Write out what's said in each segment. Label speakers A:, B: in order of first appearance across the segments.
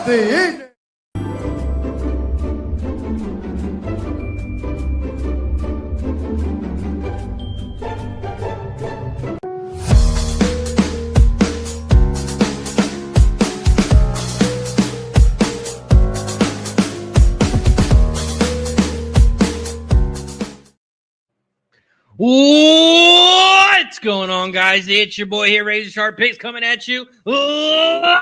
A: the evening.
B: What's going on, guys? It's your boy here, Razor Sharp Picks, coming at you live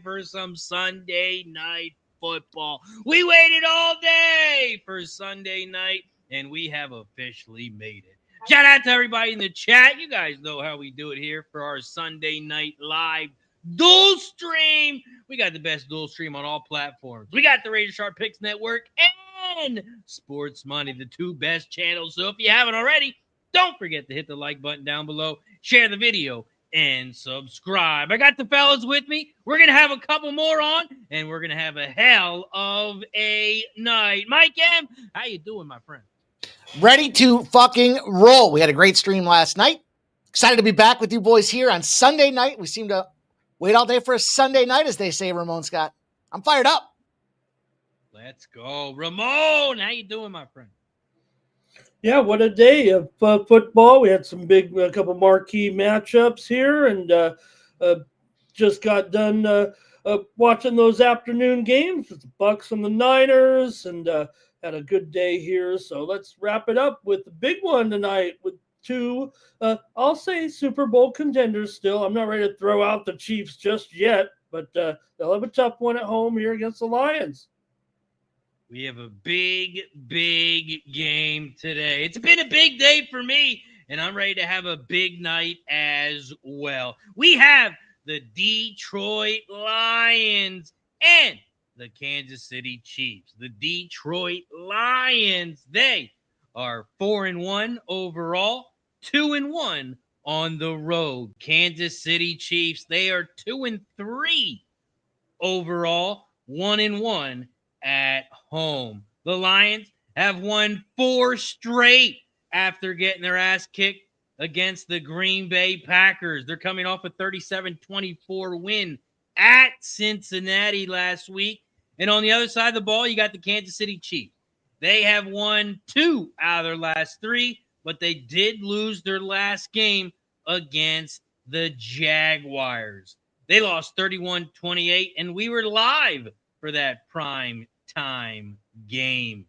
B: for some Sunday night football. We waited all day for Sunday night, and we have officially made it. Shout out to everybody in the chat. You guys know how we do it here for our Sunday night live dual stream. We got the best dual stream on all platforms. We got the Razor Sharp Picks Network and Sports Money, the two best channels. So if you haven't already, don't forget to hit the like button down below, share the video, and subscribe. I got the fellas with me. We're going to have a couple more on, and we're going to have a hell of a night. Mike M., how you doing, my friend?
C: Ready to fucking roll. We had a great stream last night. Excited to be back with you boys here on Sunday night. We seem to wait all day for a Sunday night, as they say, Ramon Scott. I'm fired up.
B: Let's go. Ramon, how you doing, my friend?
D: Yeah, what a day of football. We had some a couple marquee matchups here, and just got done watching those afternoon games with the Bucks and the Niners, and had a good day here. So let's wrap it up with the big one tonight with two, I'll say, Super Bowl contenders still. I'm not ready to throw out the Chiefs just yet, but they'll have a tough one at home here against the Lions.
B: We have a big, big game today. It's been a big day for me, and I'm ready to have a big night as well. We have the Detroit Lions and the Kansas City Chiefs. The Detroit Lions, they are 4-1 overall, 2-1 on the road. Kansas City Chiefs, they are 2-3 overall, 1-1 at home. The Lions have won 4 straight after getting their ass kicked against the Green Bay Packers. They're coming off a 37-24 win at Cincinnati last week. And on the other side of the ball, you got the Kansas City Chiefs. They have won 2 out of their last 3, but they did lose their last game against the Jaguars. They lost 31-28, and we were live for that prime time game.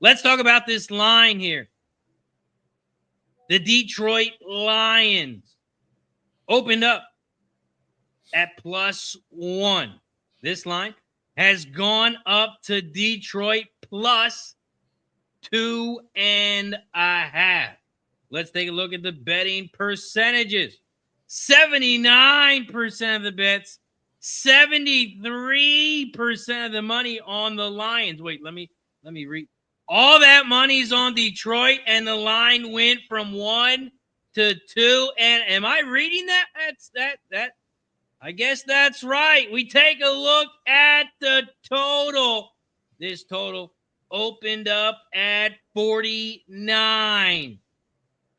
B: Let's talk about this line here. The Detroit Lions opened up at +1. This line has gone up to Detroit +2.5. Let's take a look at the betting percentages. 79% of the bets, 73% of the money on the Lions. Wait, let me read. All that money's on Detroit, and the line went from 1 to 2. And am I reading that? That. I guess that's right. We take a look at the total. This total opened up at 49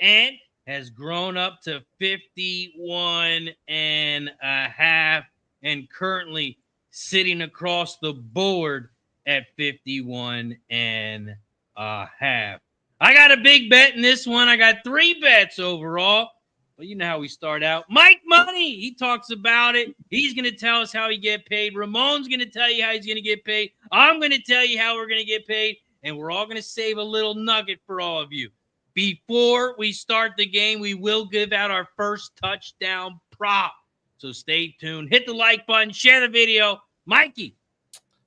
B: and has grown up to 51.5 and currently sitting across the board at 51.5. I got a big bet in this one. I got 3 bets overall. But you know how we start out. Mike Money, he talks about it. He's going to tell us how he get paid. Ramon's going to tell you how he's going to get paid. I'm going to tell you how we're going to get paid. And we're all going to save a little nugget for all of you. Before we start the game, we will give out our first touchdown prop. So stay tuned. Hit the like button. Share the video. Mikey,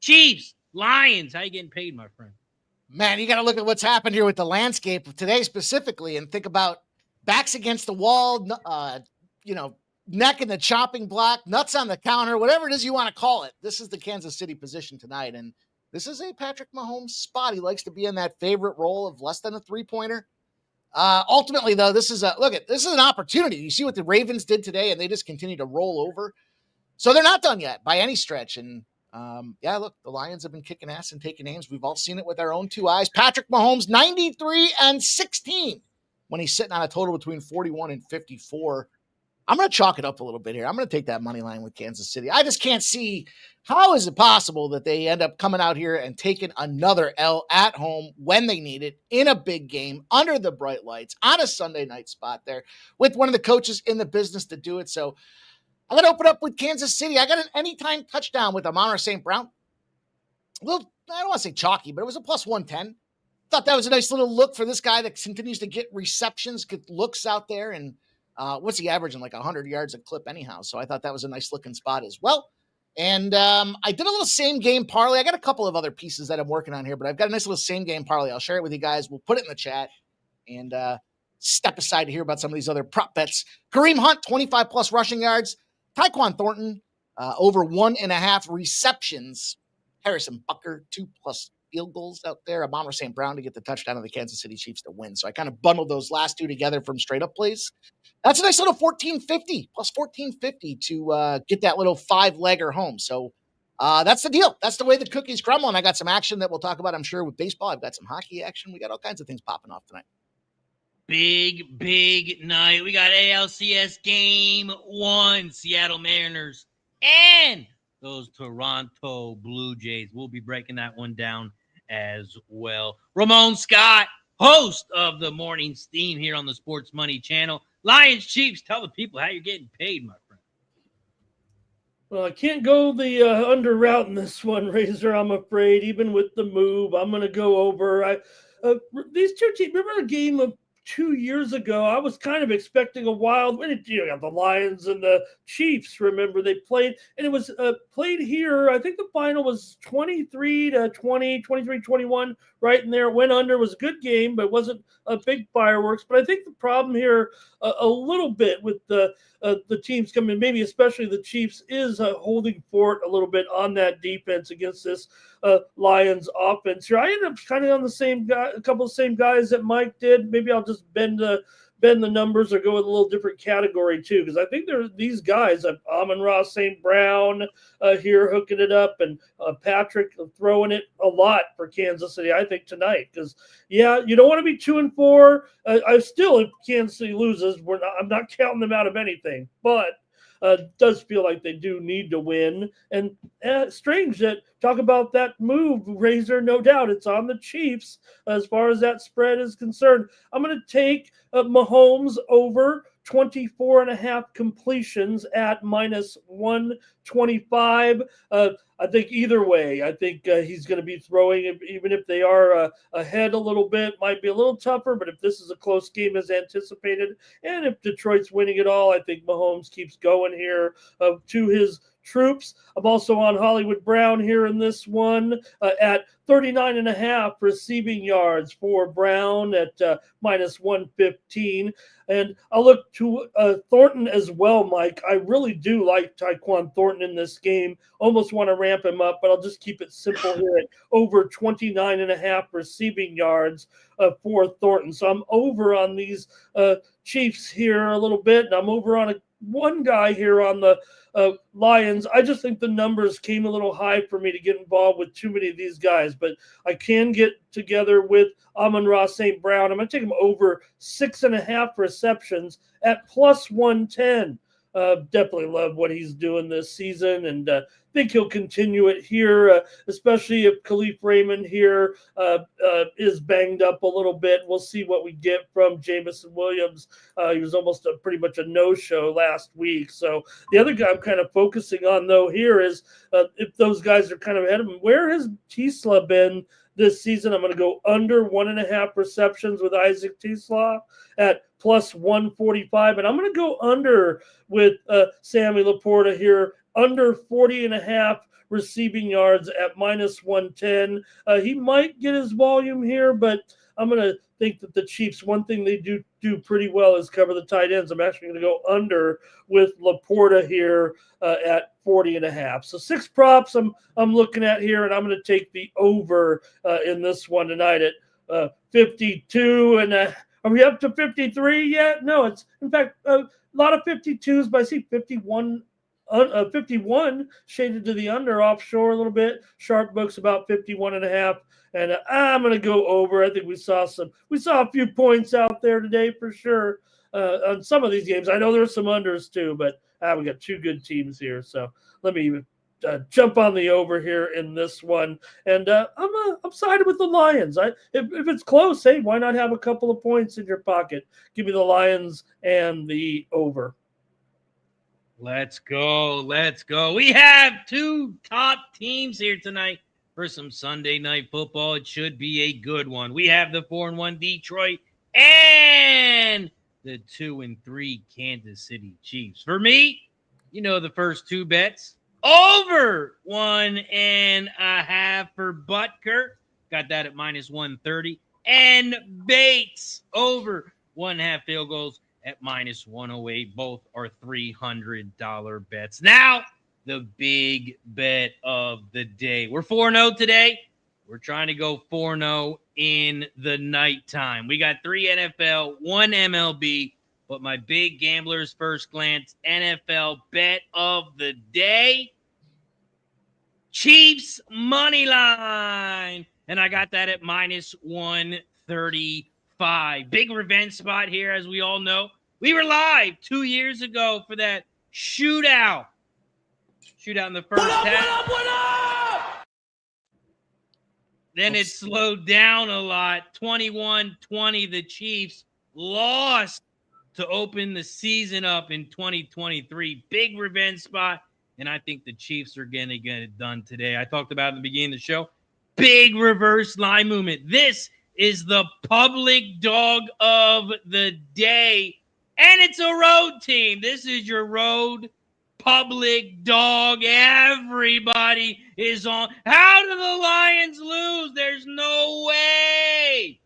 B: Chiefs, Lions, how you getting paid, my friend?
C: Man, you got to look at what's happened here with the landscape of today specifically and think about backs against the wall, neck in the chopping block, nuts on the counter, whatever it is you want to call it. This is the Kansas City position tonight, and this is a Patrick Mahomes spot. He likes to be in that favorite role of less than a three-pointer. Ultimately, though, this is an opportunity. You see what the Ravens did today, and they just continue to roll over. So they're not done yet by any stretch. And look, the Lions have been kicking ass and taking names. We've all seen it with our own 2 eyes. Patrick Mahomes, 93-16 when he's sitting on a total between 41 and 54. I'm going to chalk it up a little bit here. I'm going to take that money line with Kansas City. I just can't see how is it possible that they end up coming out here and taking another L at home when they need it in a big game under the bright lights on a Sunday night spot there with one of the coaches in the business to do it. So I'm going to open up with Kansas City. I got an anytime touchdown with Amon-Ra St. Brown. A little, I don't want to say chalky, but it was a plus 110. Thought that was a nice little look for this guy that continues to get receptions, get looks out there. And what's he averaging? Like 100 yards a clip anyhow. So I thought that was a nice looking spot as well. And I did a little same game parlay. I got a couple of other pieces that I'm working on here, but I've got a nice little same game parlay. I'll share it with you guys. We'll put it in the chat and step aside to hear about some of these other prop bets. Kareem Hunt, 25 plus rushing yards. Tyquan Thornton, over 1.5 receptions. Harrison Butker, 2+ field goals out there. Amon-Ra St. Brown to get the touchdown of the Kansas City Chiefs to win. So I kind of bundled those last two together from straight up plays. That's a nice little 1450 plus 1450 to get that little 5-legger home. So that's the deal. That's the way the cookies crumble. And I got some action that we'll talk about, I'm sure, with baseball. I've got some hockey action. We got all kinds of things popping off tonight.
B: Big night. We got ALCS Game 1, Seattle Mariners and those Toronto Blue Jays. We'll be breaking that one down as well. Ramon Scott, host of the Morning Steam here on the Sports Money Channel. Lions Chiefs, tell the people how you're getting paid, my friend.
D: Well, I can't go the under route in this one, Razor, I'm afraid. Even with the move, I'm going to go over. These two teams, remember the game of 2 years ago, I was kind of expecting a wild win. You got the Lions and the Chiefs. Remember, they played, and it was played here. I think the final was 23-20, 23-21, right in there. It went under. It was a good game, but it wasn't a big fireworks. But I think the problem here a little bit with the teams coming, maybe especially the Chiefs, is holding fort a little bit on that defense against this Lions offense here. I ended up kind of on the same guy, a couple of same guys that Mike did. Maybe I'll just bend the numbers or go with a little different category too, because I think there's these guys, Amon-Ra St. Brown here hooking it up, and Patrick throwing it a lot for Kansas City, I think, tonight. Because, yeah, you don't want to be 2-4. I still, if Kansas City loses, I'm not counting them out of anything. But does feel like they do need to win. And strange that, talk about that move, Razor, no doubt. It's on the Chiefs as far as that spread is concerned. I'm going to take Mahomes over 24.5 completions at minus 125. I think either way, I think he's going to be throwing, even if they are ahead a little bit, might be a little tougher. But if this is a close game as anticipated, and if Detroit's winning it all, I think Mahomes keeps going here to his troops. I'm also on Hollywood Brown here in this one at 39.5 receiving yards for Brown at minus 115. And I'll look to Thornton as well, Mike. I really do like Tyquan Thornton in this game. Almost want to ramp him up, but I'll just keep it simple here at over 29.5 receiving yards for Thornton. So I'm over on these Chiefs here a little bit, and I'm over on one guy here on the Lions. I just think the numbers came a little high for me to get involved with too many of these guys, but I can get together with Amon-Ra St. Brown. I'm going to take him over 6.5 receptions at plus 110. Definitely love what he's doing this season, and think he'll continue it here, especially if Khalif Raymond here is banged up a little bit. We'll see what we get from Jamison Williams. He was almost pretty much a no-show last week. So the other guy I'm kind of focusing on, though, here is if those guys are kind of ahead of him, where has Tisla been this season? I'm going to go under 1.5 receptions with Isaac Tisla at plus 145. And I'm going to go under with Sammy Laporta here, under 40.5 receiving yards at minus 110. He might get his volume here, but I'm going to think that the Chiefs, one thing they do pretty well is cover the tight ends. I'm actually going to go under with Laporta here at 40.5. So 6 props I'm looking at here, and I'm going to take the over in this one tonight at 52. And are we up to 53 yet? No, it's in fact a lot of 52s, but I see 51 shaded to the under, offshore a little bit. Sharp books about 51.5. And I'm going to go over. I think we saw a few points out there today for sure. on some of these games. I know there's some unders too, but we got two good teams here. So let me jump on the over here in this one, and I'm sided with the Lions. If it's close, hey, why not have a couple of points in your pocket? Give me the Lions and the over.
B: Let's go. Let's go. We have two top teams here tonight for some Sunday night football. It should be a good one. We have the 4-1 Detroit and the 2-3 Kansas City Chiefs. For me, you know the first two bets. Over 1.5 for Butker. Got that at -130. And Bates over 1.5 field goals at -108. Both are $300 bets. Now, the big bet of the day. We're 4-0 today. We're trying to go 4-0 in the nighttime. We got 3 NFL, 1 MLB, but my big gambler's first glance NFL bet of the day, Chiefs money line. And I got that at -135. Big revenge spot here, as we all know. We were live 2 years ago for that shootout. Shootout in the first half. What up? Then it slowed down a lot. 21-20, the Chiefs lost to open the season up in 2023. Big revenge spot, and I think the Chiefs are going to get it done today. I talked about it at the beginning of the show. Big reverse line movement. This is the public dog of the day, and it's a road team. This is your road public dog. Everybody is on. How do the Lions lose? There's no way.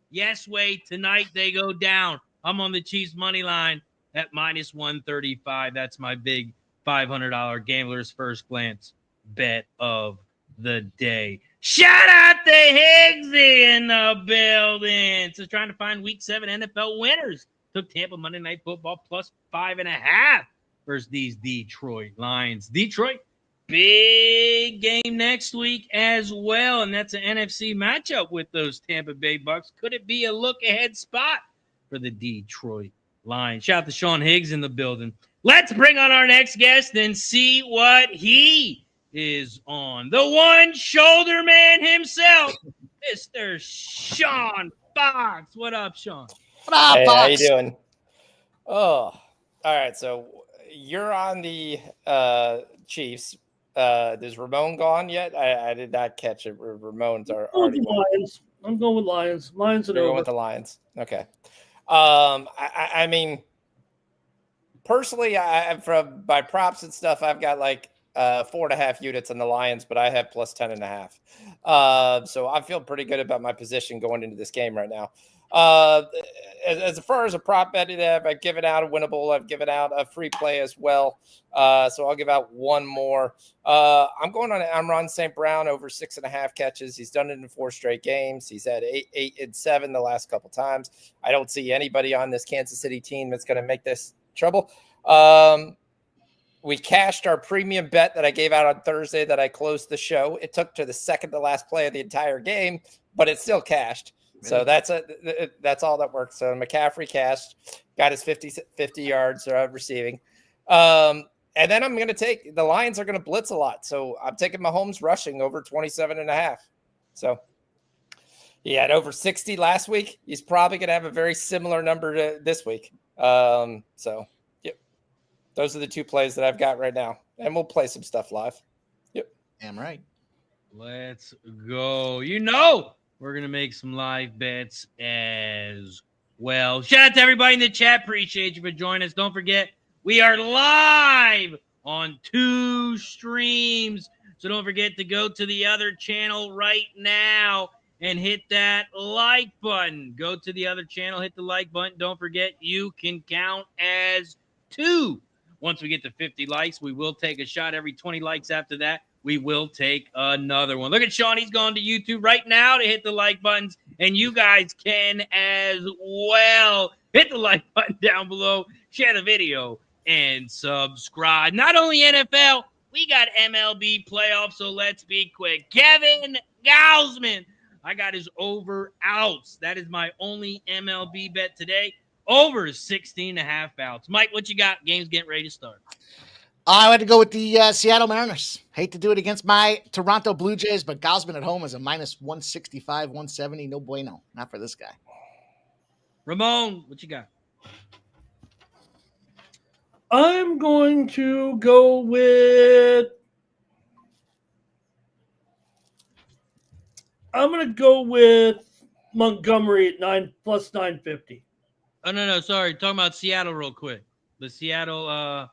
B: Yes, way. Tonight they go down. I'm on the Chiefs money line at -135. That's my big $500 gambler's first glance bet of the day. Shout out to Higgsy in the building. So trying to find week 7 NFL winners. Took Tampa Monday Night Football +5.5 versus these Detroit Lions. Detroit, big game next week as well, and that's an NFC matchup with those Tampa Bay Bucks. Could it be a look-ahead spot for the Detroit Lions? Shout out to Sean Higgs in the building. Let's bring on our next guest and see what he is on. The one shoulder man himself, Mr. Sean Fox. What up, Sean?
C: What up,
A: Hey,
C: Fox?
A: how you doing? Oh, all right. So you're on the Chiefs. Is Ramon gone yet? I did not catch it. Ramon's are already gone.
D: Lions. I'm going with Lions. Lions and
A: You're
D: over.
A: going with the Lions. Okay. I mean, personally, from my props and stuff, I've got like 4.5 units on the Lions, but I have +10.5. So I feel pretty good about my position going into this game right now. As far as a prop bet, I've given out a winnable. I've given out a free play as well. So I'll give out one more. I'm going on Amon St. Brown over 6.5 catches. He's done it in 4 straight games. He's had 8 and 7 the last couple times. I don't see anybody on this Kansas City team that's going to make this trouble. We cashed our premium bet that I gave out on Thursday that I closed the show. It took to the second to last play of the entire game, but it still cashed. Really? So that's all that works. So McCaffrey cashed, got his 50 yards receiving. And then I'm going to take – the Lions are going to blitz a lot. So I'm taking Mahomes rushing over 27.5. So he had over 60 last week. He's probably going to have a very similar number to this week. So – those are the 2 plays that I've got right now. And we'll play some stuff live. Yep.
C: Damn right.
B: Let's go. You know, we're going to make some live bets as well. Shout out to everybody in the chat. Appreciate you for joining us. Don't forget, we are live on 2 streams. So don't forget to go to the other channel right now and hit that like button. Go to the other channel, hit the like button. Don't forget, you can count as 2. Once we get to 50 likes, we will take a shot. Every 20 likes after that, we will take another one. Look at Sean. He's going to YouTube right now to hit the like buttons, and you guys can as well. Hit the like button down below, share the video, and subscribe. Not only NFL, we got MLB playoffs, so let's be quick. Kevin Gausman, I got his over outs. That is my only MLB bet today. over 16.5 outs. Mike, what you got? Game's getting ready to start.
C: I had to go with the Seattle Mariners. Hate to do it against my Toronto Blue Jays, but Gausman at home is a minus 165, 170. No bueno. Not for this guy.
B: Ramon, what you got?
D: I'm going to go with Montgomery at 9 plus 950.
B: Oh, no. Sorry. Talking about Seattle real quick. The Seattle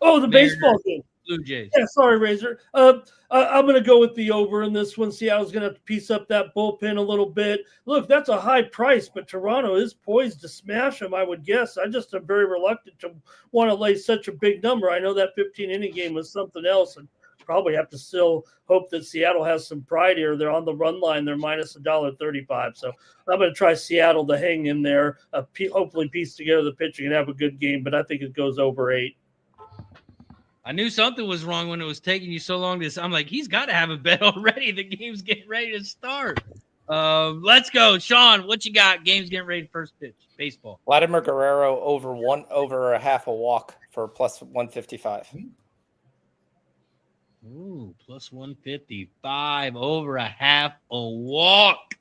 D: Oh, the
B: Mariners,
D: baseball game.
B: Blue Jays.
D: Yeah, sorry, Razor. I'm going to go with the over in this one. Seattle's going to have to piece up that bullpen a little bit. Look, that's a high price, but Toronto is poised to smash them, I would guess. I just am very reluctant to want to lay such a big number. I know that 15-inning game was something else, and probably have to still hope that Seattle has some pride here. They're on the run line. They're minus $1.35. So I'm going to try Seattle to hang in there, hopefully piece together the pitching and have a good game, but I think it goes over 8.
B: I knew something was wrong when it was taking you so long. I'm like, he's got to have a bet already. The game's getting ready to start. Let's go. Sean, what you got? Game's getting ready. First pitch. Baseball.
A: Vladimir Guerrero over a half a walk for plus 155.
B: Ooh, plus 155 over a half a walk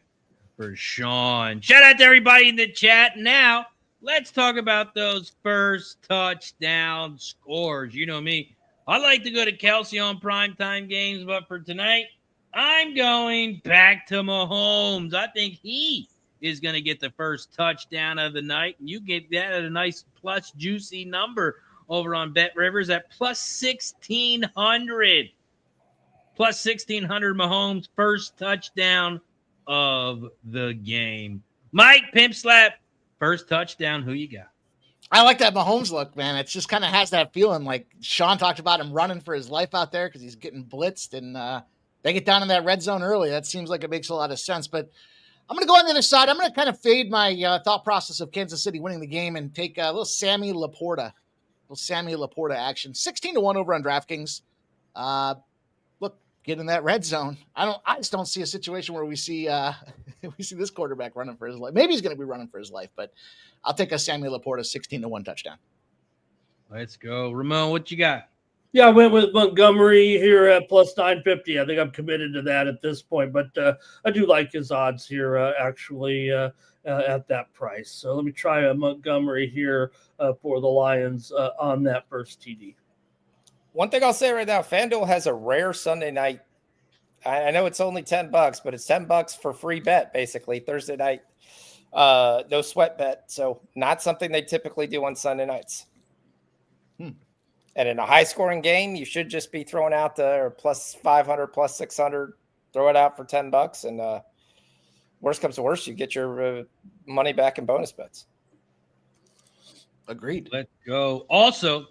B: for Sean. Shout out to everybody in the chat. Now, let's talk about those first touchdown scores. You know me. I like to go to Kelsey on primetime games, but for tonight, I'm going back to Mahomes. I think he is going to get the first touchdown of the night. And you get that at a nice plus juicy number over on Bet Rivers at plus 1,600. Plus 1,600 Mahomes, first touchdown of the game. Mike Pimp Slap, first touchdown. Who you got?
C: I like that Mahomes look, man. It just kind of has that feeling like Sean talked about him running for his life out there because he's getting blitzed, and they get down in that red zone early. That seems like it makes a lot of sense. But I'm going to go on the other side. I'm going to kind of fade my thought process of Kansas City winning the game and take a little Sammy Laporta action. 16-1 over on DraftKings. Look, get in that red zone. I just don't see a situation where we see this quarterback running for his life. Maybe he's going to be running for his life, but I'll take a Sammy Laporta 16-1 touchdown.
B: Let's go. Ramon, what you got?
D: Yeah, I went with Montgomery here at plus 950. I think I'm committed to that at this point, but I do like his odds here actually at that price. So let me try a Montgomery here for the Lions on that first TD.
A: One thing I'll say right now, FanDuel has a rare Sunday night. I know it's only $10, but it's $10 for free bet, basically, Thursday night. No sweat bet. So not something they typically do on Sunday nights. And in a high-scoring game, you should just be throwing out the plus 500, plus 600. Throw it out for $10, and worst comes to worst, you get your money back in bonus bets.
C: Agreed.
B: Let's go. Also,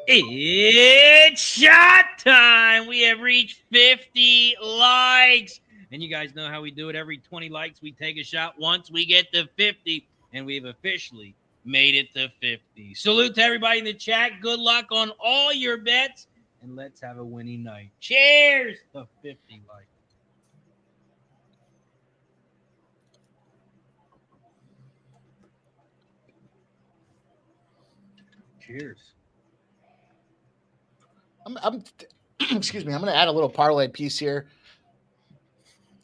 B: it's shot time. We have reached 50 likes. And you guys know how we do it. Every 20 likes, we take a shot. Once we get to 50, and we've officially made it to 50. Salute to everybody in the chat. Good luck on all your bets, and let's have a winning night. Cheers to 50 likes. Cheers.
C: I'm excuse me. I'm going to add a little parlay piece here.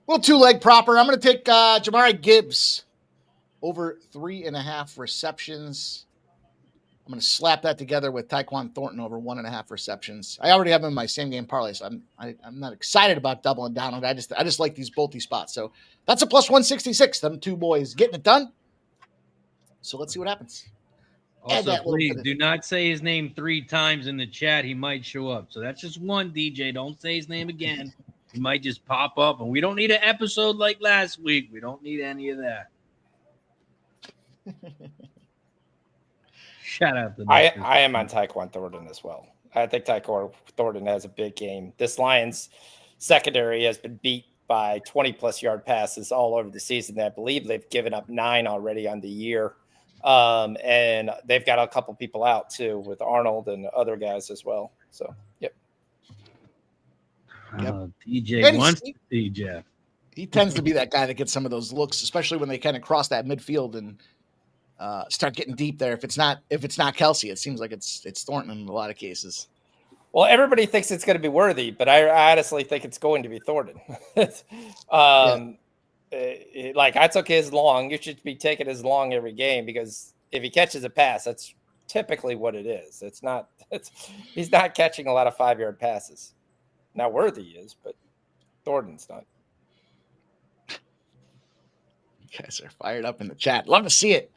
C: A little two-leg proper. I'm going to take Jamari Gibbs over 3.5 receptions. I'm going to slap that together with Tyquan Thornton over 1.5 receptions. I already have him in my same game parlay, so I'm not excited about doubling down on it. I just like both these spots. So that's a plus 166. Them two boys getting it done. So let's see what happens.
B: Also, please do not say his name 3 times in the chat. He might show up. So that's just one, DJ. Don't say his name again. He might just pop up. And we don't need an episode like last week. We don't need any of that. Shout out to
A: I am on Tyquan Thornton as well. I think Tyquan Thornton has a big game. This Lions secondary has been beat by 20-plus yard passes all over the season. I believe they've given up 9 already on the year. And they've got a couple people out too with Arnold and other guys as well. So, yep.
B: DJ wants to see Jeff.
C: He tends to be that guy that gets some of those looks, especially when they kind of cross that midfield and start getting deep there. If it's not Kelsey, it seems like it's Thornton in a lot of cases.
A: Well, everybody thinks it's going to be Worthy, but I honestly think it's going to be Thornton. Like I took his long. You should be taking his long every game because if he catches a pass, that's typically what it is. He's not catching a lot of 5-yard passes. Now Worthy is, but Thornton's not.
C: You guys are fired up in the chat. Love to see it.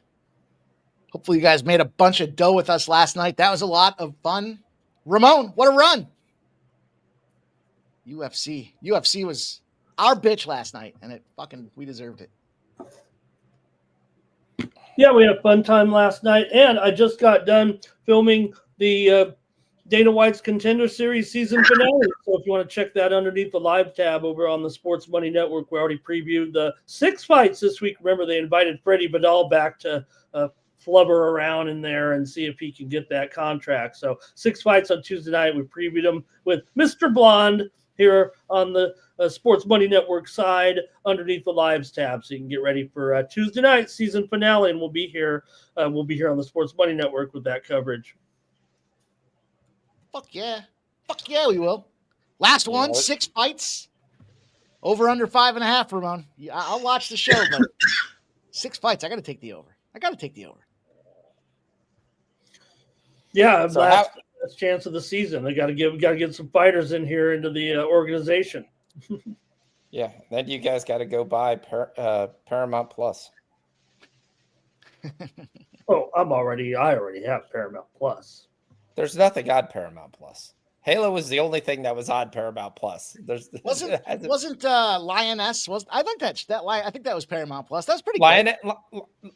C: Hopefully you guys made a bunch of dough with us last night. That was a lot of fun. Ramon, what a run. UFC was our bitch last night, and we deserved it.
D: Yeah, we had a fun time last night, and I just got done filming the Dana White's Contender Series season finale. So if you want to check that underneath the live tab over on the Sports Money Network, we already previewed the 6 fights this week. Remember, they invited Freddie Vidal back to flubber around in there and see if he can get that contract. So 6 fights on Tuesday night. We previewed them with Mr. Blonde here on the Sports Money Network side underneath the lives tab. So you can get ready for Tuesday night season finale, and we'll be here on the Sports Money Network with that coverage.
C: Fuck yeah, we will. Last one, 6 fights, over under 5.5. Ramon, I'll watch the show, but 6 fights. I got to take the over.
D: Yeah, so last chance of the season. We got to get some fighters in here into the organization.
A: Yeah, then you guys got to go buy Paramount Plus.
D: Oh, I already have Paramount Plus.
A: There's nothing on Paramount Plus. Halo was the only thing that was on Paramount Plus.
C: Wasn't Lioness? I think that was Paramount Plus. That's pretty good.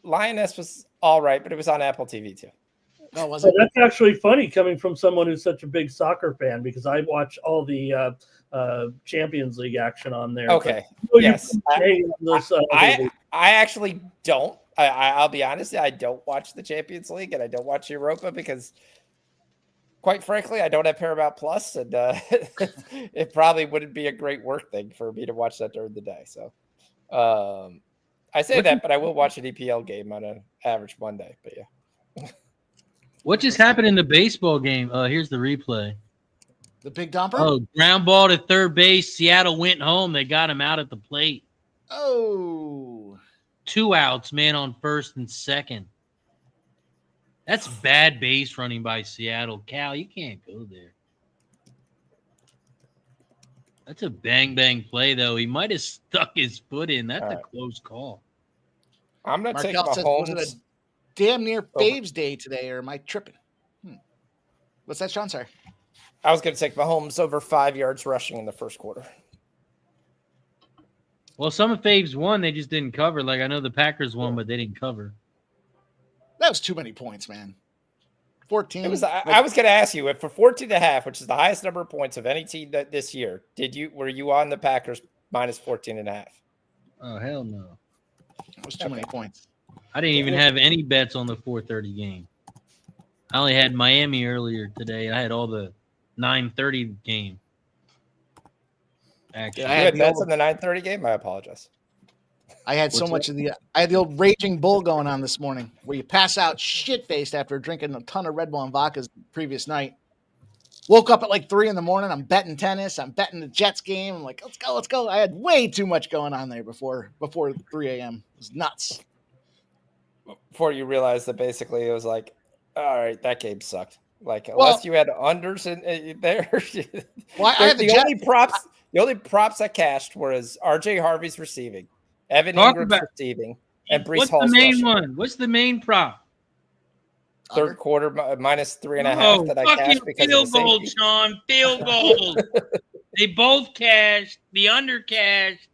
A: Lioness was all right, but it was on Apple TV too.
C: Oh, was it?
D: That's actually funny coming from someone who's such a big soccer fan because I watch all the Champions League action on there.
A: Okay.
D: But,
A: yes. I actually don't. I'll be honest. I don't watch the Champions League and I don't watch Europa because, quite frankly, I don't have Paramount Plus, and it probably wouldn't be a great work thing for me to watch that during the day. So, I say that, but I will watch an EPL game on an average Monday. But yeah.
B: What just happened in the baseball game? Here's the replay.
C: The big dumper?
B: Oh, ground ball to third base. Seattle went home. They got him out at the plate.
C: Oh.
B: 2 outs, man on first and second. That's bad base running by Seattle. Cal, you can't go there. That's a bang play, though. He might have stuck his foot in. That's a close call.
A: I'm going to take Mahomes.
C: Damn near Faves Day today, or am I tripping? What's that, Sean? Sorry.
A: I was going to take Mahomes over 5 yards rushing in the first quarter.
B: Well, some of Faves won. They just didn't cover. Like, I know the Packers won, but they didn't cover.
C: That was too many points, man. 14.
A: I was going to ask you, if for 14.5, which is the highest number of points of any team this year, were you on the Packers minus 14.5?
B: Oh, hell no.
C: It was too many points.
B: I didn't even have any bets on the 4:30 game. I only had Miami earlier today. I had all the 9:30 game. Actually,
A: you had bets on the 9:30 game? I apologize.
C: I had I had the old raging bull going on this morning where you pass out shit-faced after drinking a ton of Red Bull and vodkas the previous night. Woke up at like 3 a.m. I'm betting tennis. I'm betting the Jets game. I'm like, let's go. I had way too much going on there before 3 a.m. It was nuts.
A: Before you realized that basically it was like, all right, that game sucked. Like, unless you had unders in there.
C: Well, I had
A: the only props I cashed were as RJ Harvey's receiving, Evan Ingram's receiving, and Breece Hall's rushing.
B: What's the main prop?
A: Third quarter minus 3.5 that I cashed because
B: field goal, Sean. Field goals. They both cashed. The under cashed.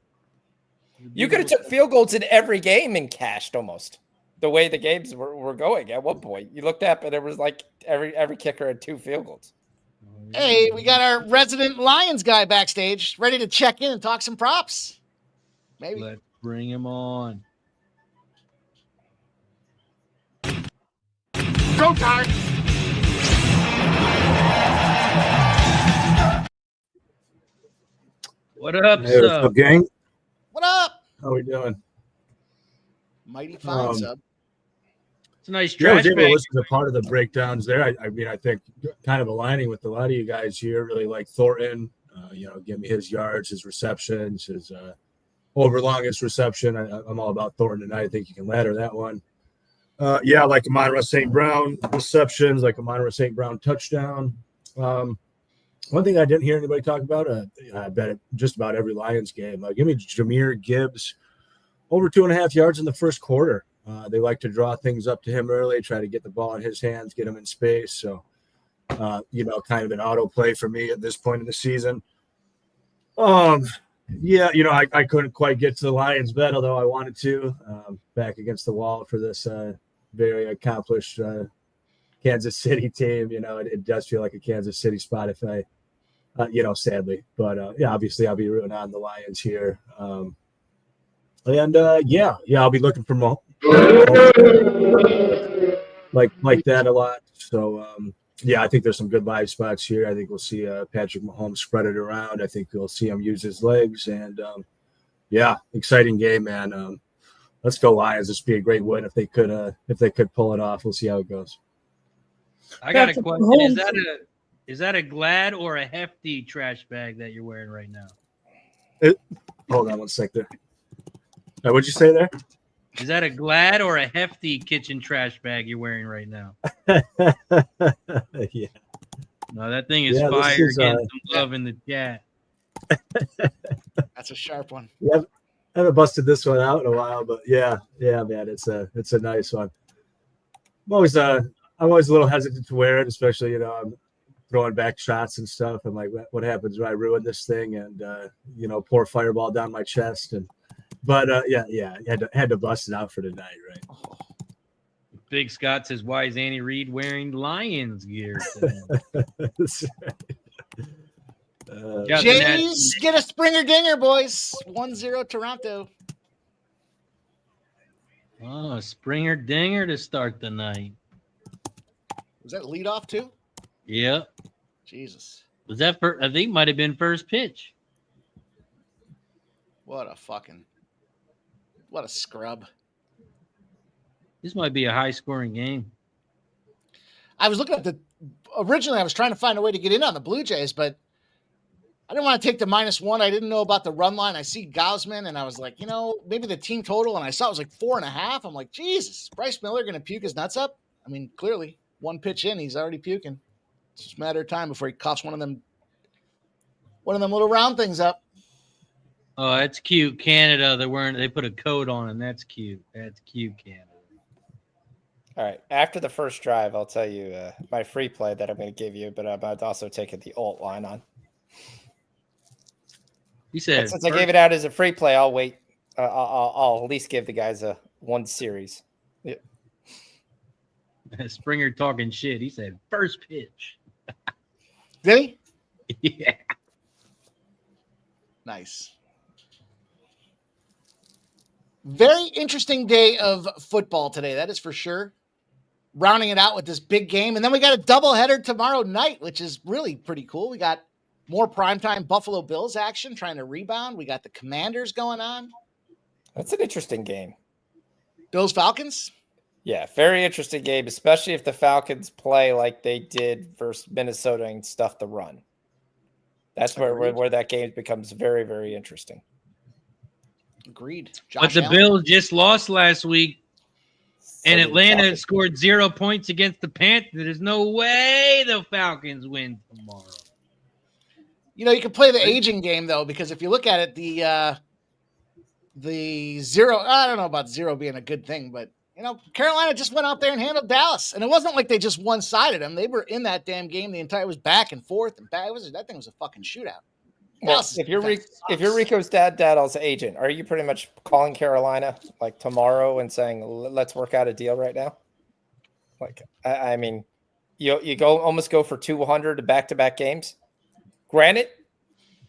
A: You could have took field goals in every game and cashed almost. The way the games were going at one point. You looked up and it was like every kicker had 2 field goals.
C: Hey, we got our resident Lions guy backstage ready to check in and talk some props. Maybe.
B: Let's bring him on.
C: Go time.
B: What up,
E: hey, what's up, gang?
C: What up?
E: How we doing?
C: Mighty fine, sub.
B: It's a nice
E: Yeah, I was
B: trash
E: able to
B: bag.
E: listen to part of the breakdowns there. I mean, I think kind of aligning with a lot of you guys here. Really like Thornton. Give me his yards, his receptions, his over longest reception. I'm all about Thornton tonight. I think you can ladder that one. Like Amon-Ra St. Brown receptions, like Amon-Ra St. Brown touchdown. One thing I didn't hear anybody talk about, I bet just about every Lions game. Give me Jahmyr Gibbs over 2.5 yards in the first quarter. They like to draw things up to him early, try to get the ball in his hands, get him in space. So, kind of an auto play for me at this point in the season. I couldn't quite get to the Lions bet, although I wanted to. Back against the wall for this very accomplished Kansas City team. It does feel like a Kansas City spot if I, sadly. But, obviously I'll be rooting on the Lions here. I'll be looking for more. Like that a lot. So, I think there's some good live spots here. I think we'll see Patrick Mahomes spread it around. I think we'll see him use his legs. And, exciting game, man. Let's go Lions. This would be a great win if they could pull it off. We'll see how it goes.
B: I got a
D: Patrick
B: question.
D: Mahomes.
B: Is that a Glad or a Hefty trash bag that you're wearing right now?
E: Hold on one sec there. What'd you say there?
B: Is that a Glad or a Hefty kitchen trash bag you're wearing right now?
E: Yeah.
B: No, that thing is
E: Yeah, this
B: fire.
E: is,
B: Getting some love in the chat.
C: That's a sharp one.
E: Yeah, I haven't busted this one out in a while, but yeah, man, it's a nice one. I'm always a little hesitant to wear it, especially I'm throwing back shots and stuff. I'm like, what happens when I ruin this thing and pour fireball down my chest But had to bust it out for tonight, right?
B: Big Scott says, "Why is Andy Reid wearing Lions gear?"
E: That's right.
C: Jays get a Springer Dinger, boys. 1-0 Toronto.
B: Oh, Springer Dinger to start the night.
C: Was that leadoff too?
B: Yep.
C: Jesus.
B: Was that I think might have been first pitch.
C: What a scrub.
B: This might be a high scoring game.
C: I was looking at originally I was trying to find a way to get in on the Blue Jays, but I didn't want to take the -1. I didn't know about the run line. I see Gausman and I was like, maybe the team total. And I saw it was like 4.5. I'm like, Jesus, Bryce Miller going to puke his nuts up? I mean, clearly one pitch in, he's already puking. It's just a matter of time before he coughs one of them little round things up.
B: Oh, that's cute. Canada, they put a coat on, and that's cute. That's cute, Canada.
A: All right. After the first drive, I'll tell you my free play that I'm going to give you, but I'm also taking the alt line on.
B: He said,
A: since I gave it out as a free play, I'll wait. I'll at least give the guys one series. Yeah.
B: Springer talking shit. He said, first pitch.
C: Did he?
B: Yeah.
C: Nice. Very interesting day of football today. That is for sure. Rounding it out with this big game. And then we got a doubleheader tomorrow night, which is really pretty cool. We got more primetime Buffalo Bills action trying to rebound. We got the Commanders going on.
A: That's an interesting game.
C: Bills Falcons.
A: Yeah, very interesting game, especially if the Falcons play like they did versus Minnesota and stuff the run. That's where that game becomes very, very interesting.
C: Agreed.
B: But the Bills just lost last week, and Atlanta scored 0 points against the Panthers. There's no way the Falcons win tomorrow.
C: You can play the aging game, though, because if you look at it, the zero, I don't know about zero being a good thing, but, Carolina just went out there and handled Dallas. And it wasn't like they just one-sided them. They were in that damn game. The entire was back and forth. And that thing was a fucking shootout.
A: Well, if you're Rico's dad's agent, are you pretty much calling Carolina like tomorrow and saying, let's work out a deal right now? Like, I mean, you almost go for 200 back-to-back games. Granted,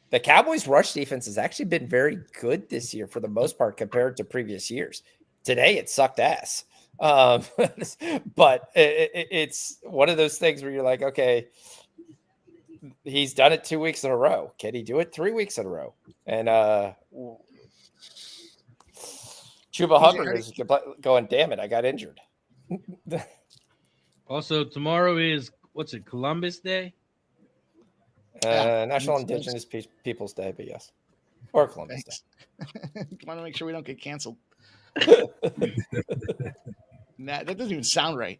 A: the Cowboys' rush defense has actually been very good this year for the most part compared to previous years. Today, it sucked ass. But it's one of those things where you're like, okay, he's done it 2 weeks in a row. Can he do it 3 weeks in a row? And Chuba Hubbard is going, damn it, I got injured.
B: Also, tomorrow is what's it? Columbus Day.
A: National Indigenous Peoples Day, but yes, or Columbus
C: Thanks. Want to make sure we don't get canceled.
A: Day.
C: Nah, that doesn't even sound right.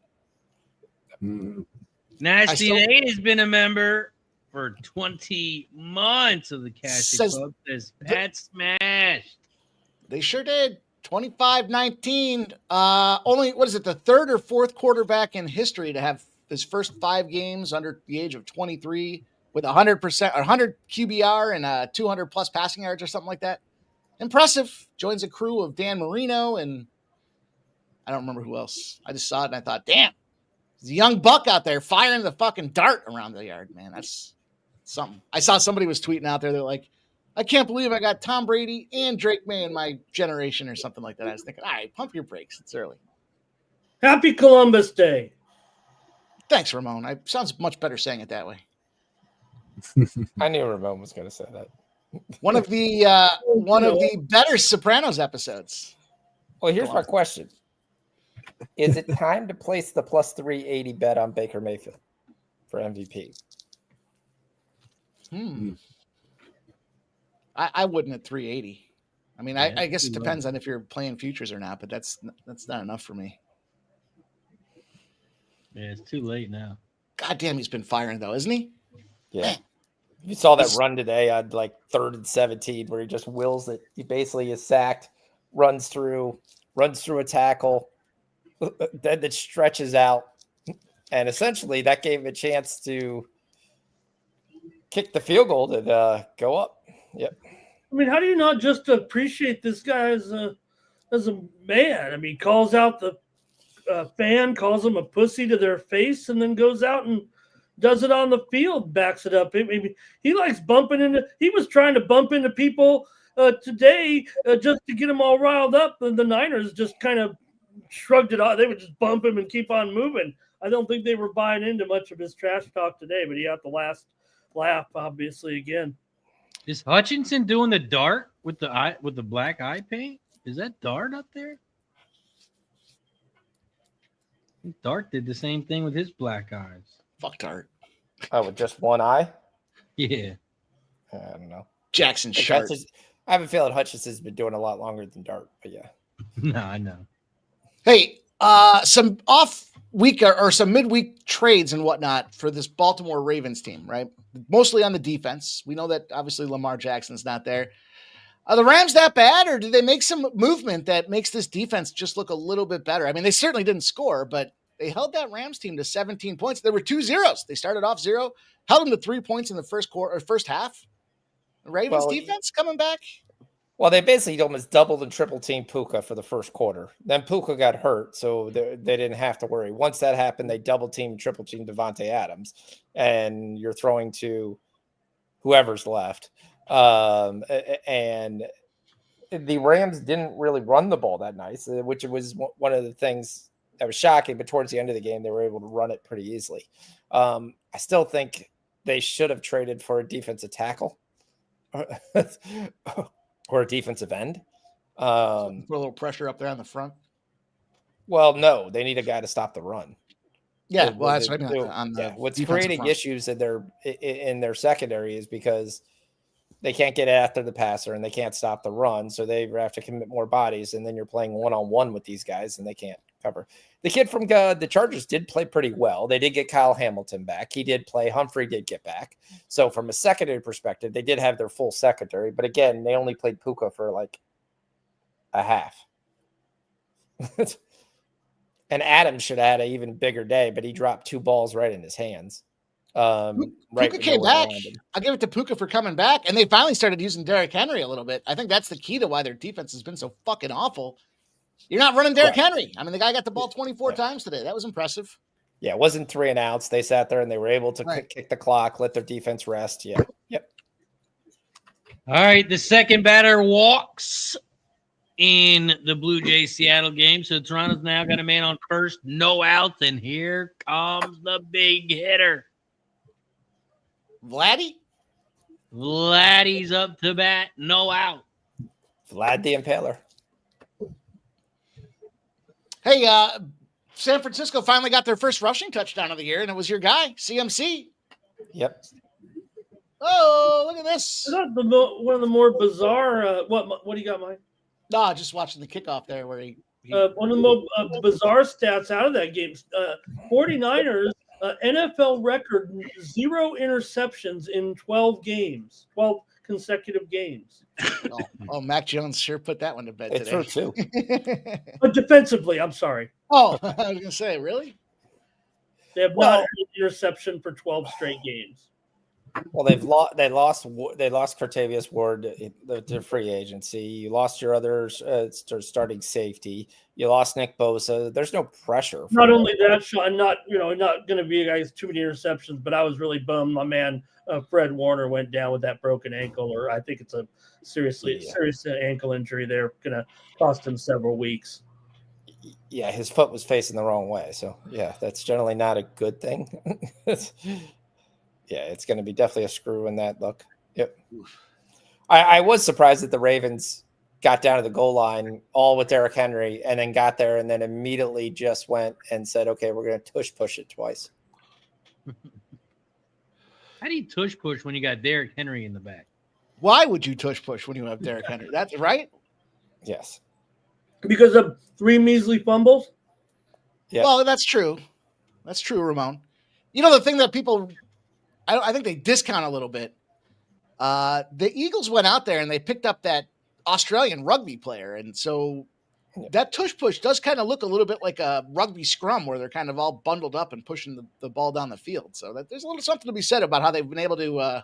B: Nasty Nate has been a member for 20 months of the Cassie Club. Says Pat smashed.
C: They sure did. 25-19. Only, what is it, the third or fourth quarterback in history to have his first 5 games under the age of 23 with 100% or 100 QBR and 200 plus passing yards or something like that. Impressive. Joins a crew of Dan Marino and I don't remember who else. I just saw it and I thought, damn, there's a young buck out there firing the fucking dart around the yard, man. That's something. I saw somebody was tweeting out there. They're like, I can't believe I got Tom Brady and Drake May in my generation or something like that. I was thinking, all right, pump your brakes. It's early.
D: Happy Columbus Day.
C: Thanks, Ramon. Sounds much better saying it that way.
A: I knew Ramon was going to say that.
C: One of the better Sopranos episodes.
A: Well, here's my question. Is it time to place the plus 380 bet on Baker Mayfield for MVP?
C: I wouldn't at 380. I mean, I guess it depends on if you're playing futures or not, but that's not enough for me.
B: Yeah, it's too late now.
C: God damn, he's been firing though, isn't he?
A: Yeah. You saw that run today on like 3rd and 17 where he just wills it. He basically is sacked, runs through a tackle, then it stretches out. And essentially that gave him a chance to kick the field goal to go up. Yep.
D: I mean, how do you not just appreciate this guy as a man? I mean, he calls out the fan, calls him a pussy to their face, and then goes out and does it on the field, backs it up. He likes bumping into. He was trying to bump into people today just to get them all riled up, and the Niners just kind of shrugged it off. They would just bump him and keep on moving. I don't think they were buying into much of his trash talk today, but he got the last laugh, obviously, again.
B: Is Hutchinson doing the dart with the black eye paint? Is that Dart up there? Dart did the same thing with his black eyes.
C: Fuck Dart.
A: Oh, with just one eye?
B: Yeah.
A: I don't know.
C: Jackson Sharp.
A: I have a feeling Hutchinson's been doing a lot longer than Dart, but yeah.
B: No, I know.
C: Hey, some off week or some midweek trades and whatnot for this Baltimore Ravens team, right? Mostly on the defense. We know that obviously Lamar Jackson's not there. Are the Rams that bad, or did they make some movement that makes this defense just look a little bit better? I mean, they certainly didn't score, but they held that Rams team to 17 points. There were 2 zeros. They started off 0, held them to 3 points in the first half. The Ravens defense coming back.
A: Well, they basically almost doubled and triple teamed Puka for the first quarter. Then Puka got hurt, so they didn't have to worry. Once that happened, they double teamed, triple teamed Devontae Adams, and you're throwing to whoever's left. And the Rams didn't really run the ball that nice, which was one of the things that was shocking. But towards the end of the game, they were able to run it pretty easily. I still think they should have traded for a defensive tackle or a defensive end.
C: Put a little pressure up there on the front.
A: Well, no, they need a guy to stop the run.
C: Yeah, well, that's what I mean.
A: What's creating issues in their secondary is because they can't get after the passer and they can't stop the run, so they have to commit more bodies. And then you're playing one-on-one with these guys, and they can't cover. The kid from the Chargers did play pretty well. They did get Kyle Hamilton back. He did play. Humphrey did get back. So from a secondary perspective, they did have their full secondary. But again, they only played Puka for like a half. And Adams should have had an even bigger day, but he dropped 2 balls right in his hands.
C: Puka came back. I'll give it to Puka for coming back. And they finally started using Derrick Henry a little bit. I think that's the key to why their defense has been so fucking awful. You're not running Derrick Henry. I mean, the guy got the ball 24 times today. That was impressive.
A: Yeah, it wasn't 3 and outs. They sat there and they were able to kick the clock, let their defense rest. Yeah. Yep.
B: All right. The second batter walks in the Blue Jays Seattle game. So Toronto's now got a man on first, no outs. And here comes the big hitter. Vladdy's up to bat, no out.
A: Vlad the Impaler.
C: Hey, San Francisco finally got their first rushing touchdown of the year, and it was your guy, CMC.
A: Yep.
C: Oh, look at this.
D: Is that one of the more bizarre? What do you got, Mike?
C: No, just watching the kickoff there where he
D: One of the more bizarre stats out of that game. 49ers, NFL record, 0 interceptions in 12 games, 12 consecutive games.
C: Mac Jones sure put that one to bed
A: It's
C: today.
A: true, too.
D: But defensively, I'm sorry.
C: I was going to say, really?
D: They have not had an interception for 12 straight games.
A: Well, they lost Cartavius Ward to free agency. You lost your other starting safety. You lost Nick Bosa. There's no pressure.
D: Not only that, Sean, not going to be guys too many interceptions, but I was really bummed. My man Fred Warner went down with that broken ankle, or I think it's a serious ankle injury. They're going to cost him several weeks.
A: Yeah, his foot was facing the wrong way. So, yeah, that's generally not a good thing. Yeah, it's going to be definitely a screw in that look. Yep. I was surprised that the Ravens got down to the goal line all with Derrick Henry and then got there and then immediately just went and said, okay, we're going to push it twice.
B: How do you push when you got Derrick Henry in the back?
C: Why would you push when you have Derrick Henry? That's right.
A: Yes.
D: Because of 3 measly fumbles?
A: Yeah.
C: Well, that's true. That's true, Ramon. You know, the thing that people, I think they discount a little bit. The Eagles went out there and they picked up that Australian rugby player. And so that push does kind of look a little bit like a rugby scrum where they're kind of all bundled up and pushing the ball down the field. So there's a little something to be said about how they've been able to,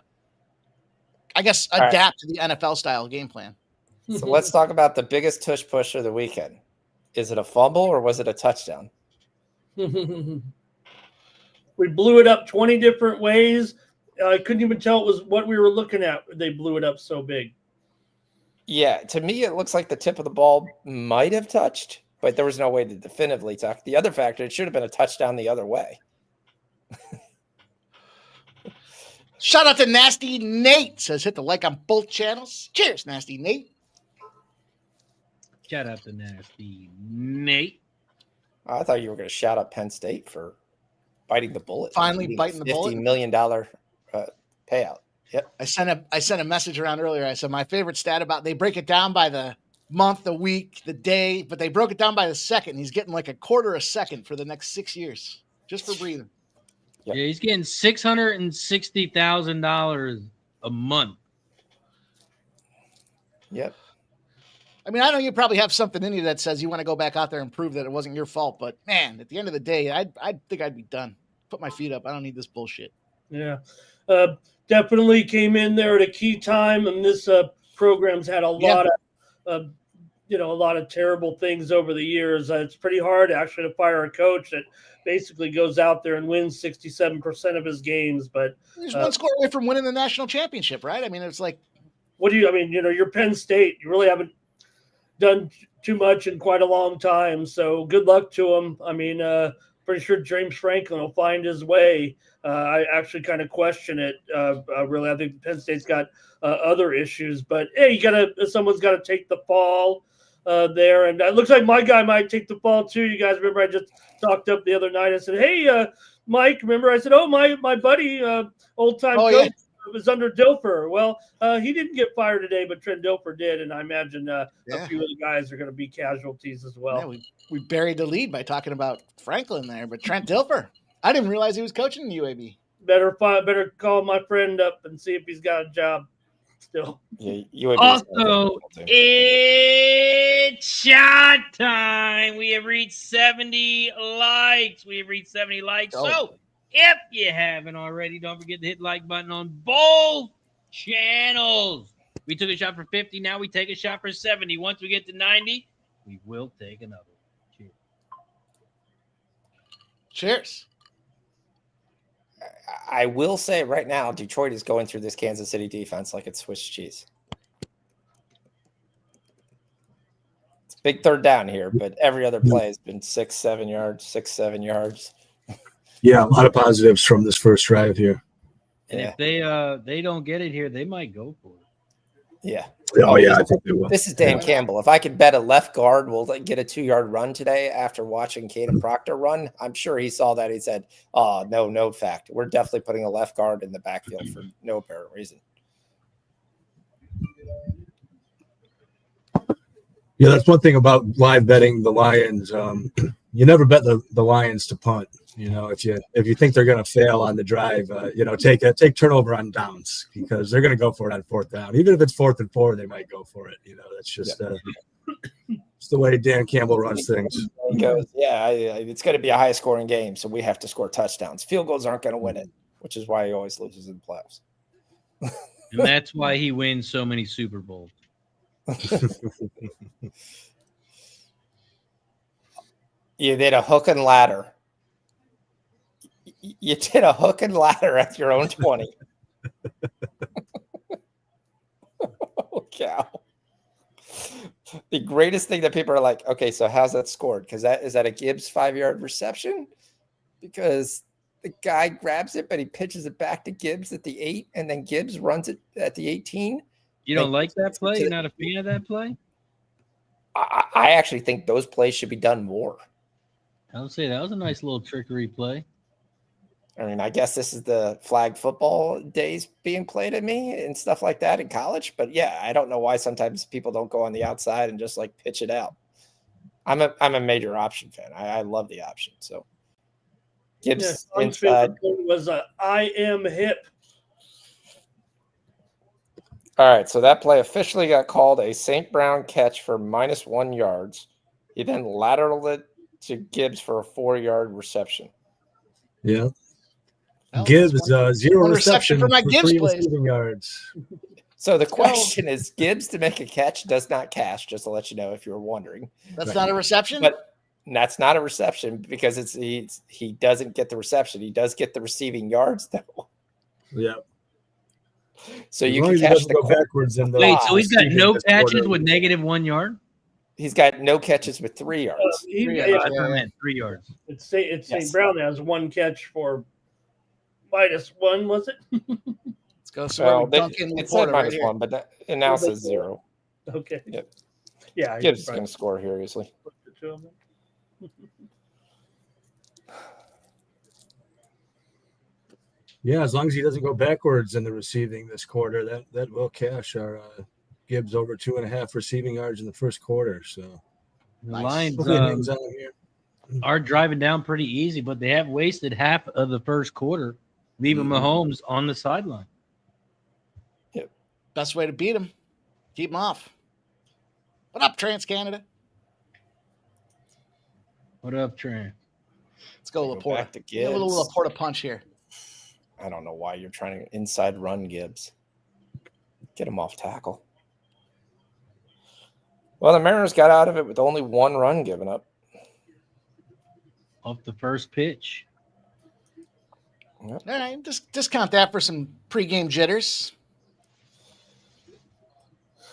C: adapt to the NFL style game plan.
A: So let's talk about the biggest push of the weekend. Is it a fumble or was it a touchdown?
D: We blew it up 20 different ways. I couldn't even tell it was what we were looking at. They blew it up so big.
A: Yeah, to me, it looks like the tip of the ball might have touched, but there was no way to definitively talk. The other factor, it should have been a touchdown the other way.
C: Shout out to Nasty Nate. Says hit the like on both channels. Cheers, Nasty Nate.
B: Shout out to Nasty Nate.
A: I thought you were going to shout out Penn State for biting the bullet.
C: Finally biting the bullet.
A: $50 million payout. Yep.
C: I sent a message around earlier. I said my favorite stat about they break it down by the month, the week, the day, but they broke it down by the second. He's getting like a quarter a second for the next 6 years just for breathing.
A: Yep.
B: Yeah, he's getting $660,000 a month.
A: Yep.
C: I mean, I know you probably have something in you that says you want to go back out there and prove that it wasn't your fault, but man, at the end of the day, I think I'd be done. Put my feet up. I don't need this bullshit.
D: Yeah. Definitely came in there at a key time, and this program's had a lot of terrible things over the years. It's pretty hard actually to fire a coach that basically goes out there and wins 67% of his games. But
C: he's one score away from winning the national championship, right? I mean, it's like,
D: you're Penn State. You really haven't done too much in quite a long time. So good luck to him. I mean, pretty sure James Franklin will find his way. I actually kind of question it. Really, I think Penn State's got other issues, but hey, someone's got to take the fall there. And it looks like my guy might take the fall too. You guys remember I just talked up the other night. I said, hey, Mike, remember I said, oh, my buddy, old time coach was under Dilfer. Well, he didn't get fired today, but Trent Dilfer did. And I imagine a few of the guys are going to be casualties as well.
C: Yeah, we buried the lead by talking about Franklin there, but Trent Dilfer, I didn't realize he was coaching the UAB.
D: Better call my friend up and see if he's got a job still.
A: Yeah, UAB
B: also, it's shot time. We have reached 70 likes. So if you haven't already, don't forget to hit the like button on both channels. We took a shot for 50. Now we take a shot for 70. Once we get to 90, we will take another.
C: Cheers.
A: I will say right now, Detroit is going through this Kansas City defense like it's Swiss cheese. It's a big third down here, but every other play has been 6-7 yards.
E: Yeah, a lot of positives from this first drive here.
B: And if they don't get it here, they might go for it.
A: Yeah.
E: Oh, yeah, I think they will.
A: This is Dan Campbell. If I could bet a left guard will get a 2-yard run today after watching Caden Proctor run, I'm sure he saw that. He said, "Oh, no fact. We're definitely putting a left guard in the backfield for no apparent reason."
E: Yeah, that's one thing about live betting the Lions. You never bet the Lions to punt. You know, if you think they're going to fail on the drive, take turnover on downs, because they're going to go for it on 4th down. Even if it's 4th and 4, they might go for it. You know, that's just it's the way Dan Campbell runs things.
A: He goes, it's going to be a high scoring game, so we have to score touchdowns. Field goals aren't going to win it, which is why he always loses in the playoffs.
B: And that's why he wins so many Super Bowls.
A: You did a hook and ladder. You did a hook and ladder at your own 20. Oh, cow. The greatest thing that people are like, okay, so how's that scored? Because is that a Gibbs 5-yard reception? Because the guy grabs it, but he pitches it back to Gibbs at the 8, and then Gibbs runs it at the 18.
B: You don't like that play? You're not a fan of that play?
A: I actually think those plays should be done more.
B: I would say that was a nice little trickery play.
A: I mean, I guess this is the flag football days being played at me and stuff like that in college. But yeah, I don't know why sometimes people don't go on the outside and just like pitch it out. I'm a major option fan. I love the option. So Gibbs inside
D: was a I am hip.
A: All right, so that play officially got called a St. Brown catch for -1 yards. He then lateraled it to Gibbs for a 4-yard reception.
E: Yeah.
C: Well,
E: Gibbs
C: that's
E: 0
C: one
E: reception
C: for my
E: for
C: Gibbs
E: 3
C: plays.
E: receiving yards.
A: So the question is, Gibbs to make a catch does not cash, just to let you know if you were wondering.
C: That's not a reception?
A: But that's not a reception because he doesn't get the reception. He does get the receiving yards, though.
E: Yeah.
A: So
E: As
A: you
E: long
A: can
E: as he
A: catch
E: doesn't
A: the
E: go backwards in the
B: Wait, so he's got no
E: this
B: catches
E: quarter.
B: with -1 yard?
A: He's got no catches with 3 yards.
B: That's what I meant, 3 yards.
D: It's St.
A: Yes.
D: Brown that has 1 catch for -1, was it?
C: Let's go. So Duncan
A: it said
C: Laporta right here.
A: -1, but it now says 0.
D: Okay.
A: Yep.
D: Yeah.
A: Gibbs is going to score here easily.
E: Yeah, as long as he doesn't go backwards in the receiving this quarter, that will cash our Gibbs over 2.5 receiving yards in the first quarter. So
B: The
C: Nice.
B: Lions
E: hopefully it hangs on here.
B: are driving down pretty easy, but they have wasted half of the first quarter, leaving Mahomes on the sideline.
C: Best way to beat him. Keep him off. What up, Trans Canada?
B: What up, Trent?
C: Let's go,
A: Go
C: Laporta.
A: back to
C: Give a little
A: Gibbs.
C: Laporta punch here.
A: I don't know why you're trying to inside run Gibbs. Get him off tackle. Well, the Mariners got out of it with only 1 run given up.
B: Off the first pitch.
C: All right, just discount that for some pregame jitters.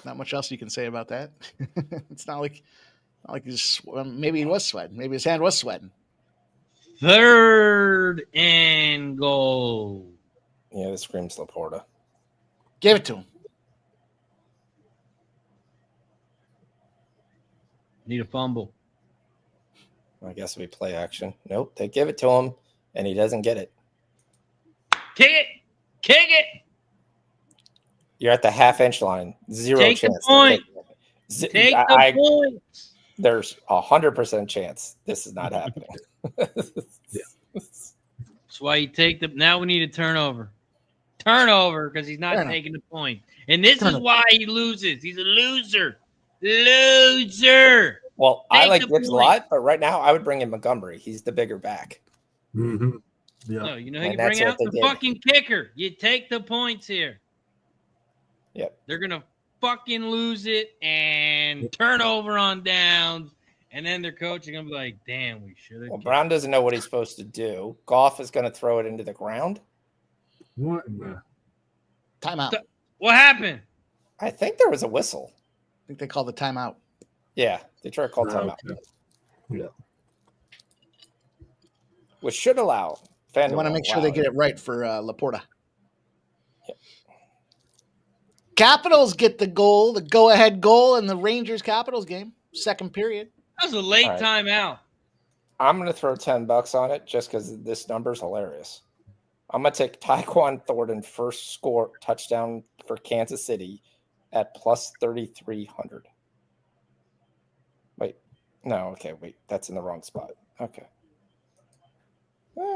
C: Not much else you can say about that. It's not like he's maybe he was sweating. Maybe his hand was sweating.
B: 3rd and goal.
A: Yeah, this screams Laporta.
C: Give it to him.
B: Need a fumble.
A: I guess we play action. Nope, they give it to him, and he doesn't get it.
B: Kick it. Kick it.
A: You're at the half-inch line. 0
B: Take the
A: chance.
B: point. Take the points.
A: There's 100% chance this is not happening.
B: That's why you take the. Now we need a turnover. Turnover because he's not taking the point. And this is why he loses. He's a loser. Loser.
A: Well, I
B: Take
A: like
B: the
A: Gibbs a
B: point.
A: lot, but right now I would bring in Montgomery. He's the bigger back.
E: Mm-hmm. Yeah.
B: No, you know how
A: And
B: you
A: that's
B: bring
A: what
B: out
A: they
B: the
A: did.
B: fucking kicker. You take the points here.
A: Yep.
B: They're gonna fucking lose it and turnover on downs, and then their coach is gonna be like, "Damn, we should have."
A: Well, Brown doesn't know what he's supposed to do. Goff is going to throw it into the ground.
E: What in the-
C: Timeout. I
B: What happened?
A: I think there was a whistle.
C: think they called the timeout.
A: Yeah, they tried to call timeout,
E: Okay. Yeah.
A: which should allow.
C: They want to make sure they get it right for Laporta. Capitals get the goal, the go-ahead goal in the Rangers-Capitals game, second period.
B: That was a late
A: All right.
B: timeout.
A: I'm going to throw $10 on it just because this number is hilarious. I'm going to take Tyquan Thornton first score touchdown for Kansas City at plus 3,300. Wait, no, okay, wait, that's in the wrong spot. Okay.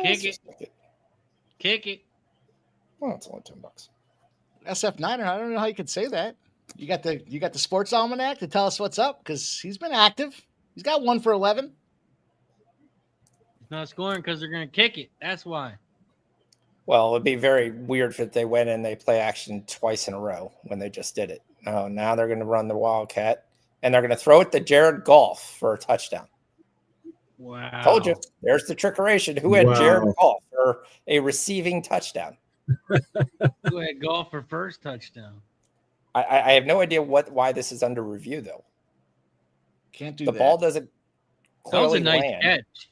B: Kick it. Kick it.
A: Oh, it's only $10.
C: SF Niner, I don't know how you could say that. You got the sports almanac to tell us what's up because he's been active. He's got 1 for 11.
B: He's not scoring because they're going to kick it. That's why.
A: Well, it'd be very weird if they went and they play action twice in a row when they just did it. Oh, now they're going to run the Wildcat and they're going to throw it to Jared Goff for a touchdown.
B: Wow.
A: Told you. There's the trickeration. Who had
E: Wow.
A: Jared Goff for a receiving touchdown?
B: Who had Goff for first touchdown?
A: I have no idea why this is under review, though.
C: Can't do
A: The
C: that.
A: ball doesn't
B: That was
A: clearly
B: a nice
A: land.
B: catch.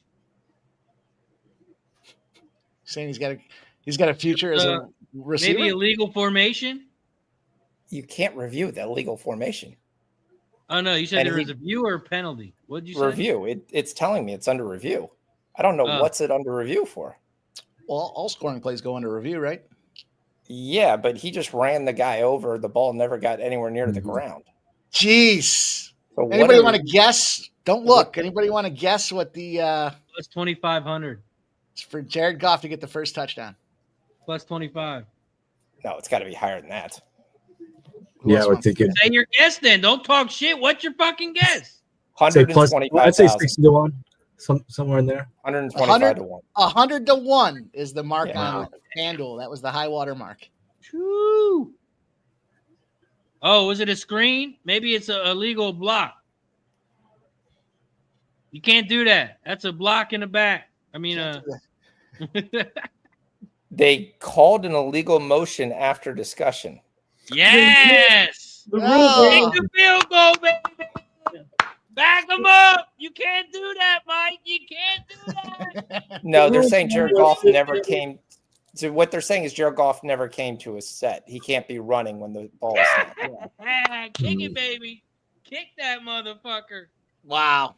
C: Saying he's got a future as a receiver.
B: Maybe a legal formation?
A: You can't review the illegal formation.
B: Oh, no. You said
A: And
B: there
A: he-
B: was a view or a penalty. What did you say?
A: Review. It's telling me it's under review. I don't know
B: Oh.
A: what's it under review for.
C: Well, all scoring plays go under review, right?
A: Yeah, but he just ran the guy over. The ball never got anywhere near to the
E: Mhm.
A: ground.
C: Jeez.
A: So what
C: Anybody
A: are-
C: want to guess? Don't look. Anybody want to guess what the
B: Plus 2,500.
C: for Jared Goff to get the first touchdown?
B: Plus 25.
A: No, it's got to be higher than that.
C: Who
E: Yeah,
C: else
E: I would
C: wants-
E: think it.
B: Say your guess then. Don't talk shit. What's your fucking guess?
E: Say plus. I'd say
A: 125,000.
E: 60 to 1, somewhere in there.
A: 125 to 1.
C: 100 to 1 is the mark
A: Yeah.
C: on FanDuel. That was the high water mark.
B: Woo. Oh, was it a screen? Maybe it's a illegal block. You can't do that. That's a block in the back. I mean,
A: They called an illegal motion after discussion.
B: yes.
D: The rule
C: Oh.
B: Take the field goal, baby. Back them up. You can't do that, Mike. You can't do that.
A: No, they're saying Jared Goff never came. So what they're saying is Jared Goff never came to a set. He can't be running when the ball is snapped.
B: Kick it, baby. Kick that motherfucker.
C: Wow.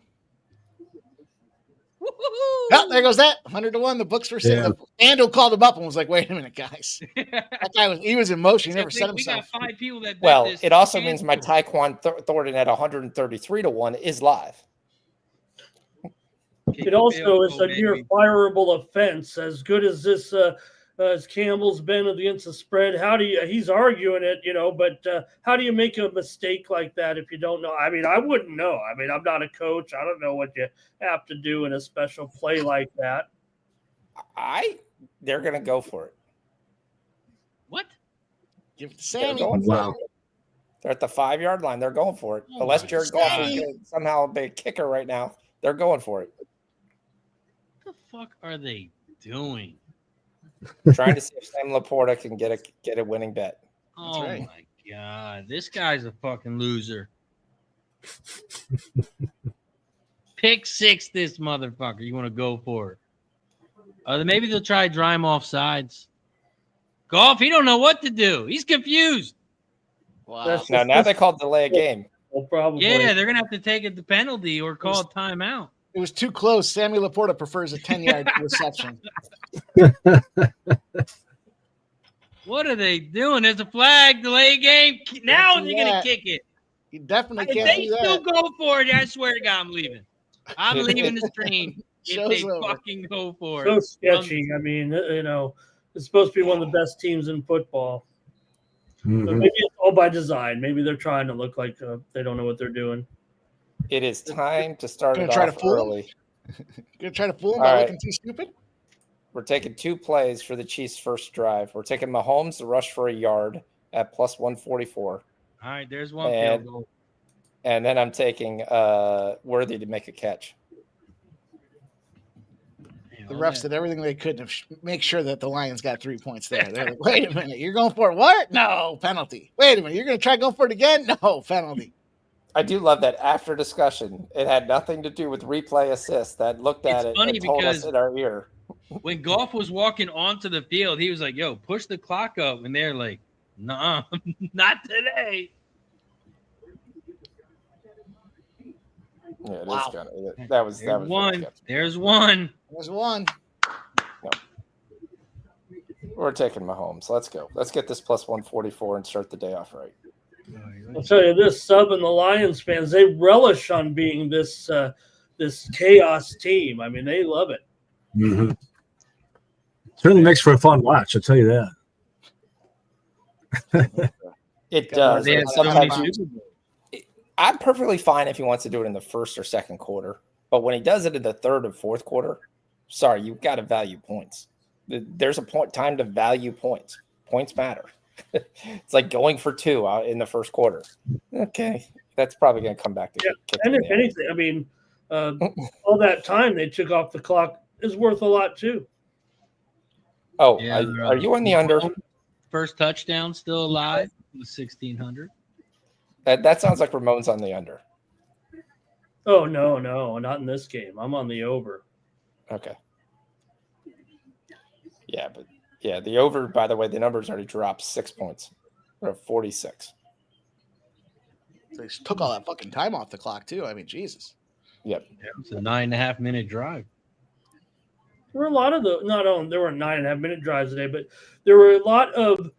B: Woo-hoo-hoo.
C: Oh, there goes that 100 to 1. The books were saying. FanDuel called him up and was like, "Wait a minute, guys. That guy he was in motion. He never set
B: We
C: himself."
B: got 5 people that bet
A: Well,
B: this.
A: it also
B: You
A: means
B: can't
A: my
B: do it.
A: Tyquan Thornton at 133 to 1 is live.
B: Kick
D: It
B: the
D: also
B: field
D: is
B: goal,
D: a near
B: baby.
D: fireable offense. As good as this, as Campbell's been against the spread, how do you? He's arguing it, but how do you make a mistake like that if you don't know? I mean, I wouldn't know. I mean, I'm not a coach. I don't know what you have to do in a special play like that.
A: They're gonna go for it.
B: What?
C: Give it to
A: They're
C: Sammy.
A: going
E: Wow.
A: for it. They're at the 5-yard line. They're going for it.
B: Oh
A: Unless
B: my
A: Jared Goff is
C: God.
A: gonna somehow be a kicker right now, they're going for it.
B: What the fuck are they doing?
A: Trying to see if Sam Laporta can get a winning bet.
B: Oh
C: right.
B: my god, this guy's a fucking loser. Pick 6 this motherfucker. You want to go for it? Maybe they'll try to dry him off sides. Golf, he don't know what to do. He's confused.
C: Wow.
D: That's-
A: Now they called delay a game.
D: Well, probably.
B: Yeah, they're gonna have to take the penalty or call a timeout.
C: It was too close. Sammy Laporta prefers a 10-yard reception.
B: What are they doing? There's a flag, delay game. Now
C: Can't do
B: they're gonna
C: that.
B: kick it.
C: You definitely
B: If
C: can't
B: they
C: do
B: still
C: that.
B: go for it, I swear to God, I'm leaving. I'm leaving the stream if
C: Show's
B: they
C: over.
B: fucking go for
D: So
B: it.
D: sketchy. I mean, it's supposed to be one of the best teams in football. But
E: Mhm.
D: maybe it's all by design. Maybe they're trying to look like they don't know what they're doing.
A: It is time to start
C: Gonna
A: it
C: try to
A: off
C: fool 'em?
A: early.
C: Gonna try to fool him
A: All
C: by
A: right.
C: looking too stupid?
A: We're taking 2 plays for the Chiefs' first drive. We're taking Mahomes to rush for a yard at plus 144.
B: All right, there's one
A: And-
B: field goal.
A: And then I'm taking Worthy to make a catch.
C: The refs did everything they could to make sure that the Lions got 3 points there. They're like, wait a minute, you're going for it? What? No, penalty. Wait a minute, you're going to try going for it again? No, penalty.
A: I do love that after discussion, it had nothing to do with replay assist. That looked at
B: It's
A: it
B: funny
A: and told us
B: because-
A: in our ear.
B: When Goff was walking onto the field, he was like, "Yo, push the clock up," and they're like, No, not today.
A: Yeah, it is
C: Wow.
A: that was
B: There's
A: very
B: one.
A: sketchy.
B: There's one.
C: There's one.
A: We're taking Mahomes. Let's go. Let's get this plus 144 and start the day off right.
D: I'll tell you this: Sub and the Lions fans, they relish on being this chaos team. I mean, they love it.
E: Mm-hmm. Certainly makes for a fun watch. I'll tell you that.
A: It does.
B: They
A: but
B: have so many
A: sometimes
B: Super Bowls.
A: I'm perfectly fine if he wants to do it in the first or second quarter, but when he does it in the third or fourth quarter, sorry, you've got to value points. There's a time to value points. Points matter. It's like going for 2 in the first quarter. Okay, that's probably going to come back to kick
D: And
A: in
D: if
A: the ass.
D: anything, I mean, all that time they took off the clock is worth a lot too.
A: Oh,
B: Yeah,
A: are you on the under?
B: First touchdown still alive with 1,600.
A: That sounds like Ramon's on the under.
D: Oh no, not in this game. I'm on the over.
A: Okay. Yeah, but the over, by the way, the numbers already dropped 6 points. We're at 46.
C: They took all that fucking time off the clock too. I mean, Jesus.
A: Yep.
B: It's a 9.5 minute drive.
D: There were a lot of there were 9.5 minute drives today, but there were a lot of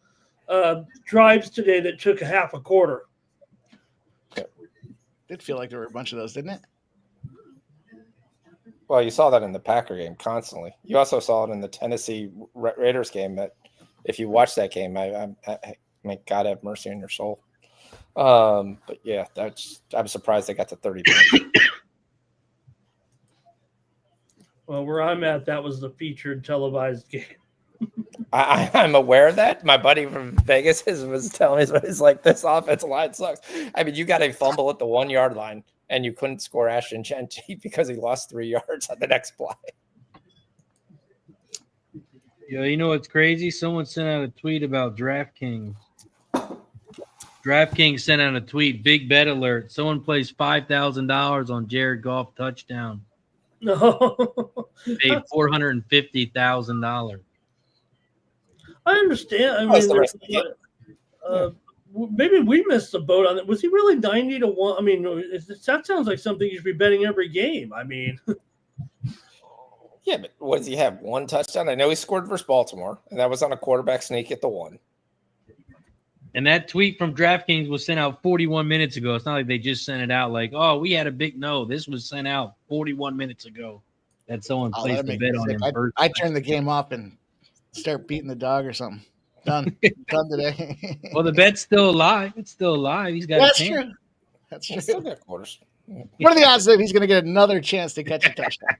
D: drives today that took a half a quarter.
C: Did feel like there were a bunch of those, didn't it?
A: Well, you saw that in the Packer game constantly. You also saw it in the Tennessee Raiders game. That if you watch that game, I may God have mercy on your soul. But yeah, I'm surprised they got to 30 minutes.
D: Well, where I'm at, that was the featured televised game.
A: I'm aware of that. My buddy from Vegas was telling me, he's like, this offensive line sucks. I mean, you got a fumble at the 1 yard line, and you couldn't score Ashton Genty because he lost 3 yards on the next play.
B: Yo, you know what's crazy? Someone sent out a tweet about DraftKings. DraftKings sent out a tweet, big bet alert. Someone placed $5,000 on Jared Goff touchdown.
D: No,
B: Paid $450,000.
D: I understand. I
A: That's
D: mean,
A: the rest of the
D: maybe we missed the boat on it. Was he really 90 to 1? I mean, that sounds like something you should be betting every game. I mean,
A: Yeah, but what does he have? 1 touchdown? I know he scored versus Baltimore, and that was on a quarterback sneak at the 1.
B: And that tweet from DraftKings was sent out 41 minutes ago. It's not like they just sent it out like, oh, we had a big no. This was sent out 41 minutes ago that someone placed a bet on him.
C: I turn the game off and start beating the dog or something. Done. Done today.
B: Well, the bet's still alive. It's still alive. He's got
C: That's
B: a chance.
C: true. That's
A: He
C: true.
A: still got quarters.
C: What are the odds that he's going to get another chance to catch a touchdown?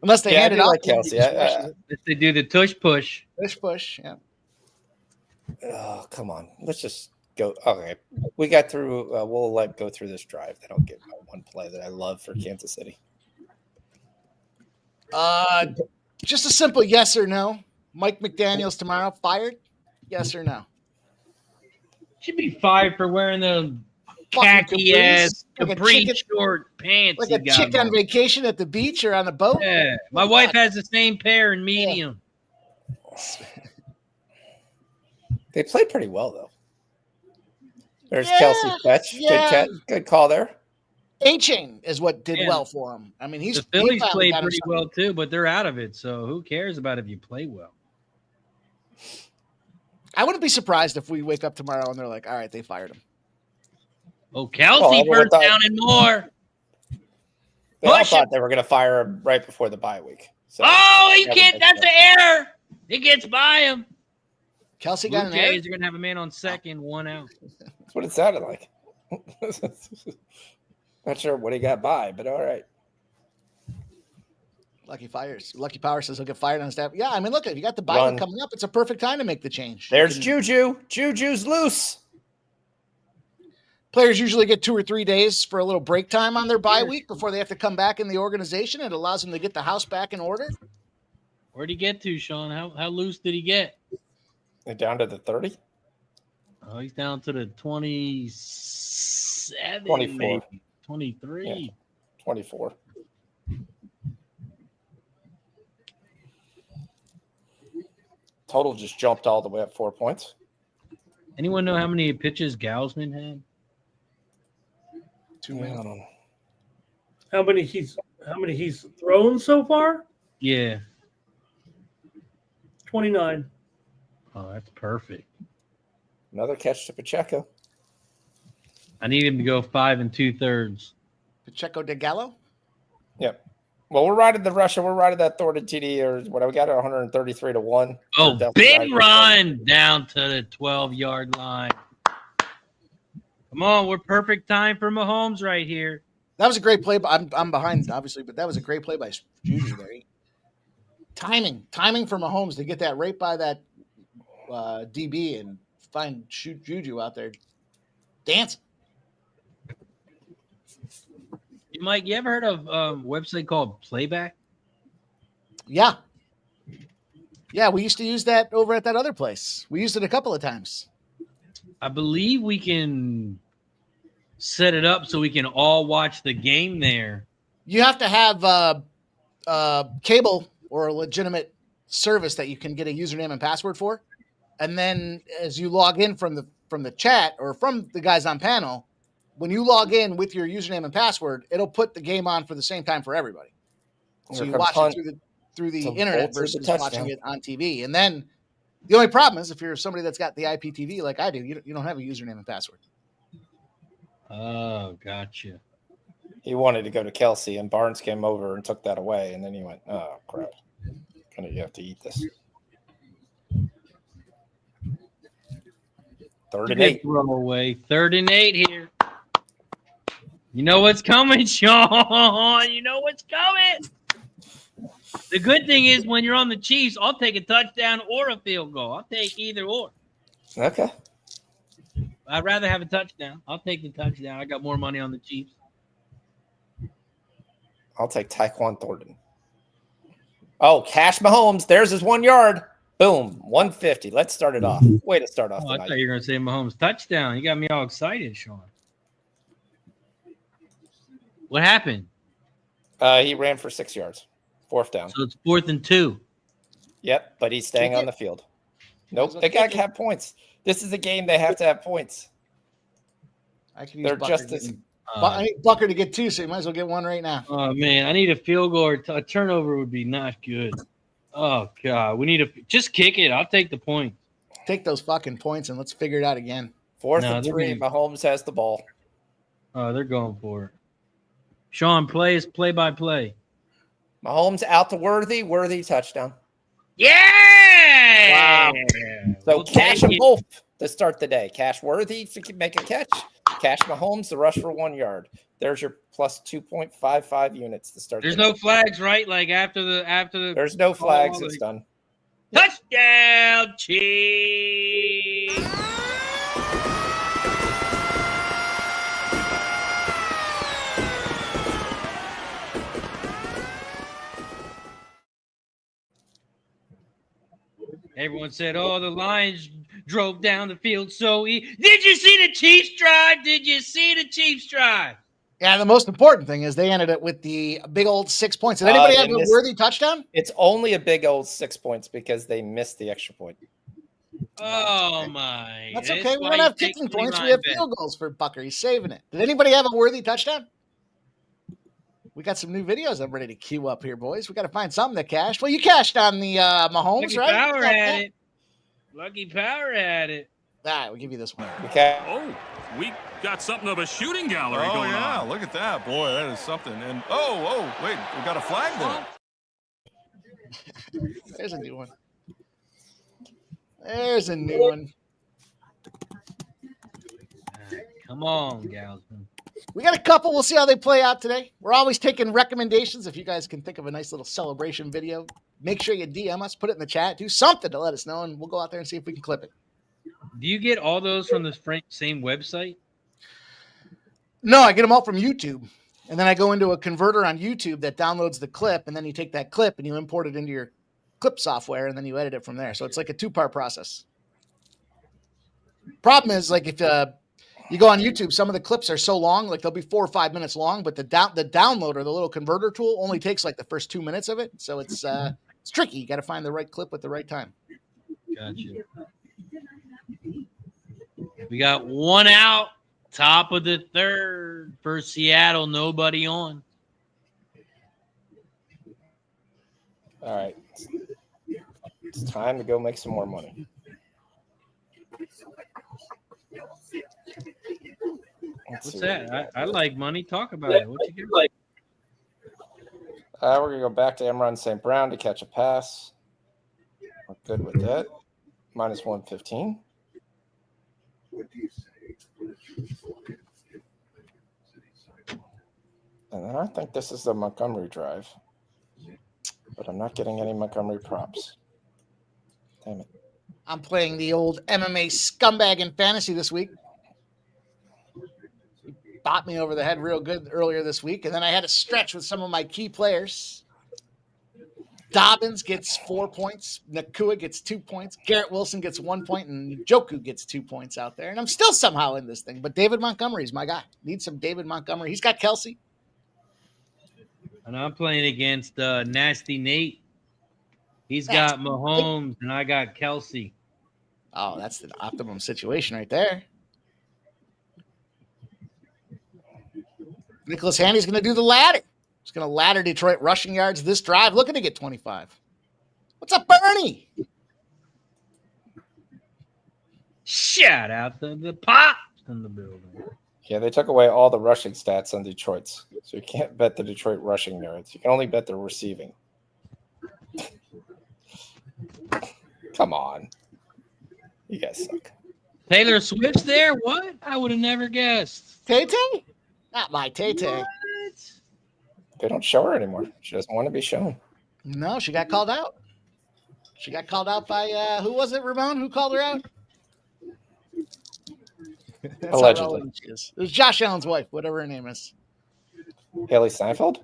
C: Unless they hand
A: I
C: it
A: do
C: off
A: like
C: to him,
A: Kelsey.
C: he just rushes it.
B: If they do the tush push.
C: Push. Yeah.
A: Oh, come on. Let's just go. Okay. We got through. We'll go through this drive. Then I'll get my one play that I love for Kansas City.
C: Just a simple yes or no. Mike McDaniels tomorrow fired? Yes or no?
B: Should be fired for wearing the
C: Fucking
B: khaki ass
C: like a
B: capri
C: chicken-
B: short pants.
C: Like
B: he
C: a
B: got
C: chick on
B: on.
C: vacation at the beach or on a boat?
B: Yeah, my wife has the same pair in medium.
A: They played pretty well, though. There's
C: Yeah,
A: Kelsey catch.
C: yeah.
A: Good call there.
C: A-Chain is what did
B: Yeah.
C: well for him. I mean,
B: The
C: he
B: Phillies
C: finally
B: played
C: got
B: pretty
C: himself-
B: well too, but they're out of it. So who cares about if you play well?
C: I wouldn't be surprised if we wake up tomorrow and they're like, all right, they fired him.
B: Oh, Kelsey
A: Well, everyone
B: first
A: thought-
B: down and more.
A: They all
B: Push
A: thought
B: it.
A: they were going to fire him right before the bye week. So
B: Oh, he
A: that
B: can't.
A: was
B: That's an error. It gets by him.
C: Kelsey
B: Blue
C: got an error?
B: Jays are gonna have a man on second, 1 out.
A: That's what it sounded like. Not sure what he got by, but all right.
C: Lucky Power says he'll get fired on staff. Yeah, I mean, look, if you got the bye
A: Run.
C: week coming up, it's a perfect time to make the change.
A: There's
C: You can-
A: Juju. Juju's loose.
C: Players usually get 2 or 3 days for a little break time on their bye week before they have to come back in the organization. It allows them to get the house back in order.
B: Where'd he get to, Sean? How loose did he get?
A: They're down to the 30.
B: Oh, he's down to the 27,
A: 24.
B: maybe 23.
A: Yeah. 24. Total just jumped all the way up 4 points.
B: Anyone know how many pitches Gausman had?
C: Too
A: I
C: many.
A: don't know.
D: How many he's thrown so far?
B: Yeah.
D: 29.
B: Oh, that's perfect.
A: Another catch to Pacheco.
B: I need him to go 5 2/3.
C: Pacheco de Gallo.
A: Yep. Well, we're riding the Russia. We're riding that Thornton TD, or what we got at 133-1.
B: Oh,
A: We're definitely
B: big
A: riding
B: run down to the 12-yard line. Come on, we're perfect time for Mahomes right here.
C: That was a great play. But I'm behind, obviously, but that was a great play by Juju there. Timing for Mahomes to get that right by that DB and shoot Juju out there dancing.
B: Mike, you ever heard of a website called Playback?
C: Yeah. Yeah, we used to use that over at that other place. We used it a couple of times.
B: I believe we can set it up so we can all watch the game there.
C: You have to have cable or a legitimate service that you can get a username and password for. And then as you log in from the chat or from the guys on panel, when you log in with your username and password, it'll put the game on for the same time for everybody. So you watch it through the internet versus watching it on TV. And then the only problem is if you're somebody that's got the IPTV like I do, you don't have a username and password.
B: Oh, gotcha.
A: He wanted to go to Kelsey, and Barnes came over and took that away. And then he went, "Oh crap! You have to eat this." 3rd and 8.
B: Throw away. 3rd and 8 here. You know what's coming, Sean. You know what's coming. The good thing is when you're on the Chiefs, I'll take a touchdown or a field goal. I'll take either or.
A: Okay.
B: I'd rather have a touchdown. I'll take the touchdown. I got more money on the Chiefs.
A: I'll take Tyquan Thornton. Oh, Cash Mahomes. There's his 1 yard. Boom. 150. Let's start it off. Way to start off
B: Oh, I
A: the
B: thought you were going to say Mahomes touchdown. You got me all excited, Sean. What happened?
A: He ran for 6 yards. 4th down.
B: So it's 4th and 2.
A: Yep, but he's staying on the field. Nope, they got to have points. This is a game they have to have points.
C: I can use
A: They're
C: Bucker
A: just as
C: I need Bucker to get 2, so you might as well get 1 right now.
B: Oh, man. I need a field goal or a turnover would be not good. Oh, God. We need just kick it. I'll take the point.
C: Take those fucking points and let's figure it out again.
A: 4th and 3. Mahomes has the ball.
B: Oh, they're going for it. Sean, plays play-by-play.
A: Mahomes out to Worthy touchdown.
B: Yeah!
A: Wow. So Cash and Wolf to start the day. Cash Worthy to make a catch. Cash Mahomes to rush for 1 yard. There's your plus 2.55 units to start.
B: There's no flags, right? Like after the.
A: There's no flags. It's done.
B: Touchdown, Chiefs! Everyone said, "Oh, the Lions drove down the field so easy." Did you see the Chiefs drive? Did you see the Chiefs drive?
C: Yeah, the most important thing is they ended it with the big old 6 points. Did anybody have a Worthy touchdown?
A: It's only a big old 6 points because they missed the extra point.
B: Oh, my.
C: That's okay. We don't have kicking points. We have field goals for Bucker. He's saving it. Did anybody have a Worthy touchdown? We got some new videos I'm ready to queue up here, boys. We got to find something to cash. Well, you cashed on the Mahomes,
B: Lucky
C: right?
B: Power had it. Lucky Power had it.
C: All right, we'll give you this one.
A: Okay.
F: Oh, we got something of a shooting gallery going on.
G: Look at that. Boy, that is something. And wait, we got a flag there.
C: There's a new one. There's a new one.
B: Come on, Galsman.
C: We got a couple. We'll see how they play out today. We're always taking recommendations. If you guys can think of a nice little celebration video, make sure you DM us, put it in the chat, do something to let us know, and we'll go out there and see if we can clip it.
B: Do you get all those from the same website?
C: No, I get them all from YouTube. And then I go into a converter on YouTube that downloads the clip, and then you take that clip and you import it into your clip software, and then you edit it from there. So it's like a 2-part process. Problem is, like, if you go on YouTube, some of the clips are so long, like they'll be 4 or 5 minutes long, but the downloader, the little converter tool, only takes like the first 2 minutes of it. So it's tricky. You got to find the right clip at the right time.
B: Gotcha. We got one out, top of the third for Seattle. Nobody on.
A: All right. It's time to go make some more money.
B: What's that? I like money. Talk about it. What you got?
A: We're going to go back to Emron St. Brown to catch a pass. We're good with that. Minus 115. And then I think this is the Montgomery drive. But I'm not getting any Montgomery props. Damn it.
C: I'm playing the old MMA scumbag in fantasy this week. He bought me over the head real good earlier this week, and then I had a stretch with some of my key players. Dobbins gets 4 points. Nakua gets 2 points. Garrett Wilson gets 1 point, and Njoku gets 2 points out there. And I'm still somehow in this thing. But David Montgomery's my guy. Need some David Montgomery. He's got Kelsey.
B: And I'm playing against Nasty Nate. He's got Mahomes, and I got Kelsey.
C: Oh, that's the optimum situation right there. Nicholas Handy's going to do the ladder. He's going to ladder Detroit rushing yards this drive. Looking to get 25. What's up, Bernie?
B: Shout out to the Pops in the building.
A: Yeah, they took away all the rushing stats on Detroit's. So you can't bet the Detroit rushing yards. You can only bet the receiving. Come on. You guys suck.
B: Taylor Swift's there? What? I would have never guessed.
C: Tay-Tay? Not my Tay-Tay.
B: What?
A: They don't show her anymore. She doesn't want to be shown.
C: No, she got called out. She got called out by, who was it, Ramon? Who called her out? That's
A: Allegedly.
C: She is. It was Josh Allen's wife, whatever her name is.
A: Haley Steinfeld?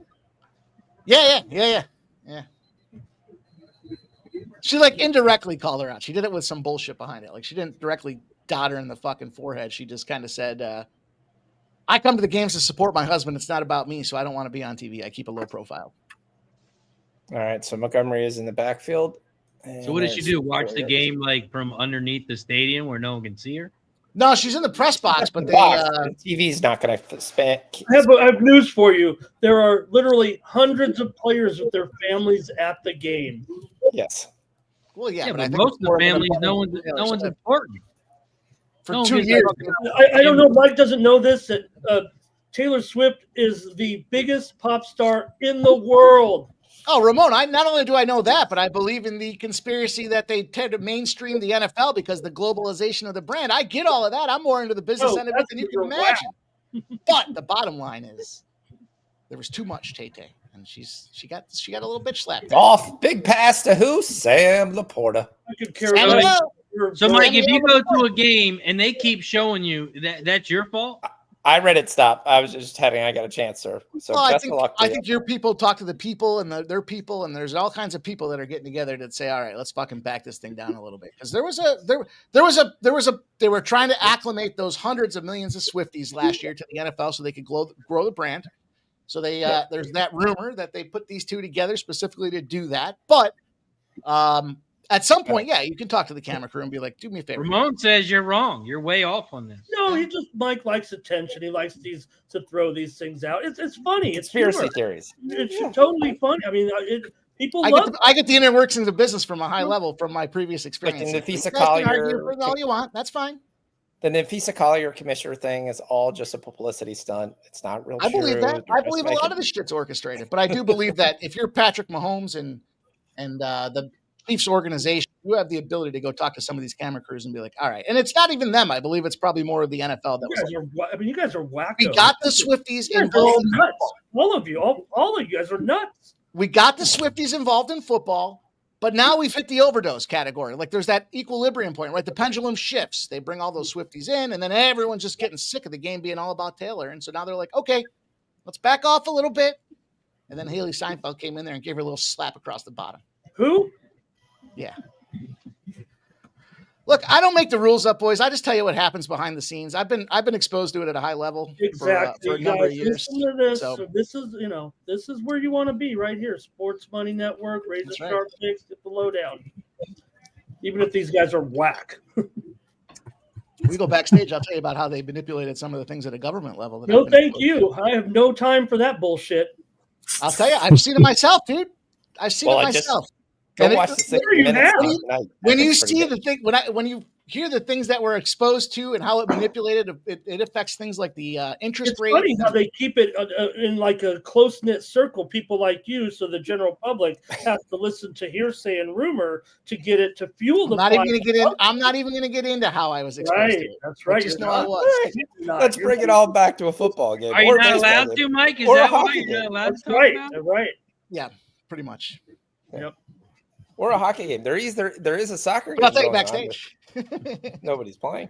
C: Yeah. She indirectly called her out. She did it with some bullshit behind it. She didn't directly dot her in the fucking forehead. She just kind of said, I come to the games to support my husband. It's not about me, so I don't want to be on TV. I keep a low profile.
A: All right, so Montgomery is in the backfield.
B: So what did she do? Watch the game from underneath the stadium where no one can see her?
C: No, she's in the press box, but they
A: the TV's not going to span.
D: I have news for you. There are literally hundreds of players with their families at the game.
A: Yes.
C: Well, yeah,
B: But
C: I think
B: most of the families, no
C: important
B: one's important.
C: for
B: No,
C: 2
B: because
C: years.
D: I don't know. Mike doesn't know this. That Taylor Swift is the biggest pop star in the world.
C: Oh, Ramon, not only do I know that, but I believe in the conspiracy that they tend to mainstream the NFL because the globalization of the brand. I get all of that. I'm more into the business end of it than you can imagine. But the bottom line is there was too much Tay-Tay, and she got a little bitch slapped.
A: Off. Big pass to who? Sam Laporta.
D: I could care less.
B: So, Mike, if you go to a game and they keep showing you that's your fault.
A: I read it stop. I was just having I got a chance, sir. So
C: well,
A: best of luck.
C: I think your people talk to the people and their people, and there's all kinds of people that are getting together to say, all right, let's fucking back this thing down a little bit. Because they were trying to acclimate those hundreds of millions of Swifties last year to the NFL so they could grow the brand. So there's that rumor that they put these two together specifically to do that. But at some point, yeah, you can talk to the camera crew and be like, do me a favor.
B: Ramon says you're wrong. You're way off on this.
D: No, Mike likes attention. He likes to throw these things out. It's funny. It's
A: conspiracy theories.
D: It's totally funny. I mean, people
C: I get the inner workings of business from a high level from my previous experience.
A: Like the Nafisa
C: Collier, all you want. That's fine.
A: The Nafisa Collier commissioner thing is all just a publicity stunt. It's not real.
C: I believe that. I believe a lot of this shit's orchestrated, but I do believe that if you're Patrick Mahomes and the Chiefs organization, you have the ability to go talk to some of these camera crews and be like, all right. And it's not even them. I believe it's probably more of the NFL.
D: You guys are wackos.
C: We got the Swifties involved.
D: All nuts. All of you. All of you guys are nuts.
C: We got the Swifties involved in football, but now we've hit the overdose category. There's that equilibrium point, right? The pendulum shifts. They bring all those Swifties in, and then everyone's just getting sick of the game being all about Taylor. And so now they're like, okay, let's back off a little bit. And then Haley Steinfeld came in there and gave her a little slap across the bottom.
D: Who?
C: Yeah. Look, I don't make the rules up, boys. I just tell you what happens behind the scenes. I've been exposed to it at a high level for a number of years.
D: Listen to this. So this is where you want to be right here. Sports Money Network, Razor Sharp Picks, get the lowdown. Even if these guys are whack.
C: We go backstage. I'll tell you about how they manipulated some of the things at a government level. That
D: No, thank you. I have no time for that bullshit.
C: I'll tell you, I've seen it myself, dude. I've seen it
A: Well,
C: myself.
A: Go
C: And
A: watch
C: it-
A: the 60
D: you
A: minutes
D: have.
A: tonight.
C: when
A: That
C: you
A: thing's pretty
C: see
A: good.
C: the thing, when you hear the things that we're exposed to and how it manipulated, it affects things like the interest
D: It's
C: rate.
D: funny how they keep it in like a close knit circle, people like you, so the general public has to listen to hearsay and rumor to get it to fuel the.
C: I'm not even going to get in. I'm not even going to get into how I was exposed
D: Right,
C: to it.
D: that's right.
C: Just
D: You're
C: know I
D: not.
C: was.
D: You're not.
A: Let's
D: You're
A: bring it
D: not.
A: all back to a football game.
B: Are you
A: or a
B: not
A: baseball
B: allowed
A: game,
B: to, Mike? Is
A: or a
B: that why
A: hockey
B: you're not
A: game.
B: allowed to
D: That's
B: talk
D: right.
B: about it?
D: That's right.
C: Yeah, pretty much.
D: Yep.
A: Or a hockey game. There is a soccer
C: But I'll
A: game
C: tell you
A: going on,
C: backstage.
A: but nobody's playing.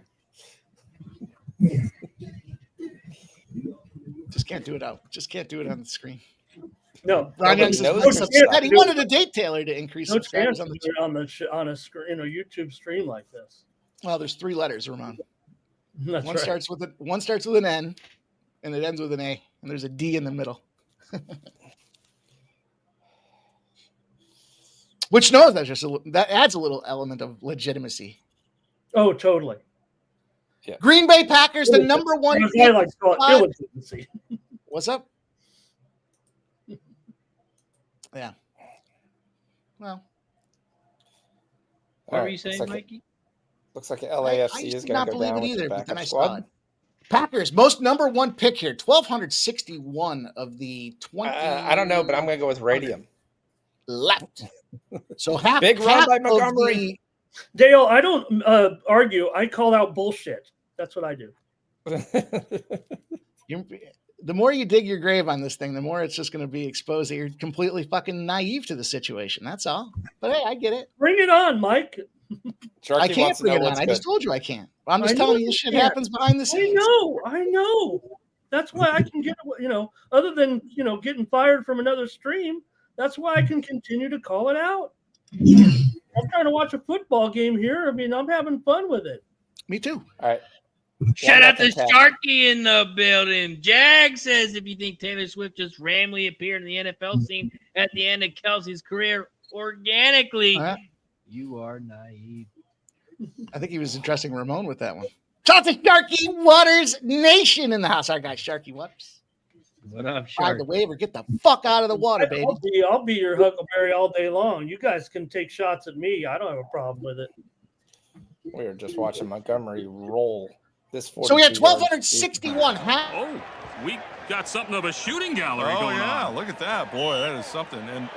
C: Just can't do it out. Just can't do it on the screen.
D: No,
C: Ron Young
A: Nobody
C: says,
A: knows
C: "What's
A: this
C: upset?"
A: stuff.
C: He wanted a date Taylor to increase
D: no
C: subscribers
D: chance
C: on
D: to
C: the.
D: do it on a screen, YouTube stream like this.
C: Well, there's 3 letters, Ramon.
D: That's
C: One
D: right.
C: starts with an N, and it ends with an A, and there's a D in the middle. Which knows that adds a little element of legitimacy.
D: Oh, totally.
C: Green Bay Packers, the number 1
D: I
C: pick.
D: like to call it
C: spot.
D: illegitimacy.
C: What's up? Yeah. Well,
B: What
A: All
B: were you
A: right,
B: saying,
A: looks like
B: Mikey?
A: Looks like
C: I
A: LAFC
C: used
A: is
C: to
A: going
C: not
A: to go
C: believe
A: down
C: it
A: with
C: either,
A: the
C: but
A: backup
C: then I
A: squad.
C: saw it. Packers, most number 1 pick here, 1,261 of the 20.
A: I don't know, but I'm going to go with Radium.
C: Left. So half
A: Big run
C: half
A: by
C: of
A: Montgomery.
D: Dale, I don't argue. I call out bullshit. That's what I do.
C: The more you dig your grave on this thing, the more it's just going to be exposed that you're completely fucking naive to the situation. That's all. But hey, I get it.
D: Bring it on, Mike.
A: Sharky
C: I can't
A: wants to
C: bring
A: know
C: it on.
A: what's
C: I
A: good.
C: just told you I can't. I'm just
D: I know
C: telling you
D: you
C: this shit
D: can't.
C: happens behind the scenes.
D: I know. That's why I can get, other than, getting fired from another stream, that's why I can continue to call it out. I'm trying to watch a football game here. I mean, I'm having fun with it.
C: Me too.
A: All right.
B: Shout out to
A: nothing, Pat.
B: Sharky in the building. Jag says, if you think Taylor Swift just randomly appeared in the NFL scene at the end of Kelsey's career organically,
C: All right.
B: you are naive.
C: I think he was addressing Ramon with that one. Shout out to Sharky Waters Nation in the house. Our guy, Sharky Waters.
B: What up,
C: Ride
B: Shark?
C: the wave or get the fuck out of the water, baby.
D: I'll be your Huckleberry all day long. You guys can take shots at me. I don't have a problem with it.
A: We were just watching Montgomery roll this 42
C: So we had
A: yards.
C: 1,261.
F: Oh, we got something of a shooting gallery
G: Oh,
F: going
G: yeah.
F: on.
G: Look at that. Boy, that is something. And,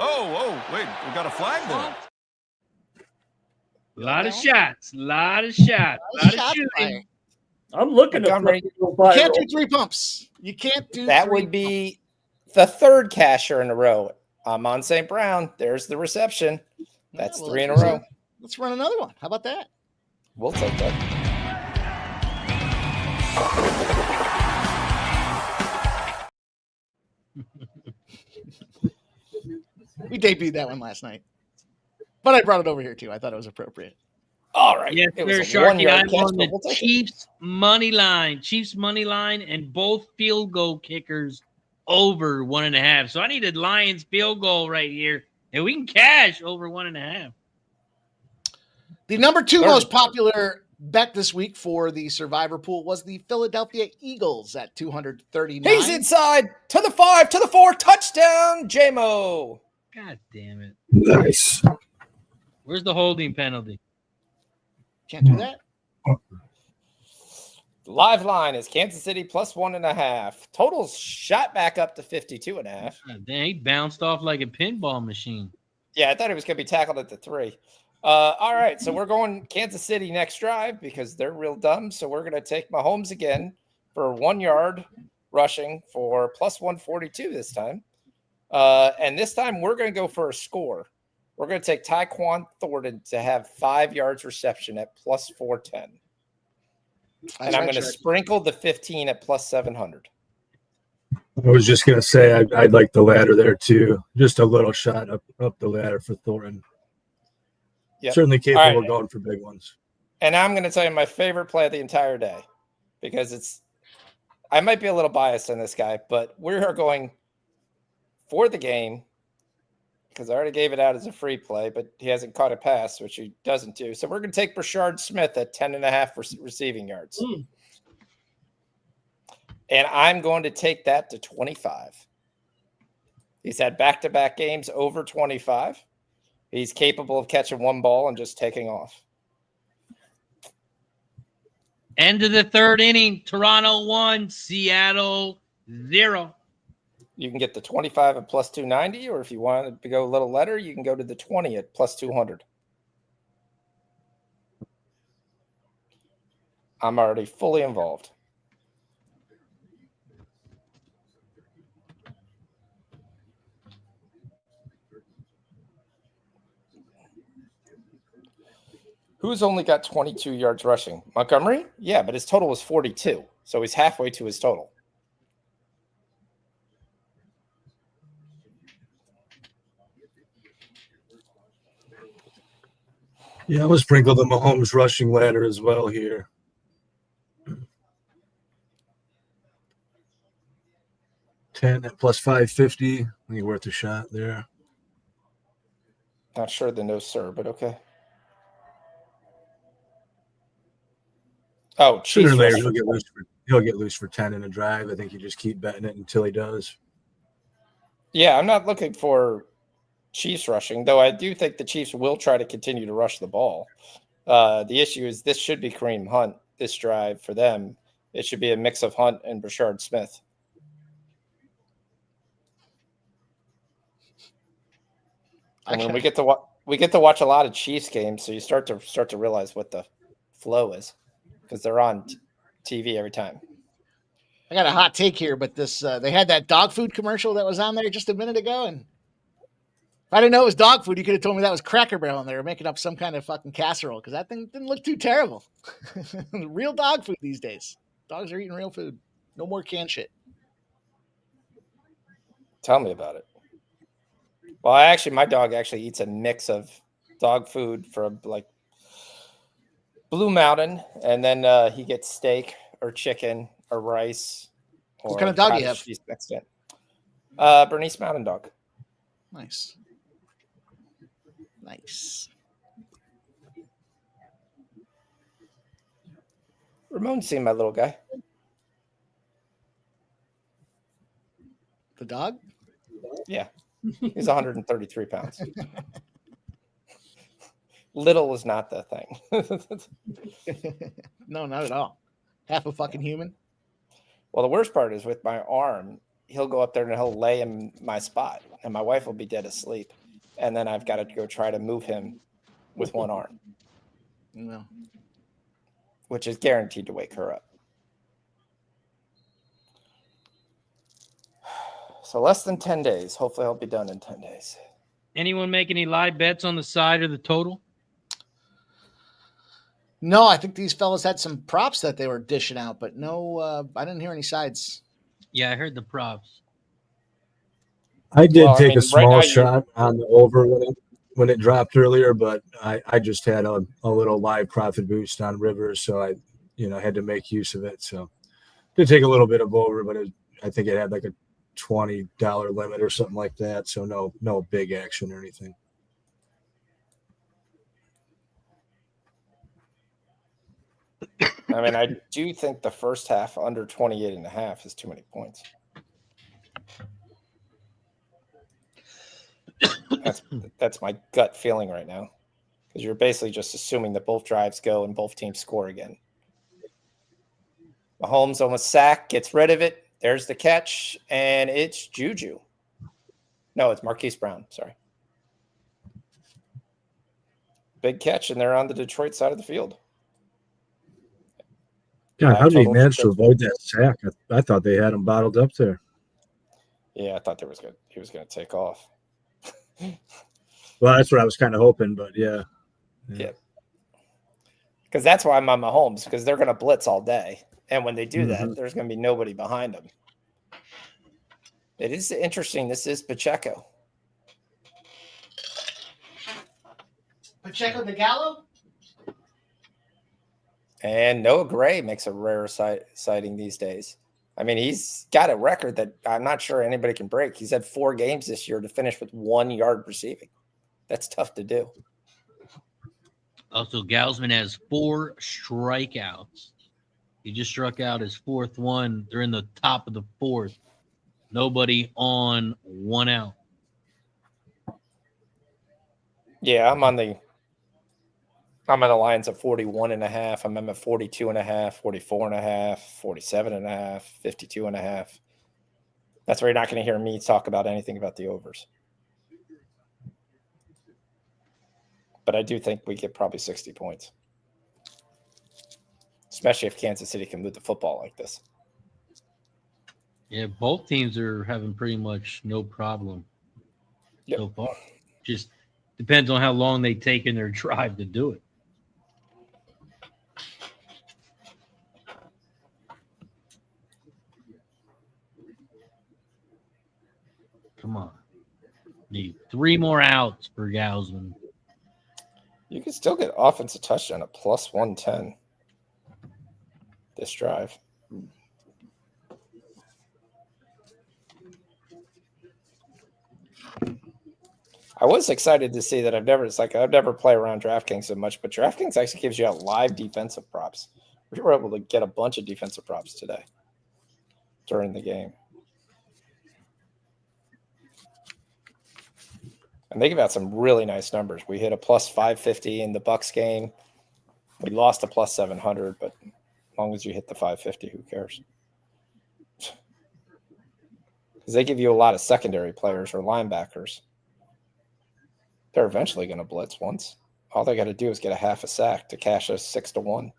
G: wait. We got a flag there.
B: A lot of shots. A lot of shots. A lot of
C: Shots
B: shooting.
C: fired.
D: I'm looking at
A: Montgomery.
C: You can't do 3 pumps. You can't do
A: That
C: 3
A: would be the 3rd casher in a row. I'm on St. Brown. There's the reception. That's
C: well,
A: 3 in a
C: let's
A: row.
C: Let's run another one. How about that?
A: We'll take that.
C: We debuted that one last night. But I brought it over here too. I thought it was appropriate.
A: All right.
B: Yes,
A: It was
B: sir,
A: a
B: Sharky.
A: 1-yard
B: I'm
A: catch,
B: on
A: but we'll
B: the
A: take it.
B: Chiefs money line. Chiefs money line and both field goal kickers over 1.5. So I need a Lions field goal right here. And we can cash over 1.5.
C: The number 2
A: Third.
C: most popular bet this week for the survivor pool was the Philadelphia Eagles at 239.
A: He's inside to the 5, to the 4, touchdown, JMO.
B: God damn it.
E: Nice.
B: Where's the holding penalty?
C: Can't do that.
A: Live line is Kansas City plus 1.5. Totals shot back up to 52.5.
B: God damn, he bounced off like a pinball machine.
A: Yeah, I thought he was going to be tackled at the 3. All right, so we're going Kansas City next drive because they're real dumb. So we're going to take Mahomes again for 1 yard rushing for plus 142 this time. And this time we're going to go for a score. We're going to take Tyquan Thornton to have 5 yards reception at plus 410. And I'm going to sprinkle the 15 at plus 700.
E: I was just going to say I'd like the ladder there too. Just a little shot up the ladder for Thornton.
A: Yep.
E: Certainly capable
A: right.
E: of going for big ones.
A: And I'm going to tell you my favorite play of the entire day because I might be a little biased on this guy, but we are going for the game because I already gave it out as a free play, but he hasn't caught a pass, which he doesn't do. So we're going to take Brashard Smith at 10.5 receiving yards. And I'm going to take that to 25. He's had back-to-back games over 25. He's capable of catching one ball and just taking off.
B: End of the third inning. Toronto 1, Seattle 0.
A: You can get the 25 at plus 290, or if you want to go a little letter, you can go to the 20 at plus 200. I'm already fully involved. Who's only got 22 yards rushing? Montgomery? Yeah, but his total was 42. So he's halfway to his total.
E: Yeah, I will sprinkle the Mahomes rushing ladder as well here. $10 at plus 550. I think worth a shot there.
A: Not sure the no sir, but okay. Oh,
E: Sooner or
A: Chiefs
E: later
A: rush.
E: he'll get loose for 10 in a drive. I think you just keep betting it until he does.
A: Yeah, I'm not looking for Chiefs rushing, though I do think the Chiefs will try to continue to rush the ball. The issue is this should be Kareem Hunt, this drive for them. It should be a mix of Hunt and Brashard Smith. I mean, we get to watch a lot of Chiefs games, so you start to realize what the flow is because they're on TV every time.
C: I got a hot take here, but this they had that dog food commercial that was on there just a minute ago, and if I didn't know it was dog food, you could have told me that was Cracker Barrel, and they were making up some kind of fucking casserole because that thing didn't look too terrible. Real dog food these days. Dogs are eating real food. No more canned shit.
A: Tell me about it. Well, my dog actually eats a mix of dog food from like Blue Mountain, and then he gets steak or chicken or rice.
C: What kind of dog do you have?
A: Next to it. Bernese Mountain Dog.
C: Nice.
A: Ramon's seen my little guy.
C: The dog?
A: Yeah. He's 133 pounds. Little is not the thing.
C: No, not at all. Half a fucking human.
A: Well, the worst part is with my arm, he'll go up there and he'll lay in my spot, and my wife will be dead asleep. And then I've got to go try to move him with one arm.
C: No.
A: Which is guaranteed to wake her up. So less than 10 days. Hopefully I'll be done in 10 days.
B: Anyone make any live bets on the side or the total?
C: No, I think these fellas had some props that they were dishing out, but no, I didn't hear any sides.
B: Yeah, I heard the props.
E: I did take a small shot on the over when it dropped earlier, but I just had a little live profit boost on Rivers, so I had to make use of it. So did take a little bit of over, but I think it had like a $20 limit or something like that. So no big action or anything.
A: I mean, I do think the first half under 28.5 is too many points. That's my gut feeling right now, because you're basically just assuming that both drives go and both teams score again. Mahomes almost sacked, gets rid of it. There's the catch, and it's Juju. No, it's Marquise Brown. Sorry. Big catch, and they're on the Detroit side of the field.
E: God, how did he manage to avoid that sack? I thought they had him bottled up there.
A: Yeah, I thought he was going to take off.
E: Well, that's what I was kind of hoping, but yeah.
A: Because that's why I'm on Mahomes, because they're going to blitz all day. And when they do that, there's going to be nobody behind them. It is interesting. This is Pacheco.
C: Pacheco the Gallo?
A: And Noah Gray makes a rare sighting these days. I mean, he's got a record that I'm not sure anybody can break. He's had 4 games this year to finish with 1 yard receiving. That's tough to do.
B: Also, Gausman has 4 strikeouts. He just struck out his 4th one. They're in the top of the 4th. Nobody on, 1 out.
A: Yeah, I'm on the Lions at 41.5. I'm at 42.5, 44.5, 47.5, 52.5. That's where you're not going to hear me talk about anything about the overs. But I do think we get probably 60 points, especially if Kansas City can move the football like this.
B: Yeah, both teams are having pretty much no problem so far. Just depends on how long they take in their drive to do it. Come on. Need 3 more outs for Gausman.
A: You can still get offensive touchdown at plus 110 this drive. I was excited to see that I've never play around DraftKings so much, but DraftKings actually gives you out live defensive props. We were able to get a bunch of defensive props today during the game. And they give out some really nice numbers. We hit a plus 550 in the Bucks game. We lost a plus 700, but as long as you hit the 550, who cares? Because they give you a lot of secondary players or linebackers. They're eventually going to blitz once. All they got to do is get a half a sack to cash us 6-1.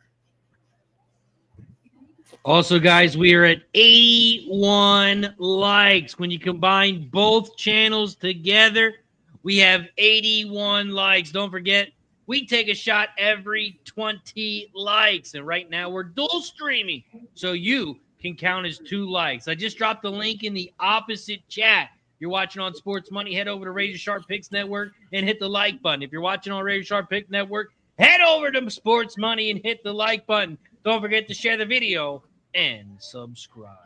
B: Also, guys, we are at 81 likes. When you combine both channels together, we have 81 likes. Don't forget, we take a shot every 20 likes. And right now we're dual streaming, so you can count as 2 likes. I just dropped the link in the opposite chat. If you're watching on Sports Money, head over to Razor Sharp Picks Network and hit the like button. If you're watching on Razor Sharp Picks Network, head over to Sports Money and hit the like button. Don't forget to share the video and subscribe.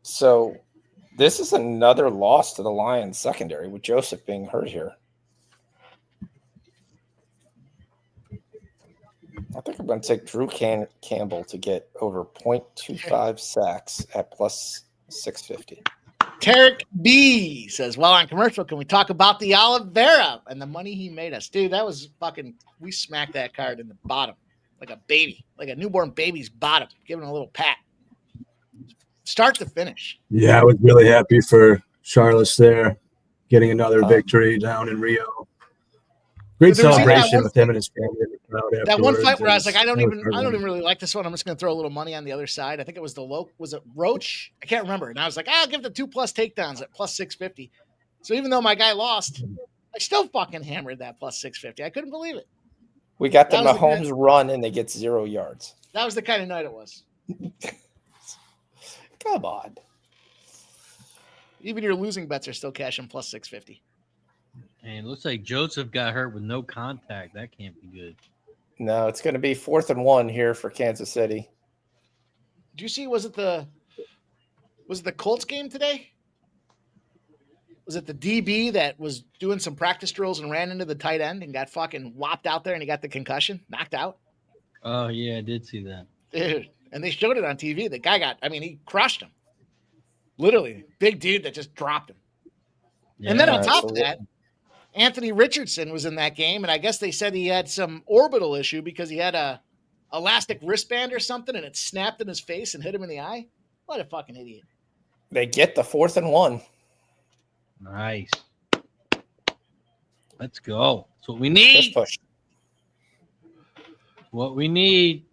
A: So this is another loss to the Lions secondary with Joseph being hurt here. I think I'm going to take Drew Campbell to get over 0.25 sacks at plus 650.
C: Tarek B says, well, on commercial, can we talk about the Oliveira and the money he made us? Dude, that was fucking, we smacked that card in the bottom like a baby, like a newborn baby's bottom, giving it a little pat. Start to finish.
E: Yeah, I was really happy for Charles there, getting another victory down in Rio. Great celebration with him and his family in the crowd.
C: That one fight where I was like, I don't even really like this one. I'm just going to throw a little money on the other side. I think it was was it Roach? I can't remember. And I was like, I'll give the 2+ takedowns at plus 650. So even though my guy lost, I still fucking hammered that plus 650. I couldn't believe it.
A: We got the Mahomes run and they get 0 yards.
C: That was the kind of night it was.
A: Come on.
C: Even your losing bets are still cashing plus 650.
B: And it looks like Joseph got hurt with no contact. That can't be good.
A: No, it's going to be 4th and 1 here for Kansas City.
C: Did you see, was it the Colts game today? Was it the DB that was doing some practice drills and ran into the tight end and got fucking whopped out there and he got the concussion, knocked out?
B: Oh, yeah, I did see that.
C: Dude, and they showed it on TV. The guy he crushed him. Literally, big dude that just dropped him. Yeah, and then on top of that, Anthony Richardson was in that game, and I guess they said he had some orbital issue because he had a elastic wristband or something, and it snapped in his face and hit him in the eye. What a fucking idiot.
A: They get the 4th and 1.
B: Nice. Let's go. That's what we need.
A: Push.
B: What we need.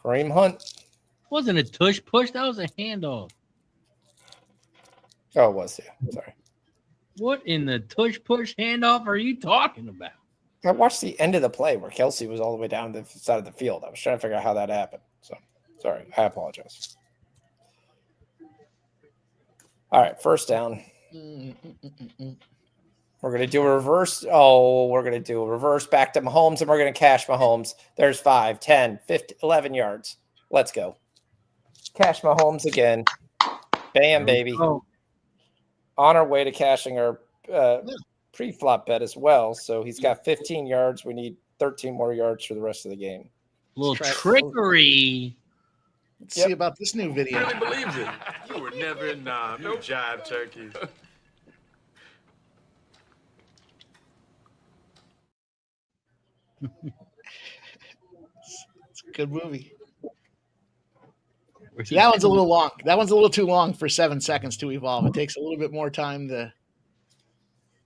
A: Kareem Hunt.
B: Wasn't a tush push. That was a handoff.
A: Oh, it was, yeah. Sorry.
B: What in the tush-push handoff are you talking about?
A: I watched the end of the play where Kelsey was all the way down the side of the field. I was trying to figure out how that happened. So, sorry. I apologize. All right, first down. We're going to do a reverse. Oh, we're going to do a reverse back to Mahomes, and we're going to cash Mahomes. There's 5, 10, 15, 11 yards. Let's go. Cash Mahomes again. Bam, baby.
B: Oh,
A: On our way to cashing our pre-flop bet as well. So he's got 15 yards. We need 13 more yards for the rest of the game.
B: little trickery.
C: Let's see about this new video.
H: Really believes it. You were never in no jive turkey.
C: It's a good movie. See, that one's a little long. That one's a little too long for 7 seconds to evolve. It takes a little bit more time to.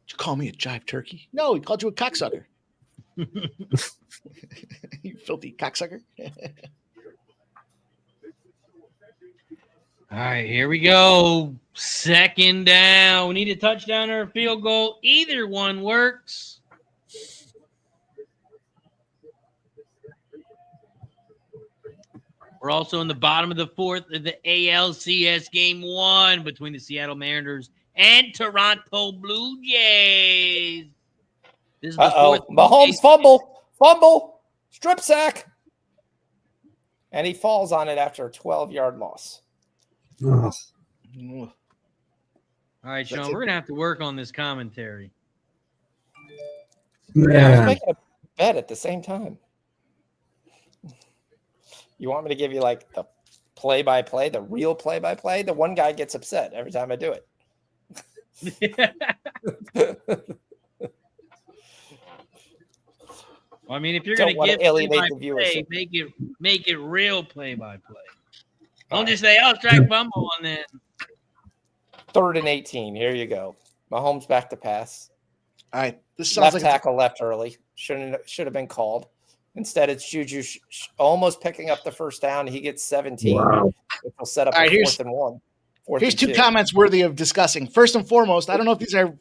C: Did you call me a jive turkey? No, he called you a cocksucker. You filthy cocksucker.
B: All right, here we go. Second down. We need a touchdown or a field goal. Either one works. We're also in the bottom of the fourth of the ALCS Game 1 between the Seattle Mariners and Toronto Blue Jays. This is the fourth.
A: Mahomes fumble, strip sack. And he falls on it after a 12-yard loss.
B: All right, Sean, we're going to have to work on this commentary.
A: I was making a bet at the same time. You want me to give you like the play-by-play, the real play-by-play? The one guy gets upset every time I do it.
B: Well, I mean, if you're going to give
A: alienate the
B: play-by-play,
A: viewership,
B: make it real play-by-play. Don't just say, "Oh, strike bumble," and then
A: 3rd and 18. Here you go. Mahomes back to pass.
C: All right, this sounds
A: Left
C: like
A: tackle left early. Should have been called. Instead, it's Juju almost picking up the first down. He gets 17.
E: Wow.
A: Which will set up
C: All right,
A: a 4th and 1.
C: Here's two comments worthy of discussing. First and foremost, I don't know if these are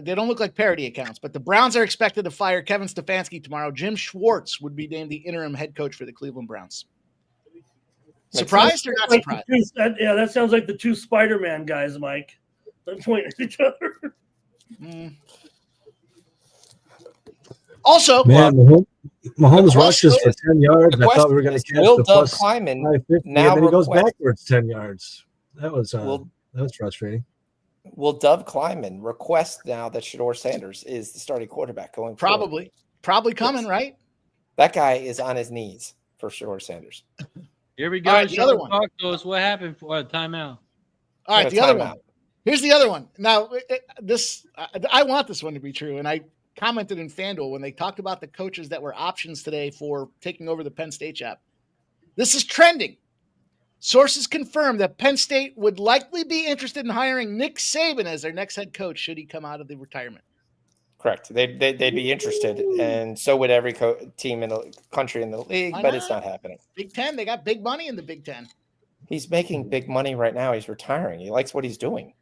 C: they don't look like parody accounts, but the Browns are expected to fire Kevin Stefanski tomorrow. Jim Schwartz would be named the interim head coach for the Cleveland Browns. Surprised or not surprised?
D: That sounds like the two Spider-Man guys, Mike. They're pointing at each other.
C: Also,
E: man, Mahomes rushes for 10 yards. And I thought we were going to catch the plus
A: Kleiman
E: 550,
A: now
E: and then he goes backwards 10 yards. That was frustrating.
A: Will Dove Kleiman request now that Shedeur Sanders is the starting quarterback going forward?
C: Probably coming, right?
A: That guy is on his knees for Shedeur Sanders.
B: Here we go.
C: All right, the other one.
B: Talk to us. What happened for a timeout?
C: All right, the other one. Here's the other one. Now, I want this one to be true, and I commented in FanDuel when they talked about the coaches that were options today for taking over the Penn State job. This is trending. Sources confirm that Penn State would likely be interested in hiring Nick Saban as their next head coach should he come out of the retirement.
A: Correct. They'd be interested, and so would every team in the country in the league, but it's not happening.
C: Big Ten, they got big money in the Big Ten.
A: He's making big money right now. He's retiring. He likes what he's doing.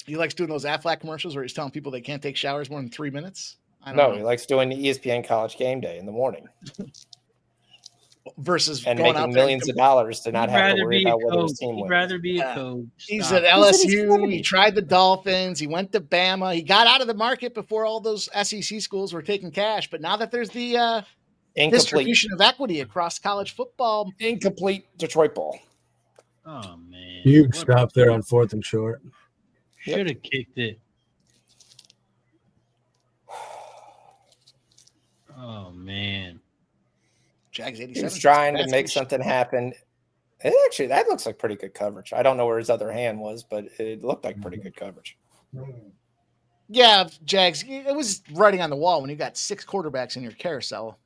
C: He likes doing those Aflac commercials where he's telling people they can't take showers more than 3 minutes.
A: He likes doing the ESPN College Game Day in the morning.
C: Versus
A: and
C: going
A: making
C: out there
A: millions of dollars to not have to worry about whether his team wins.
B: He'd rather be a coach.
C: He's at LSU. He tried the Dolphins. He went to Bama. He got out of the market before all those SEC schools were taking cash. But now that there's the distribution of equity across college football.
A: Incomplete Detroit ball.
B: Oh, man.
E: Huge stop there on 4th and short.
B: Should have kicked it. Oh, man.
C: Jags 87.
A: He was trying to make something happen. Actually, that looks like pretty good coverage. I don't know where his other hand was, but it looked like pretty good coverage.
C: Yeah, Jags. It was writing on the wall when you got 6 quarterbacks in your carousel.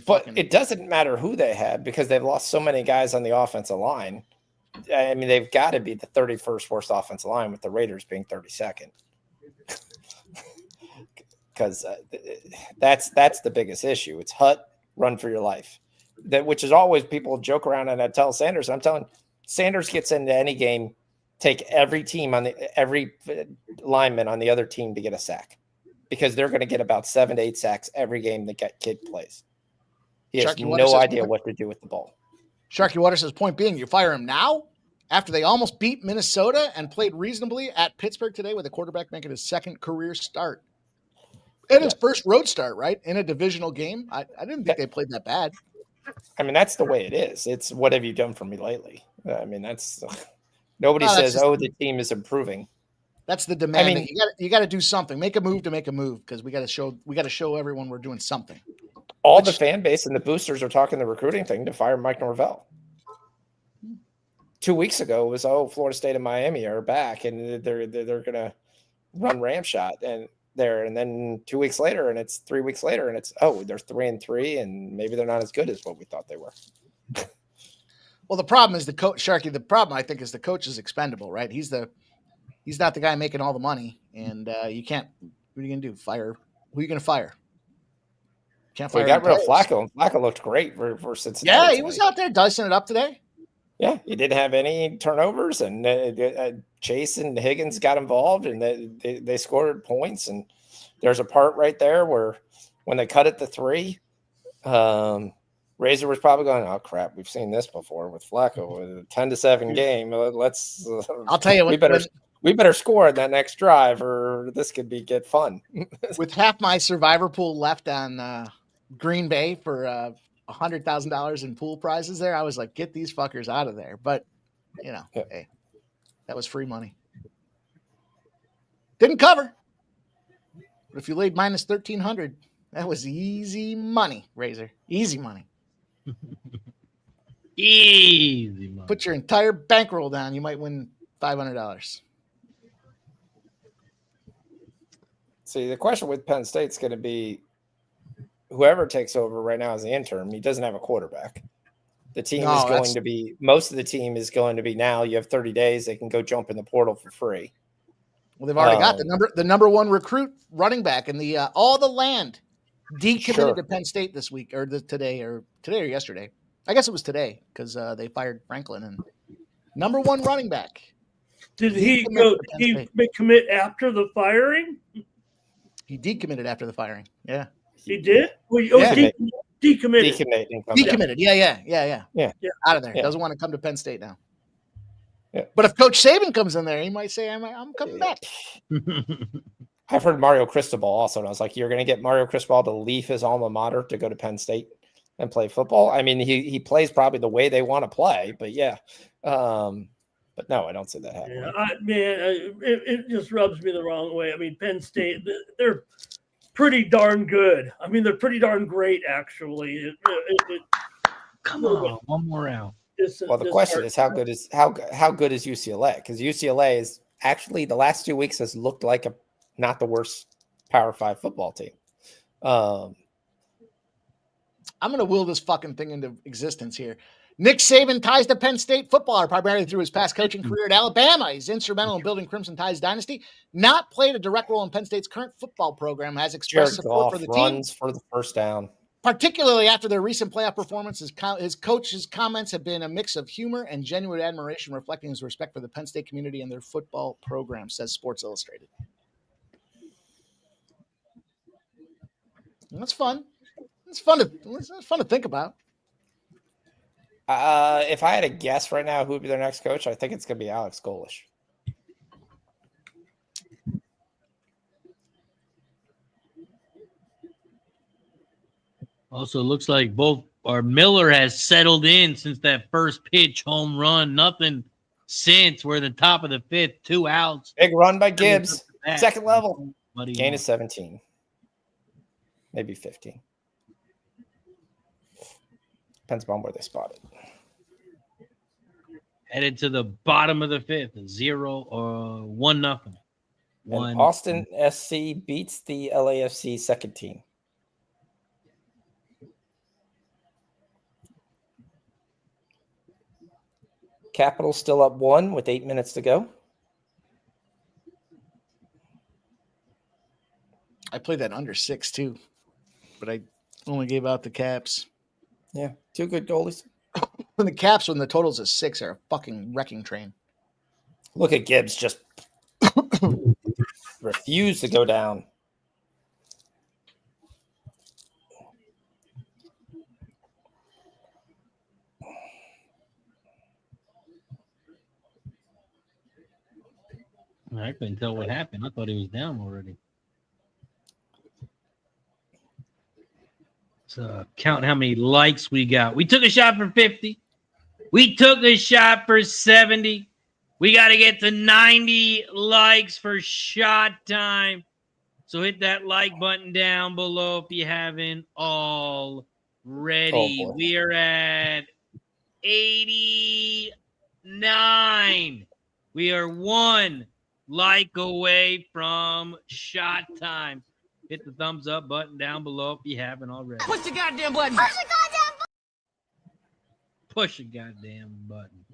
A: But it doesn't matter who they had because they've lost so many guys on the offensive line. I mean, they've got to be the 31st worst offensive line with the Raiders being 32nd. Because that's the biggest issue. It's Hutt, run for your life. Which is always people joke around and I tell Sanders. I'm telling Sanders gets into any game take every lineman on the other team to get a sack, because they're going to get about 7 to 8 sacks every game that kid plays. He has no idea what to do with the ball.
C: Sharky Water says, point being, you fire him now after they almost beat Minnesota and played reasonably at Pittsburgh today with a quarterback making his second career start. And his first road start, right? In a divisional game. I didn't think they played that bad.
A: I mean, that's the way it is. It's what have you done for me lately? I mean, that's nobody says, the team is improving.
C: That's the demand. I mean, you got to do something. Make a move to make a move, because we got to show everyone we're doing something.
A: The fan base and the boosters are talking the recruiting thing to fire Mike Norvell. 2 weeks ago it was, Florida State and Miami are back and they're going to run Ramshot and then 2 weeks later, and it's 3 weeks later, and it's they're 3-3, and maybe they're not as good as what we thought they were.
C: Well, the problem is the coach, Sharky. The problem, I think, is the coach is expendable, right? He's not the guy making all the money, and you can't. What are you going to do? Fire? Who are you going to fire? Can't fire.
A: We got rid of Flacco, and Flacco looked great for Cincinnati.
C: Yeah, he
A: today.
C: was out there dicing it up today.
A: Yeah, he didn't have any turnovers, and Chase and Higgins got involved, and they scored points. And there's a part right there where when they cut it to 3, Razor was probably going, "Oh crap, we've seen this before with Flacco, with a 10-7 game. Let's."
C: I'll tell you,
A: we better score in that next drive, or this could get fun.
C: With half my survivor pool left on Green Bay for $100,000 in pool prizes there, I was like, get these fuckers out of there. But, hey, that was free money. Didn't cover. But if you laid minus 1,300, that was easy money, Razor. Easy money.
B: Easy money.
C: Put your entire bankroll down. You might win $500.
A: See, the question with Penn State's going to be, whoever takes over right now as the interim, he doesn't have a quarterback. The team is going to be, most of the team is going to be, now you have 30 days. They can go jump in the portal for free.
C: Well, they've already got the number one recruit running back, and the all the land decommitted to Penn State this week, or today or yesterday. I guess it was today, because they fired Franklin, and number one running back.
D: Did he commit after the firing?
C: He decommitted after the firing. Yeah.
D: He did?
C: Decommitted.
A: Decommitted.
C: Yeah. Out of there.
A: Yeah.
C: Doesn't want to come to Penn State now.
A: Yeah.
C: But if Coach Saban comes in there, he might say, I'm coming back.
A: I've heard Mario Cristobal also, and I was like, you're going to get Mario Cristobal to leave his alma mater to go to Penn State and play football? I mean, he plays probably the way they want to play, but yeah. But no, I don't see that happening.
D: Yeah, it just rubs me the wrong way. I mean, Penn State, they're pretty darn good. I mean, they're pretty darn great, actually.
B: Come on, one more round.
A: Well, the question is how good is UCLA? Because UCLA is actually, the last 2 weeks has looked like not the worst Power 5 football team.
C: I'm going to will this fucking thing into existence here. Nick Saban ties to Penn State football primarily through his past coaching career at Alabama. He's instrumental in building Crimson Tide's dynasty. Not played a direct role in Penn State's current football program. Has expressed support for the team.
A: Runs for the first down.
C: Particularly after their recent playoff performance, his coach's comments have been a mix of humor and genuine admiration, reflecting his respect for the Penn State community and their football program, says Sports Illustrated. And that's fun. It's fun to think about.
A: If I had to guess right now who would be their next coach, I think it's going to be Alex Golish.
B: Also, looks like Miller has settled in since that first pitch home run. Nothing since. We're at the top of the fifth, 2 outs.
A: Big run by Gibbs. Second level. Gain is 17. Maybe 15. Depends upon where they spot it.
B: Headed to the bottom of the fifth, 0 or 1-0.
A: And Austin SC beats the LAFC second team. Capitals still up 1 with 8 minutes to go.
C: I played that under 6 too, but I only gave out the Caps.
A: Yeah, 2 good goalies.
C: When the Caps, when the totals is 6, are a fucking wrecking train.
A: Look at Gibbs just refuse to go down.
B: I couldn't tell what happened. I thought he was down already. So count how many likes we got. We took a shot for 50. We took a shot for 70. We got to get to 90 likes for shot time. So hit that like button down below if you haven't already.
A: Oh,
B: we are at 89. We are one like away from shot time. Hit the thumbs up button down below if you haven't already.
I: Push the goddamn button.
B: Push a goddamn button.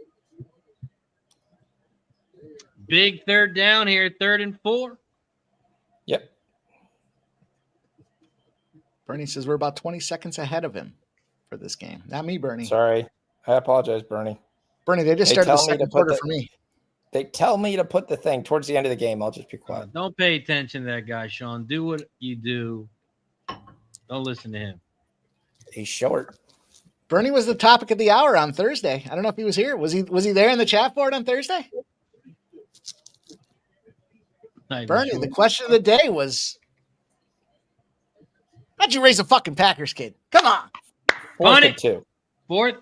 B: Big third down here, 3rd and 4.
A: Yep.
C: Bernie says we're about 20 seconds ahead of him for this game. Not me, Bernie.
A: Sorry. I apologize, Bernie.
C: Bernie, they just started the second quarter for me.
A: They tell me to put the thing towards the end of the game. I'll just be quiet.
B: Don't pay attention to that guy, Sean. Do what you do. Don't listen to him.
A: He's short.
C: Bernie was the topic of the hour on Thursday. I don't know if he was here. Was he there in the chat board on Thursday? Bernie, the question of the day was, how'd you raise a fucking Packers kid? Come on.
A: 4th and 2.
B: 4th.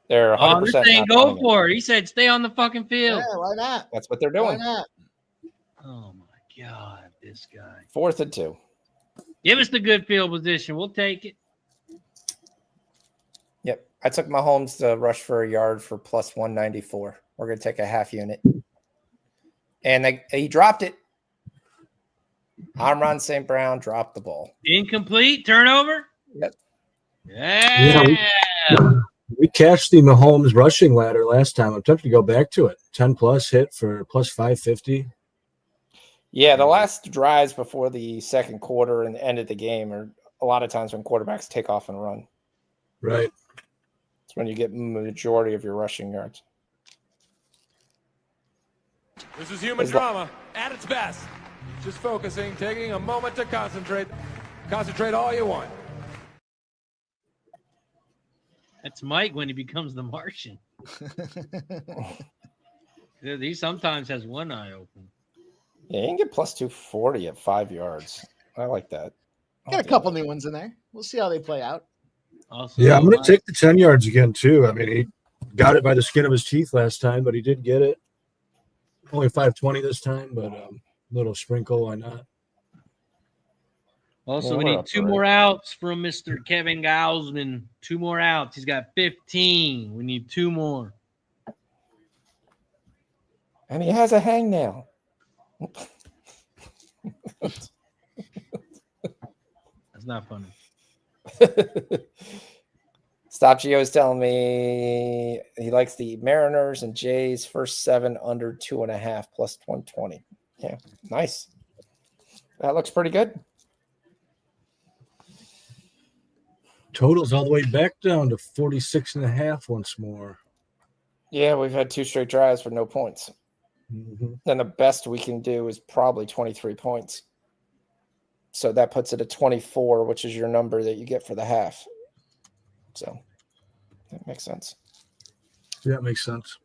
A: They're 100%.
B: This ain't go for it. He said, stay on the fucking field.
C: Yeah, why not?
A: That's what they're doing.
C: Why not?
B: Oh, my God, this guy.
A: 4th and 2.
B: Give us the good field position. We'll take it.
A: Yep. I took Mahomes to rush for a yard for plus 194. We're going to take a half unit. And he dropped it. Amon St. Brown dropped the ball.
B: Incomplete. Turnover.
A: Yep.
B: Yeah.
E: We cashed the Mahomes rushing ladder last time. I'm tempted to go back to it. 10 plus hit for plus 550.
A: Yeah, the last drives before the second quarter and the end of the game are a lot of times when quarterbacks take off and run.
E: Right.
A: It's when you get majority of your rushing yards.
H: This is human drama at its best. Just focusing, taking a moment to concentrate. Concentrate all you want.
B: That's Mike when he becomes the Martian. He sometimes has one eye open.
A: Yeah, you can get plus 240 at 5 yards. I like that.
C: Got a couple new ones in there. We'll see how they play out.
B: Also,
E: Yeah, I'm going to take the 10 yards again, too. I mean, he got it by the skin of his teeth last time, but he did get it. Only 520 this time, but a little sprinkle, why not?
B: Also, we need 2 more outs from Mr. Kevin Gausman. 2 more outs. He's got 15. We need 2 more.
A: And he has a hangnail.
B: That's not funny.
A: Stop Gio is telling me he likes the Mariners and Jays first 7 under 2.5 plus 120. Yeah, nice. That looks pretty good.
E: Totals all the way back down to 46.5 once more.
A: Yeah, we've had 2 straight drives for no points.
E: Mm-hmm.
A: And the best we can do is probably 23 points. So that puts it at 24, which is your number that you get for the half. So that makes sense.
E: Yeah, it makes sense.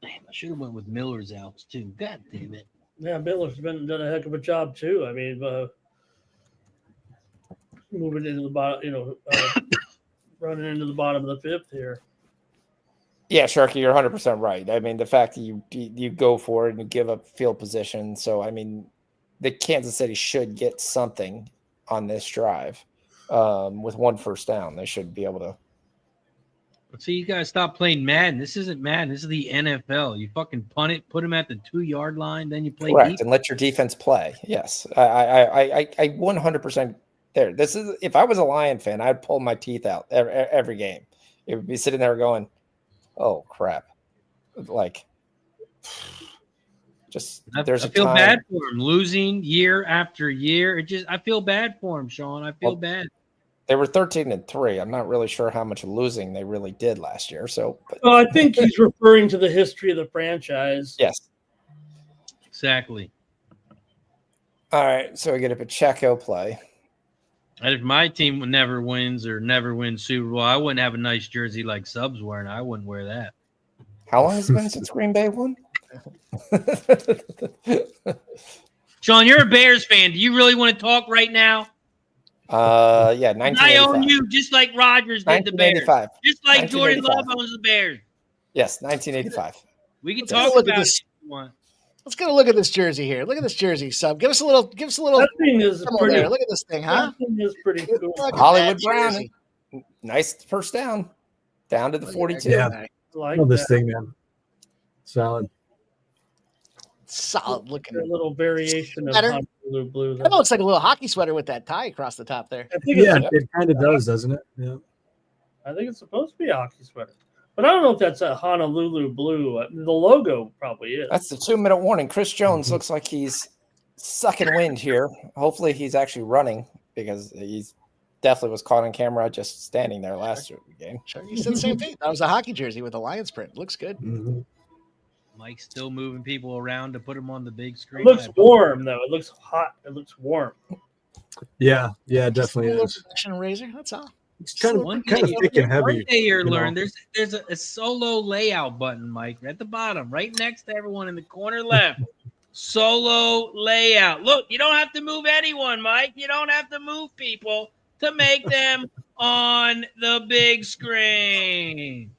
B: Damn, I should have went with Miller's outs too. God damn it.
D: Yeah, Miller's done a heck of a job too. I mean, moving into the bottom, running into the bottom of the 5th here.
A: Yeah, Sharky, you're 100% right. I mean, the fact that you go for it and you give up field position. So, I mean, the Kansas City should get something on this drive with 1 first down. They should be able to.
B: See, you guys stop playing Madden. This isn't Madden. This is the NFL. You fucking punt it, put him at the 2-yard line, then you play
A: Correct,
B: defense.
A: and let your defense play. Yes, I 100% there. This is if I was a Lion fan, I'd pull my teeth out every game. It would be sitting there going, "Oh crap!" Like, just there's
B: I feel bad for him losing year after year. I feel bad for him, Sean. I feel bad.
A: They were 13-3. I'm not really sure how much losing they really did last year. So, but
D: Well, I think he's referring to the history of the franchise.
A: yes.
B: Exactly.
A: All right. So we get a Pacheco play.
B: And if my team never wins or never wins Super Bowl, I wouldn't have a nice jersey like Subs wearing. I wouldn't wear that.
A: How long has it been since Green Bay won?
B: Sean, you're a Bears fan. Do you really want to talk right now?
A: Yeah,
B: 'Cause I
A: 1985.
B: own you just like Rodgers did the Bears.
A: 1985.
B: Just like Jordan
A: 1985.
B: Love owns the Bears.
A: Yes, 1985.
B: We can
C: Let's
B: talk
C: look at
B: about it
C: this.
B: if you want.
C: Let's get a look at this jersey here. Look at this jersey, Sub. Give us a little.
D: That thing is
C: Come on
D: pretty.
C: there. Look at this thing, huh?
D: That thing is pretty
C: Look
D: cool.
C: at
A: Hollywood
C: that
A: Brown.
C: jersey.
A: Nice first down. Down to the 42.
E: Yeah.
C: Guy.
D: I like
E: Love this
D: that.
E: thing, man. Solid.
C: Solid looking.
D: A little variation of
C: Better.
D: Honolulu blue.
C: That looks like a little hockey sweater with that tie across the top there.
D: I think
E: Yeah,
D: it's,
E: it kind of does, doesn't it? Yeah.
D: I think it's supposed to be a hockey sweater, but I don't know if that's a Honolulu blue. The logo probably is.
A: That's the 2-minute warning. Chris Jones looks like he's sucking wind here. Hopefully he's actually running because he's definitely was caught on camera just standing there last game.
C: Sure, you said the same thing. That was a hockey jersey with a Lions print. Looks good.
E: Mhm.
B: Mike's still moving people around to put them on the big screen.
D: It looks warm though. It looks hot. It looks warm.
E: Yeah, definitely
C: a little
E: is.
C: protection razor. That's all.
E: It's kind of
B: One
E: thick and heavy.
B: One day you're
E: you know.
B: learning. There's a solo layout button, Mike, at the bottom, right next to everyone in the corner left. Solo layout. Look, you don't have to move anyone, Mike. You don't have to move people to make them on the big screen.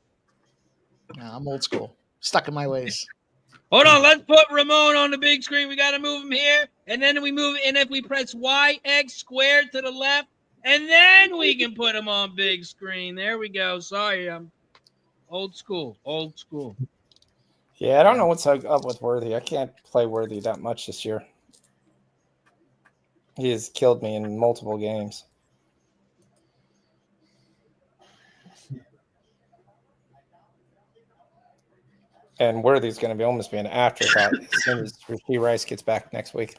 C: No, I'm old school. Stuck in my ways.
B: Hold on, let's put Ramon on the big screen. We got to move him here, and then we move. And if we press YX squared to the left, and then we can put him on big screen. There we go. Sorry, I'm old school. Old school.
A: Yeah, I don't know what's up with Worthy. I can't play Worthy that much this year. He has killed me in multiple games. And Worthy's going to be almost be an afterthought as soon as Rasheed Rice gets back next week.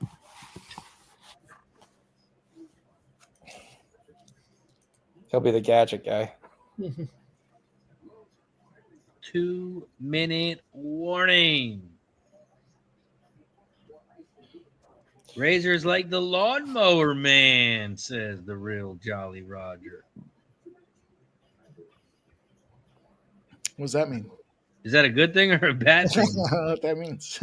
A: He'll be the gadget guy.
B: 2-minute warning. Razor's like the lawnmower man, says the real Jolly Roger.
C: What does that mean?
B: Is that a good thing or a bad
C: I
B: thing?
C: don't know what that means.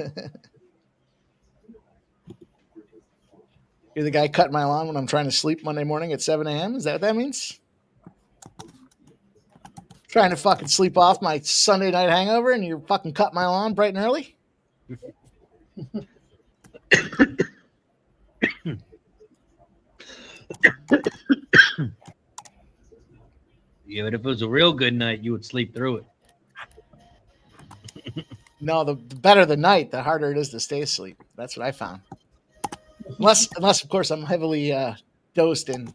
C: You're the guy cutting my lawn when I'm trying to sleep Monday morning at 7 a.m.? Is that what that means? Trying to fucking sleep off my Sunday night hangover and you're fucking cut my lawn bright and early?
B: Yeah, but if it was a real good night, you would sleep through it.
C: No, the better the night, the harder it is to stay asleep. That's what I found. Unless of course, I'm heavily dosed in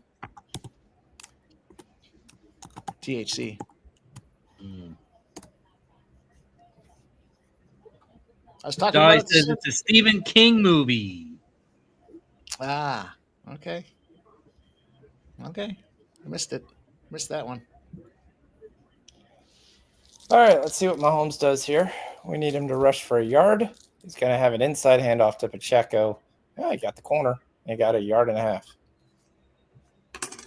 C: THC. I was talking
B: Dolly
C: about
B: says it's a Stephen King movie.
C: Ah, okay. Okay. I missed it. Missed that one.
A: All right, let's see what Mahomes does here. We need him to rush for a yard. He's going to have an inside handoff to Pacheco. Yeah, he got the corner. He got 1.5 yards.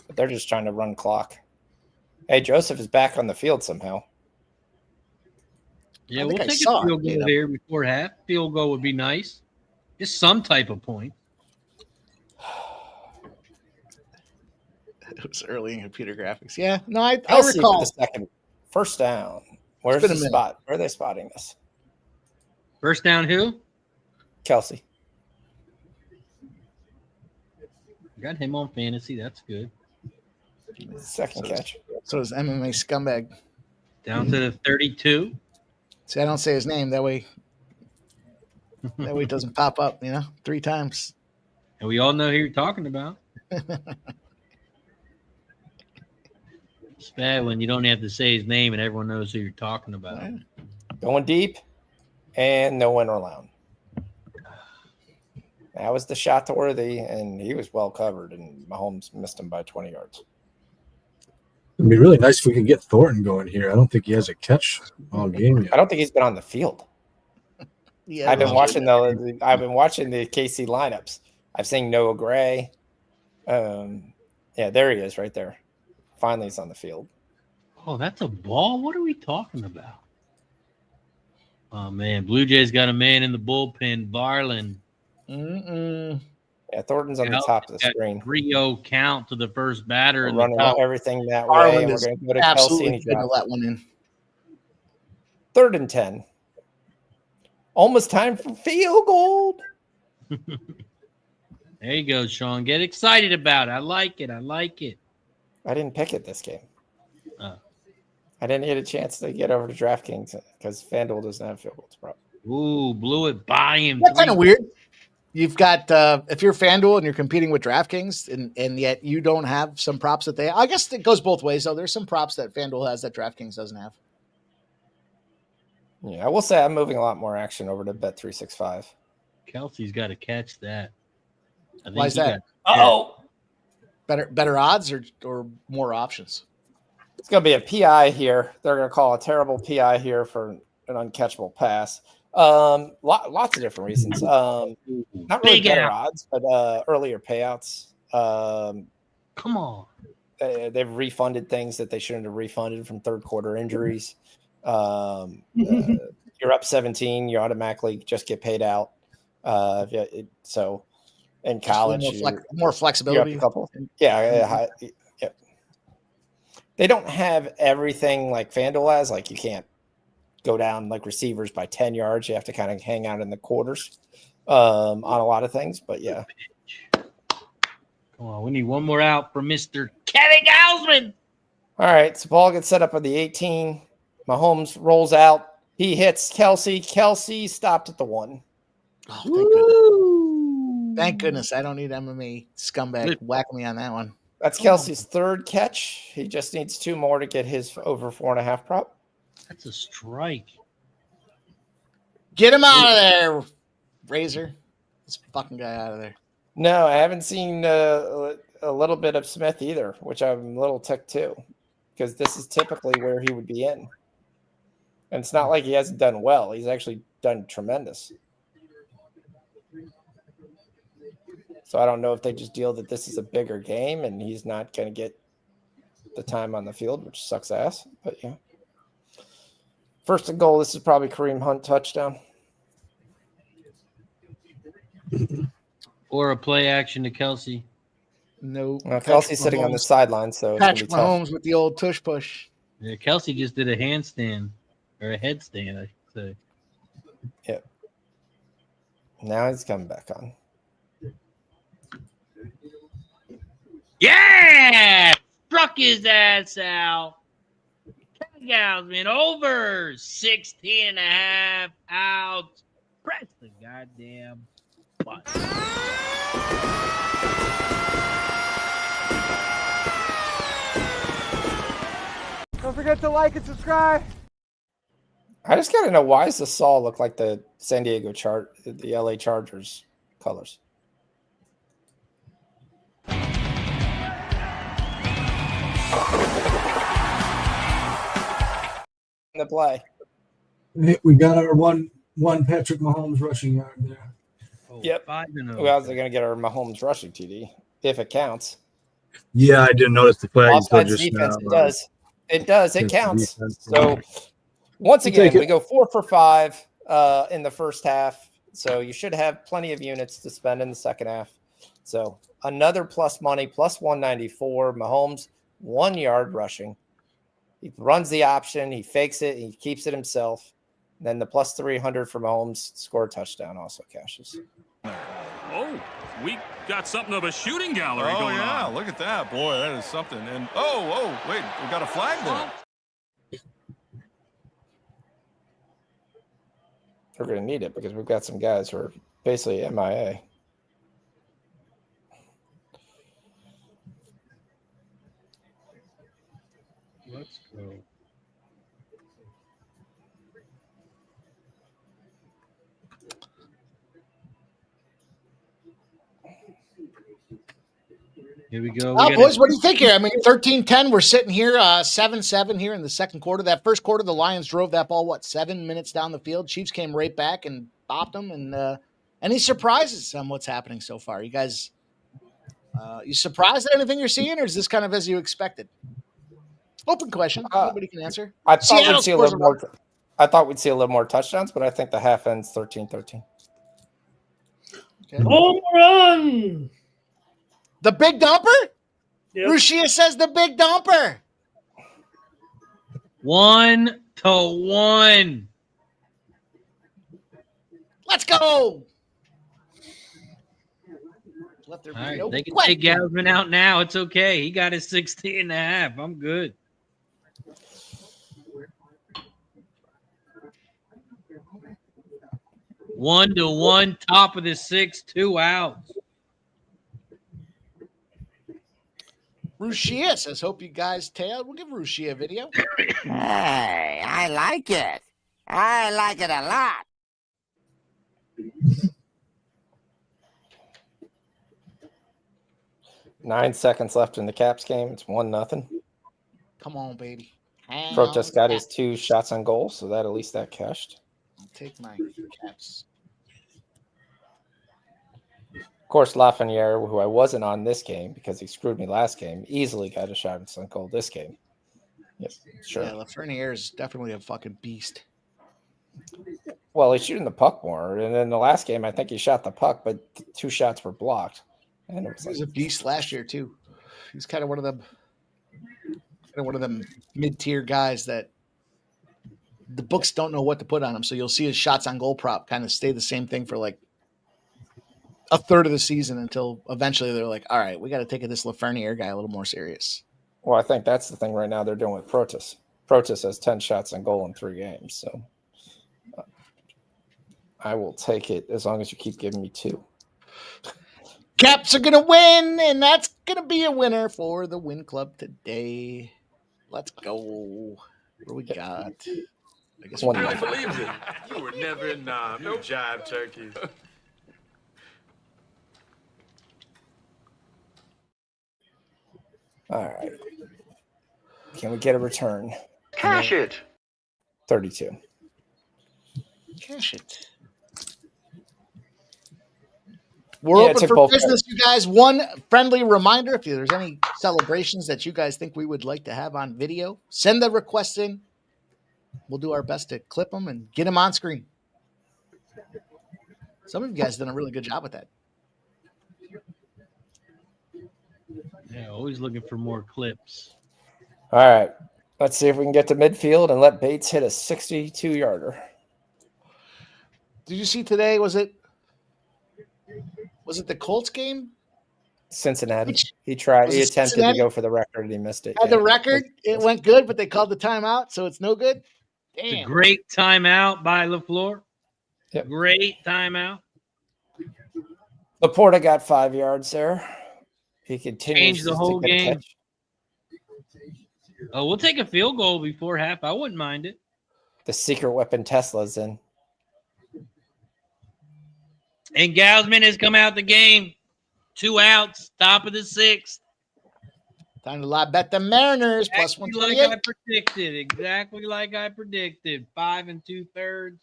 A: But they're just trying to run clock. Hey, Joseph is back on the field somehow.
B: Yeah,
C: I
B: we'll
C: think I
B: take a
C: saw it,
B: field goal
C: you know.
B: here before half. Field goal would be nice. Just some type of point.
C: It was early in computer graphics. Yeah, no, I
A: Kelsey for
C: recall.
A: the second first down. Where's
C: been
A: the
C: a minute.
A: spot? Where are they spotting this?
B: First down, who?
A: Kelsey.
B: Got him on fantasy. That's good.
A: Second catch.
C: So is MMA scumbag.
B: Down to the 32.
C: See, I don't say his name that way. That way it doesn't pop up. 3 times.
B: And we all know who you're talking about. It's bad when you don't have to say his name and everyone knows who you're talking about.
C: Yeah.
A: Going deep and no one around. That was the shot to Worthy, and he was well covered, and Mahomes missed him by 20 yards.
E: It'd be really nice if we could get Thornton going here. I don't think he has a catch all game yet.
A: I don't think he's been on the field.
C: Yeah,
A: I've been watching the KC lineups. I've seen Noah Gray. Yeah, there he is right there. Finally, he's on the field.
B: Oh, that's a ball. What are we talking about? Oh man, Blue Jays got a man in the bullpen, Varlin.
A: Yeah, Thornton's on the top of the screen.
B: 3-0 count to the first batter.
A: We're
B: and
A: running
B: the
A: everything that way,
C: Harlan
A: and we're
C: is
A: going to go to Kelsey, and he
C: couldn't have
A: drops.
C: let one in.
A: 3rd and 10. Almost time for field goal.
B: There you go, Sean. Get excited about it. I like it. I like it.
A: I didn't pick it this game.
B: Oh.
A: I didn't get a chance to get over to DraftKings because FanDuel doesn't have field goals, bro.
B: Ooh, blew it by him.
C: That's kind of weird. You've got if you're FanDuel and you're competing with DraftKings, and yet you don't have some props that they. I guess it goes both ways. So there's some props that FanDuel has that DraftKings doesn't have.
A: Yeah, I will say I'm moving a lot more action over to Bet365.
B: Kelsey's got to catch that. I think
C: Why is that?
A: Oh,
C: Better odds or more options?
A: it's going to be a PI here. They're going to call a terrible PI here for an uncatchable pass. Lots of different reasons. Not really better odds, but earlier payouts.
B: Come on.
A: They've refunded things that they shouldn't have refunded from third quarter injuries. You're up 17, you automatically just get paid out. So in college,
C: more flexibility.
A: A couple. Yeah. They don't have everything like FanDuel has. Like you can't go down like receivers by 10 yards. You have to kind of hang out in the quarters on a lot of things. But yeah.
B: Come on, we need one more out for Mr. Kevin Gausman.
A: All right, so ball gets set up on the 18. Mahomes rolls out. He hits Kelsey. Kelsey stopped at the 1.
C: Oh, thank goodness. I don't need MMA scumbag whack me on that one.
A: That's Kelsey's 3rd catch. He just needs 2 more to get his over 4.5 prop.
B: That's a strike.
C: Get him out of there, Razor. This fucking guy out of there.
A: No, I haven't seen a little bit of Smith either, which I'm a little ticked too, because this is typically where he would be in. And it's not like he hasn't done well. He's actually done tremendous. So I don't know if they just deal that this is a bigger game and he's not going to get the time on the field, which sucks ass. But yeah. 1st and goal, this is probably Kareem Hunt touchdown.
B: Or a play action to Kelsey.
C: No.
A: Kelsey's sitting on the sideline, so
C: Patrick Mahomes with the old tush push.
B: Yeah, Kelsey just did a handstand or a headstand, I should say.
A: Yep. Now he's coming back on.
B: Yeah! Struck his ass out. Gausman over 16.5 outs. Press the goddamn button.
I: Don't forget to like and subscribe.
A: I just got to know, why does the saw look like the San Diego the LA Chargers colors? The play.
E: We got our one Patrick Mahomes rushing yard there.
B: Oh,
A: yep.
B: 5-0.
A: Who else are going to get our Mahomes rushing TD if it counts?
E: Yeah, I didn't notice the flag.
A: Offsides defense, it does. It does. It counts. So once again, we go 4 for 5 in the first half. So you should have plenty of units to spend in the second half. So another plus money, plus 194. Mahomes, 1 yard rushing. He runs the option. He fakes it. He keeps it himself. Then the plus 300 for Mahomes, score a touchdown, also cashes.
F: Oh, we got something of a shooting gallery going on.
G: Look at that. Boy, that is something. And wait, we got a flag there.
A: We're going to need it because we've got some guys who are basically MIA.
B: Let's go. Here we go.
C: Boys, what do you think here? I mean, 13-10, we're sitting here 7-7 here in the second quarter. That first quarter, the Lions drove that ball, 7 minutes down the field. Chiefs came right back and bopped them. And any surprises on what's happening so far? You guys, you surprised at anything you're seeing, or is this kind of as you expected? Open question. Anybody can answer.
A: I thought we'd see a little more. I thought we'd see a little more touchdowns, but I think the half ends 13-13.
C: Okay.
D: Home run.
C: The big dumper? Yep. Rushia says the big dumper.
B: 1-1.
C: Let's go.
B: All right, they can take Galsman out now. It's okay. He got his 16.5. I'm good. One to one, top of the 6, 2 outs.
C: Rushia says, hope you guys tailed. We'll give Rushia a video.
J: Hey, I like it. I like it a lot.
A: Nine seconds left in the Caps game. It's 1-0.
C: Come on, baby.
A: Protas got his 2 shots on goal, so that at least that cashed.
C: I'll take my Caps.
A: Of course, Lafreniere, who I wasn't on this game because he screwed me last game, easily got a shot on goal this game. Yep, sure.
C: Yeah, Lafreniere is definitely a fucking beast.
A: Well, he's shooting the puck more, and in the last game, I think he shot the puck, but 2 shots were blocked. And it was
C: he was a beast last year too. He's kind of one of them mid-tier guys that the books don't know what to put on him. So you'll see his shots on goal prop kind of stay the same thing for like a third of the season until eventually they're like, all right, we got to take this Lafreniere guy a little more serious.
A: Well, I think that's the thing right now they're doing with Protas. Protas has 10 shots on goal in 3 games, so I will take it as long as you keep giving me 2.
C: Caps are going to win, and that's going to be a winner for the Win Club today. Let's go. What do we got? I guess
G: I don't believe it. You were never in no jive turkey.
A: All right. Can we get a return?
J: Cash it.
A: 32.
C: Cash it. We're open for business, you guys. One friendly reminder, if there's any celebrations that you guys think we would like to have on video, send the requests in. We'll do our best to clip them and get them on screen. Some of you guys done a really good job with that.
B: Yeah, always looking for more clips.
A: All right. Let's see if we can get to midfield and let Bates hit a 62-yarder.
C: Did you see today, was it the Colts game?
A: Cincinnati. He attempted Cincinnati? To go for the record and he missed it.
C: Had the record. It went good, but they called the timeout, so it's no good. Damn.
B: It's a great timeout by LaFleur.
A: Yep.
B: Great timeout.
A: Laporta got 5 yards there. He continues
B: Change the whole game. Oh, we'll take a field goal before half. I wouldn't mind it.
A: The secret weapon Tesla's in.
B: And Galsman has come out the game. 2 outs, top of the 6th.
C: Time to live bet the Mariners plus 128.
B: Like I predicted. Exactly like I predicted. 5 2/3.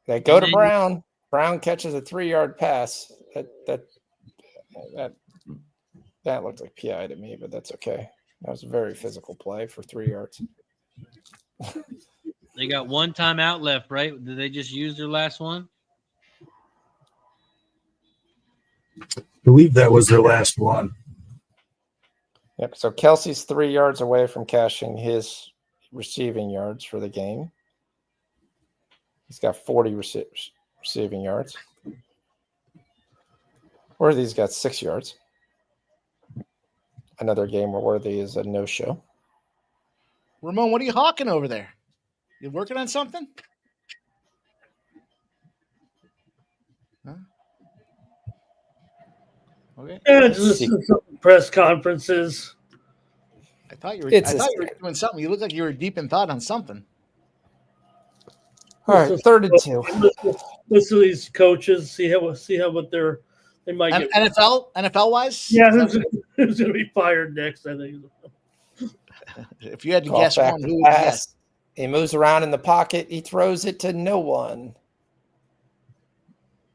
A: They go to Brown. Brown catches a 3-yard pass. That looked like PI to me, but that's okay. That was a very physical play for 3 yards.
B: They got 1 timeout left, right? Did they just use their last one?
E: I believe that was their last one.
A: Yep. So Kelsey's 3 yards away from cashing his receiving yards for the game. He's got 40 receiving yards. Worthy's got 6 yards. Another game where Worthy is a no-show.
C: Ramon, what are you hawking over there? You working on something? Huh? Okay.
D: Yeah, just some press conferences.
C: I thought you were doing something. You look like you were deep in thought on something.
A: All right, 32.
D: Listen to these coaches, see what their They might get
C: NFL wise.
D: Yeah, who's going to be fired next? I think.
C: If you had to
A: Golf
C: guess
A: back
C: one,
A: to
C: who would you
A: pass.
C: guess?
A: He moves around in the pocket. He throws it to no one.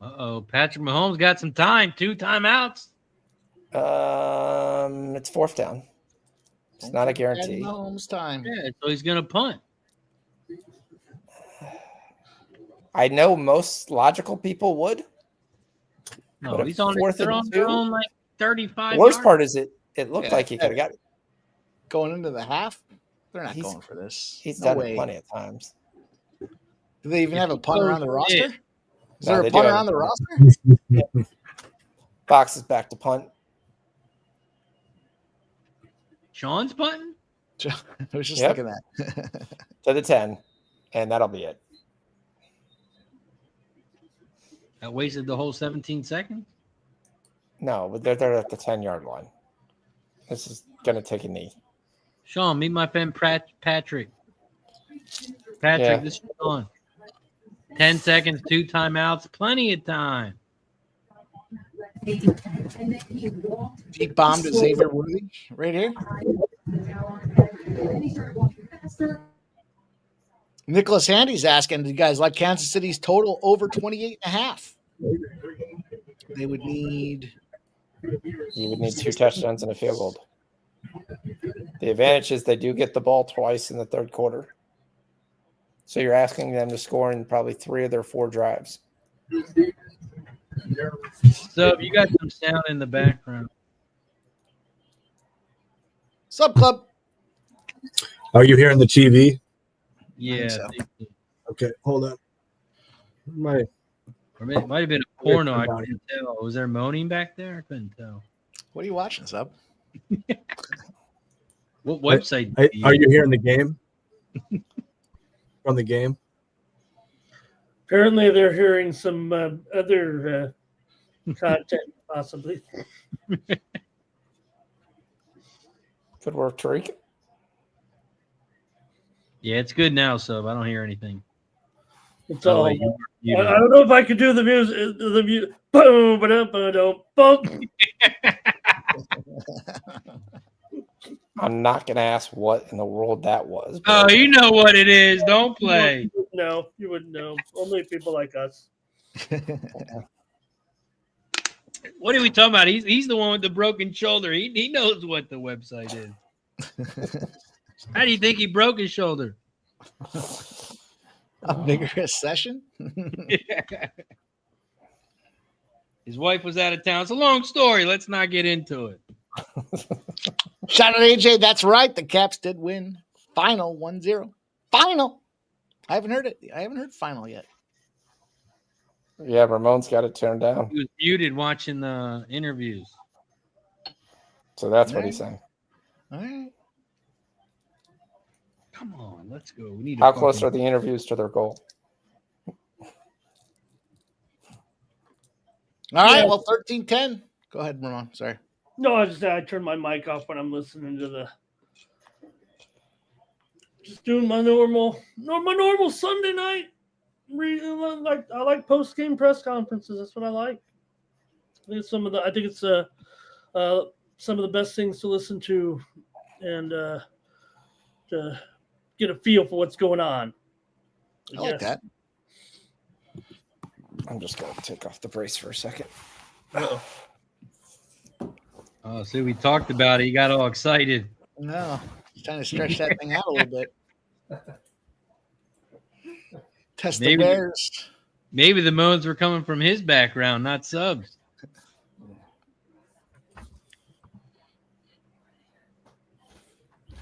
B: Patrick Mahomes got some time. 2 timeouts.
A: It's 4th down. It's not a guarantee.
C: Mahomes time.
B: Yeah, so he's going to punt.
A: I know most logical people would.
B: No,
A: but
B: he's on
A: their
B: own like 35
A: The worst
B: yards.
A: part is it looked like he could have got it.
C: Going into the half. They're not going for this.
A: He's
C: No
A: done
C: way.
A: it plenty of times.
C: Do they even have a punter on the roster? Is
A: No,
C: there
A: they
C: a
A: do
C: punter
A: have a
C: on the
A: punter.
C: roster?
A: Fox is back to punt.
B: Sean's punting?
C: I was just thinking that.
A: To the 10, and that'll be it.
B: That wasted the whole 17 seconds?
A: No, but they're at the 10-yard line. This is going to take a knee.
B: Sean, meet my friend Patrick. Patrick, this is Sean. 10 seconds, 2 timeouts, plenty of time.
C: Deep bomb to Xavier Worthy right here. Nicholas Handy's asking, do you guys like Kansas City's total over 28.5? They would need.
A: You would need 2 touchdowns and a field goal. The advantage is they do get the ball twice in the 3rd quarter. So you're asking them to score in probably 3 of their 4 drives.
B: So you got some sound in the background.
C: Sub Club.
E: Are you hearing the TV?
B: Yeah.
E: Okay, hold on.
B: Or it might have been a porno. I couldn't tell. Was there moaning back there? I couldn't tell.
C: What are you watching, Sub?
B: What website?
E: Are you hearing the game? From the game?
D: Apparently, they're hearing some other content, possibly.
A: Good work, Tariq.
B: Yeah, it's good now, Sub. I don't hear anything.
D: It's all. I don't know if I could do the music. The music. Boom, boom.
A: I'm not going to ask what in the world that was.
B: Oh, you know what it is. Don't play.
D: No, you wouldn't know. Only people like us.
B: What are we talking about? He's the one with the broken shoulder. He knows what the website is. How do you think he broke his shoulder?
C: A vigorous session?
B: His wife was out of town. It's a long story. Let's not get into it.
C: Shout out AJ. That's right. The Caps did win. Final 1-0. Final. I haven't heard it. I haven't heard final yet.
A: Yeah, Ramon's got it turned down.
B: He was muted watching the interviews.
A: So that's what he's saying.
C: All right.
B: Come on, let's go. We need.
A: How close are the interviews to their goal?
C: All right. Well, 13-10. Go ahead, Ramon. Sorry.
D: No, I turn my mic off when I'm listening to the. Just doing my normal Sunday night. I like post game press conferences. That's what I like. I think it's some of the best things to listen to, and to get a feel for what's going on.
C: I like that.
A: I'm just going to take off the brace for a second.
B: Oh, see, we talked about it. You got all excited.
C: No, he's trying to stretch that thing out a little bit. Test the Bears.
B: Maybe the moans were coming from his background, not Subs.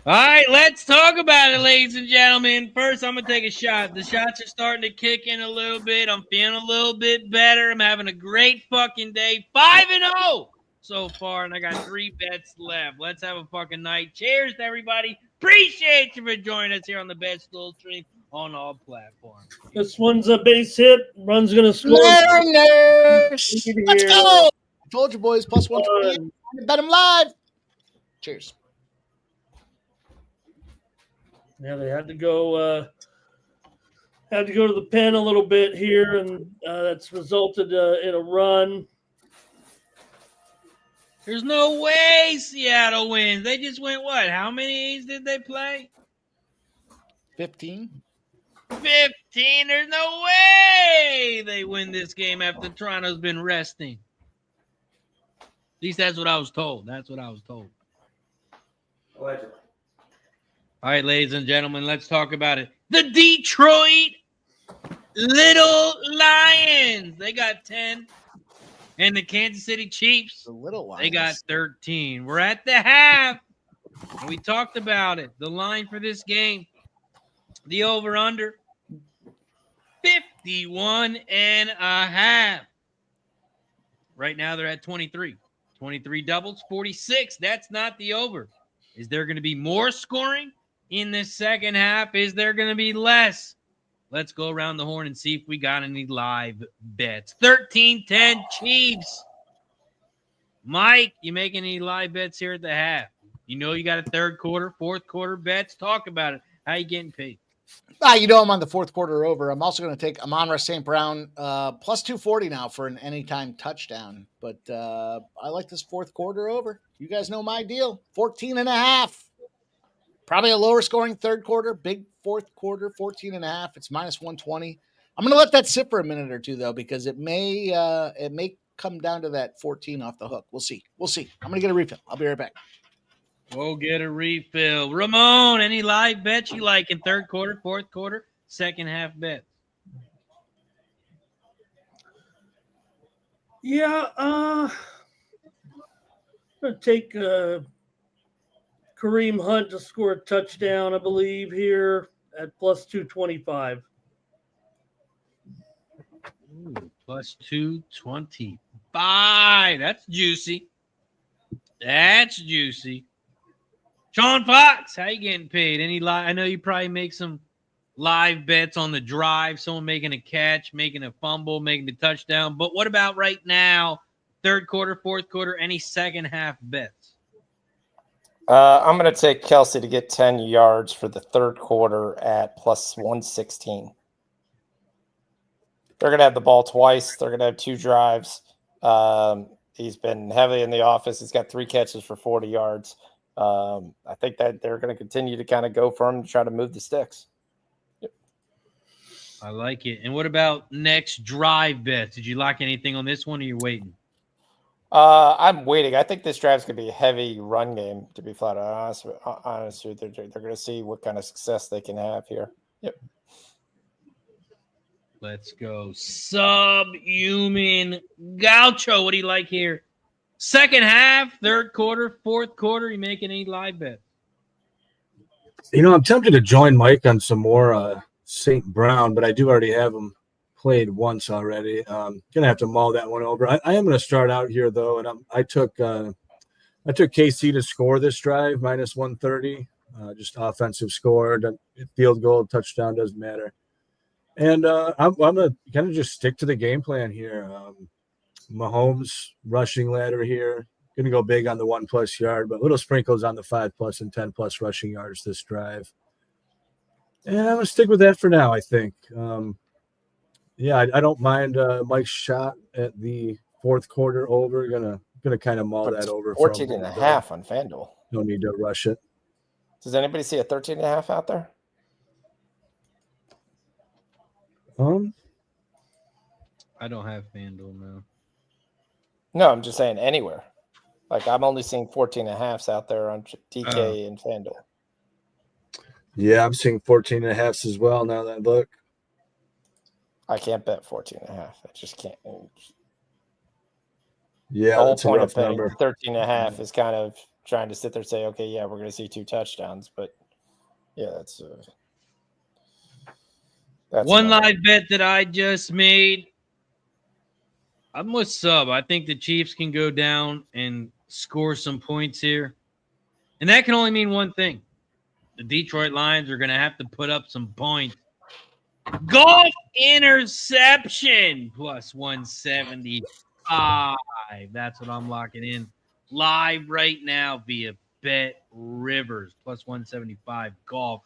B: All right, let's talk about it, ladies and gentlemen. First, I'm going to take a shot. The shots are starting to kick in a little bit. I'm feeling a little bit better. I'm having a great fucking day. 5-0 so far, and I got 3 bets left. Let's have a fucking night. Cheers to everybody. Appreciate you for joining us here on the Best Stool Stream on all platforms.
D: This one's a base hit. Run's going to score.
C: Let's go. I told you, boys. Plus 128. Bet him live. Cheers.
D: Yeah, they had to go to the pen a little bit here, and that's resulted in a run.
B: There's no way Seattle wins. They just went what? How many innings did they play?
C: 15.
B: 15. There's no way they win this game after Toronto's been resting. At least that's what I was told. That's what I was told.
A: Allegedly.
B: All right, ladies and gentlemen, let's talk about it. The Detroit Little Lions. They got 10. And the Kansas City Chiefs,
C: The Little Lions.
B: they got 13. We're at the half. And we talked about it. The line for this game, the over-under, 51.5. Right now they're at 23. 23 doubles, 46. That's not the over. Is there going to be more scoring in the second half? Is there going to be less? Let's go around the horn and see if we got any live bets. 13-10 Chiefs. Mike, you making any live bets here at the half? You know you got a third quarter, fourth quarter bets. Talk about it. How you getting paid?
C: You know I'm on the fourth quarter over. I'm also going to take Amon-Ra St. Brown plus 240 now for an anytime touchdown. But I like this fourth quarter over. You guys know my deal. 14.5. Probably a lower scoring third quarter, big fourth quarter, 14.5. It's minus 120. I'm going to let that sit for a minute or two, though, because it may come down to that 14 off the hook. We'll see. I'm going to get a refill. I'll be right back.
B: We'll get a refill. Ramon, any live bets you like in third quarter, fourth quarter, second half bets?
D: Yeah, I'm going to take Kareem Hunt to score a touchdown, I believe, here at plus 225.
B: Ooh, plus 225. That's juicy. Sean Fox, how you getting paid? Any live? I know you probably make some live bets on the drive, someone making a catch, making a fumble, making a touchdown. But what about right now, third quarter, fourth quarter, any second half bets?
A: I'm going to take Kelsey to get 10 yards for the third quarter at plus 116. They're going to have the ball twice. They're going to have 2 drives. He's been heavily in the office. He's got 3 catches for 40 yards. I think that they're going to continue to kind of go for him to try to move the sticks. Yep.
B: I like it. And what about next drive bets? Did you like anything on this one, or you're waiting?
A: I'm waiting. I think this drive's going to be a heavy run game, to be flat honest. Honestly, they're going to see what kind of success they can have here. Yep.
B: Let's go. Subhuman Gaucho. What do you like here? Second half, third quarter, fourth quarter. You making any live bets?
E: I'm tempted to join Mike on some more St. Brown, but I do already have him played once already. Gonna have to mull that one over. I am going to start out here though, and I took KC to score this drive minus 130. Just offensive score, field goal, touchdown, doesn't matter. And I'm going to kind of just stick to the game plan here. Mahomes rushing ladder here. Going to go big on the 1+ yard, but little sprinkles on the 5+ and 10+ rushing yards this drive. And I'm going to stick with that for now, I think. I don't mind Mike's shot at the fourth quarter over. Gonna kind of mull that over.
A: 14.5 on FanDuel.
E: No need to rush it.
A: Does anybody see a 13.5 out there?
B: I don't have FanDuel now.
A: No, I'm just saying anywhere. Like I'm only seeing 14.5s out there on DK and FanDuel.
E: Yeah, I'm seeing 14.5s as well now that I look.
A: I can't bet 14.5. I just can't.
E: Yeah,
A: the whole
E: that's
A: point
E: a
A: of
E: rough
A: betting
E: number.
A: 13.5 is kind of trying to sit there and say, okay, yeah, we're going to see 2 touchdowns, but yeah, that's
B: one live bet that I just made. I'm with Sub. I think the Chiefs can go down and score some points here. And that can only mean one thing. The Detroit Lions are going to have to put up some points. Golf interception plus 175. That's what I'm locking in live right now via Bet Rivers plus 175 golf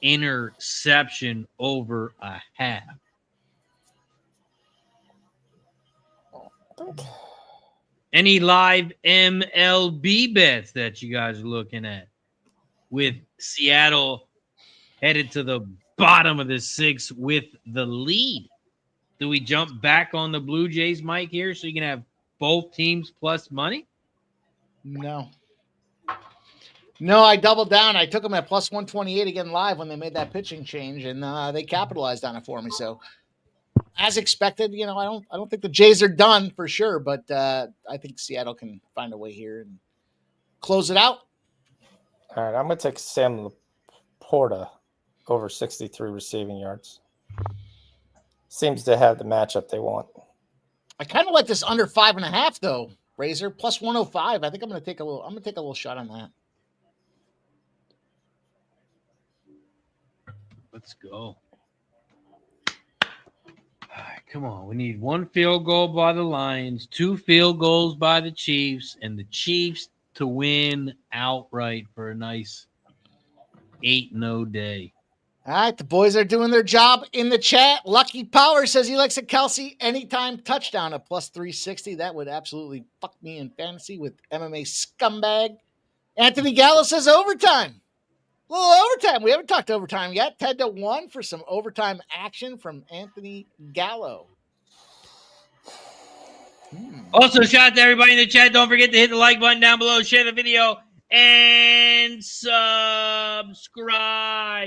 B: interception over a half. Any live MLB bets that you guys are looking at? With Seattle headed to the bottom of the 6th with the lead. Do we jump back on the Blue Jays, Mike, here so you can have both teams plus money?
C: No. No, I doubled down. I took them at plus 128 again live when they made that pitching change, and they capitalized on it for me. So, as expected, I don't think the Jays are done for sure, but I think Seattle can find a way here and close it out.
A: All right, I'm going to take Sam Laporta over 63 receiving yards. Seems to have the matchup they want.
C: I kind of like this under 5.5 though. Razor plus 105. I think I'm going to take a little shot on that.
B: Let's go. All right, come on. We need 1 field goal by the Lions, 2 field goals by the Chiefs, and the Chiefs to win outright for a nice 8-0 day.
C: All right, the boys are doing their job in the chat. Lucky Power says he likes a Kelsey anytime touchdown at plus 360. That would absolutely fuck me in fantasy with MMA scumbag. Anthony Gallo says overtime. A little overtime. We haven't talked overtime yet. 10-1 for some overtime action from Anthony Gallo.
B: Also, shout out to everybody in the chat. Don't forget to hit the like button down below, share the video, and subscribe.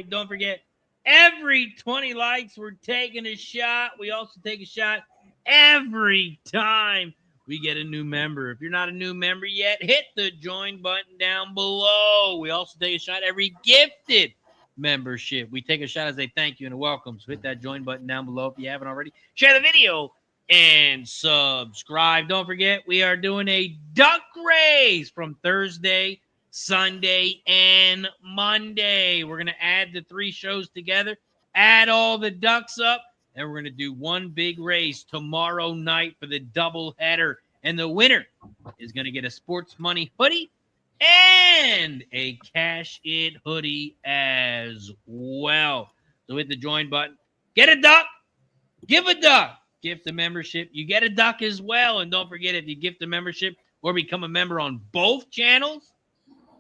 B: Don't forget, every 20 likes, we're taking a shot. We also take a shot every time we get a new member. If you're not a new member yet, hit the join button down below. We also take a shot every gifted membership. We take a shot as a thank you and a welcome. So hit that join button down below if you haven't already. Share the video and subscribe. Don't forget, we are doing a duck race from Thursday, Sunday, and Monday. We're going to add the 3 shows together, add all the ducks up, and we're going to do one big race tomorrow night for the double header. And the winner is going to get a Sports Money hoodie and a Cash It hoodie as well. So hit the join button. Get a duck. Give a duck. Gift a membership. You get a duck as well. And don't forget, if you gift a membership or become a member on both channels,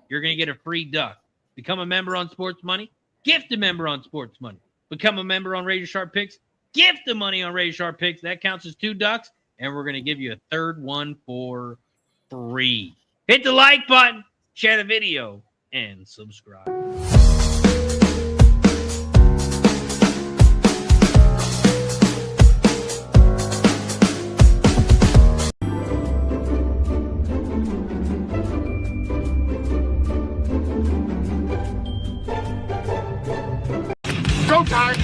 B: you're going to get a free duck. Become a member on Sports Money. Gift a member on Sports Money. Become a member on Razor Sharp Picks. Gift the money on Razor Sharp Picks. That counts as 2 ducks. And we're going to give you a third one for free. Hit the like button, share the video, and subscribe.
C: Go time.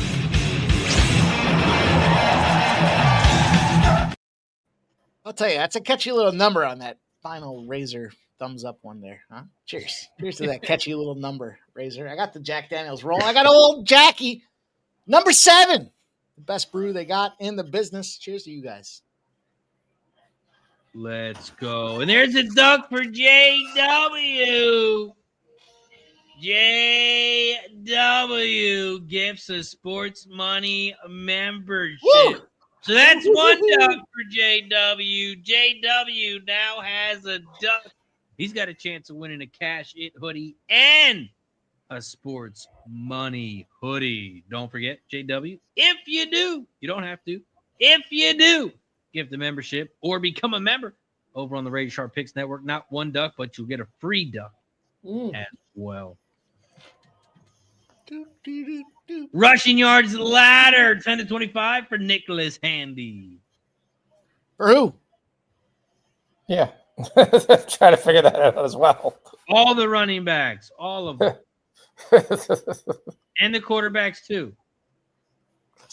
C: I'll tell you, that's a catchy little number on that final Razor thumbs up one there, huh? Cheers. Cheers to that catchy little number, Razor. I got the Jack Daniels rolling. I got old Jackie, number 7. The best brew they got in the business. Cheers to you guys.
B: Let's go. And there's a duck for JW. JW gifts a Sports Money membership.
C: Woo!
B: So that's 1 duck for JW. JW now has a duck. He's got a chance of winning a Cash It hoodie and a Sports Money hoodie. Don't forget, JW, if you do, you don't have to. If you do, give the membership or become a member over on the Razor Sharp Picks Network. Not 1 duck, but you'll get a free duck as well. Rushing yards ladder, 10-25 for Nicholas Handy.
C: For who?
A: Yeah. Trying to figure that out as well.
B: All the running backs, all of them. And the quarterbacks, too.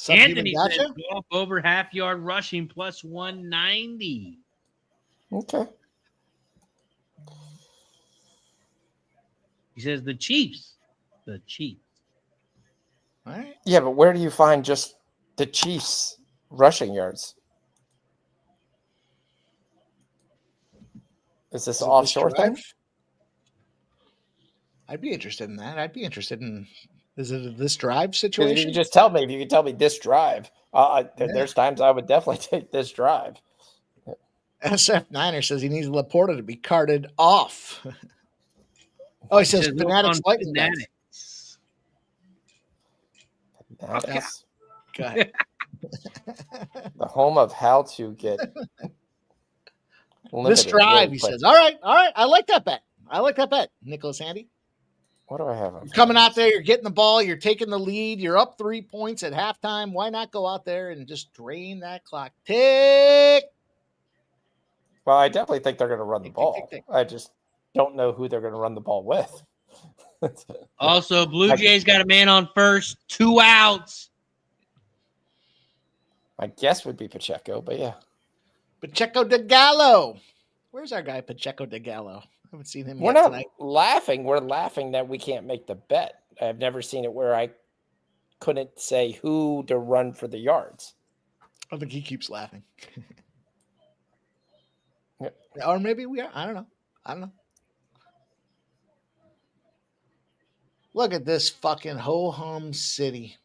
B: Anthony says go up over half-yard rushing plus 190.
A: Okay.
B: He says the Chiefs. The Chiefs.
C: All right.
A: Yeah, but where do you find just the Chiefs rushing yards? Is this an offshore thing?
C: I'd be interested in that. I'd be interested in, is it a this drive situation?
A: You can just tell me. If you can tell me this drive, there's times I would definitely take this drive.
C: SF Niner says he needs Laporta to be carted off. Oh, he says
B: Look
C: Fanatics
B: on
C: lightning bets.
B: Fanatics.
A: Fanatics.
C: Go ahead.
A: The home of how to get
C: This drive, he says. All right. I like that bet. Nicholas Handy.
A: What do I have?
C: You're coming out there, you're getting the ball, you're taking the lead, you're up 3 points at halftime. Why not go out there and just drain that clock? Tick.
A: Well, I definitely think they're going to run the ball.
C: Tick.
A: I just don't know who they're going to run the ball with.
B: Also, Blue Jays got a man on first, 2 outs.
A: My guess would be Pacheco, but yeah.
C: Pacheco de Gallo. Where's our guy, Pacheco de Gallo? I haven't seen him
A: We're
C: yet
A: not
C: tonight.
A: laughing. We're laughing that we can't make the bet. I've never seen it where I couldn't say who to run for the yards.
C: I think he keeps laughing.
A: Yep.
C: Or maybe we are. I don't know. Look at this fucking ho-hum city.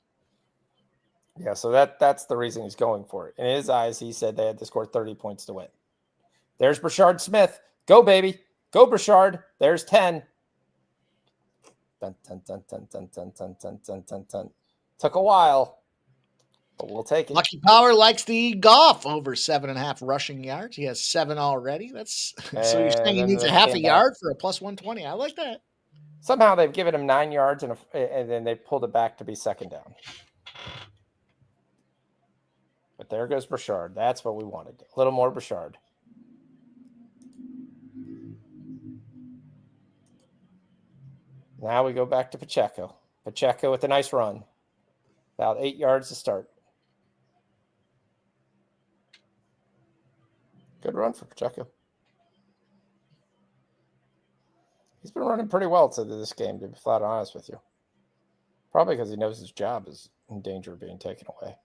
A: Yeah, so that's the reason he's going for it. In his eyes, he said they had to score 30 points to win. There's Brashard Smith. Go, baby. Go, Brashard. There's 10. Dun, dun, dun, dun, dun, dun, dun, dun, dun, dun, dun. Took a while, but we'll take it.
C: Lucky Power likes the golf over 7.5 rushing yards. He has 7 already. That's so you're saying he needs a half a yard for a plus 120. I like that.
A: Somehow they've given him 9 yards and then they pulled it back to be second down. But there goes Brashard. That's what we wanted. A little more Brashard. Now we go back to Pacheco. Pacheco with a nice run. About 8 yards to start. Good run for Pacheco. He's been running pretty well to this game, to be flat honest with you. Probably because he knows his job is in danger of being taken away.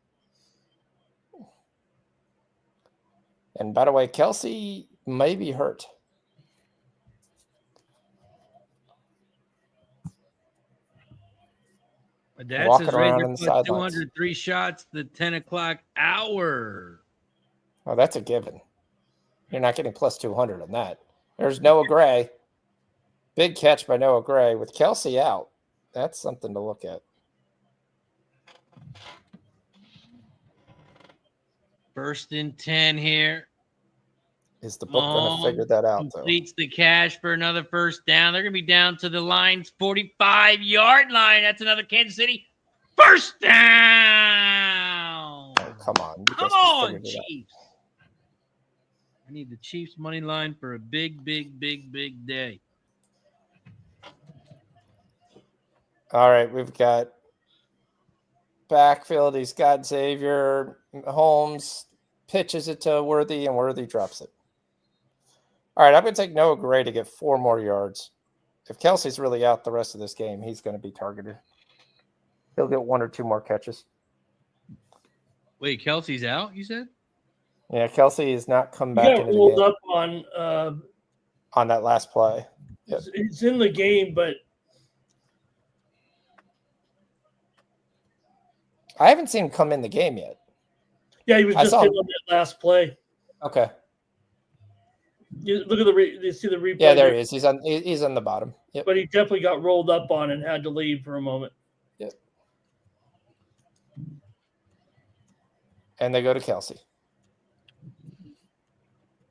A: And by the way, Kelsey may be hurt.
B: My dad
A: Walking
B: says
A: around
B: Razor
A: on the
B: put
A: sidelines.
B: 203 shots the 10 o'clock hour.
A: Oh, that's a given. You're not getting plus 200 on that. There's Noah Gray. Big catch by Noah Gray with Kelsey out. That's something to look at.
B: First and 10 here.
A: Is the book going to figure that out, though?
B: Completes the cash for another first down. They're going to be down to the line's 45-yard line. That's another Kansas City first down.
A: Oh, come on.
B: Come on, Chiefs. I need the Chiefs money line for a big day.
A: All right, we've got backfield. He's got Xavier. Holmes pitches it to Worthy, and Worthy drops it. All right, I'm going to take Noah Gray to get 4 more yards. If Kelsey's really out the rest of this game, he's going to be targeted. He'll get 1 or 2 more catches.
B: Wait, Kelsey's out, you said?
A: Yeah, Kelsey has not come back
D: He got
A: into the
D: rolled
A: game
D: up
A: on that last play. Yep.
D: He's in the game, but
A: I haven't seen him come in the game yet.
D: yeah, he was just in on that last play.
A: Okay.
D: You look at you see the replay.
A: Yeah, there he is. He's on the bottom. Yep.
D: But he definitely got rolled up on and had to leave for a moment.
A: Yep. And they go to Kelsey.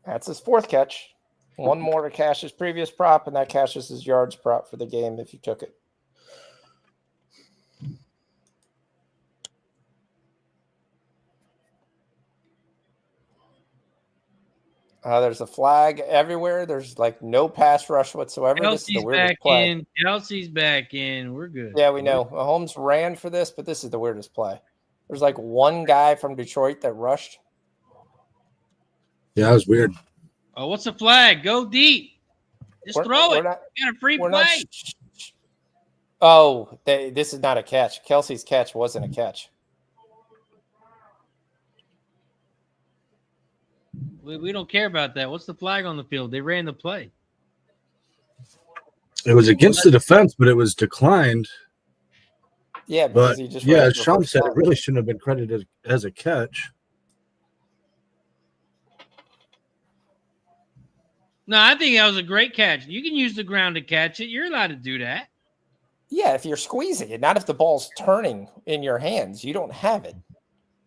A: That's his 4th catch. 1 more to cash his previous prop, and that cashes his yards prop for the game if you took it. There's a flag everywhere. There's like no pass rush whatsoever.
B: Kelsey's
A: this is the weirdest
B: back
A: play.
B: in. Kelsey's back in. We're good.
A: Yeah, we know. Mahomes ran for this, but this is the weirdest play. There's like one guy from Detroit that rushed.
E: Yeah, that was weird.
B: Oh, what's the flag? Go deep. Just throw it. You got a free play.
A: This is not a catch. Kelsey's catch wasn't a catch.
B: We don't care about that. What's the flag on the field? They ran the play.
E: It was against the defense, but it was declined.
A: Yeah, because he just
E: as Sean said, it really shouldn't have been credited as a catch.
B: No, I think that was a great catch. You can use the ground to catch it. You're allowed to do that.
A: Yeah, if you're squeezing it, not if the ball's turning in your hands. You don't have it.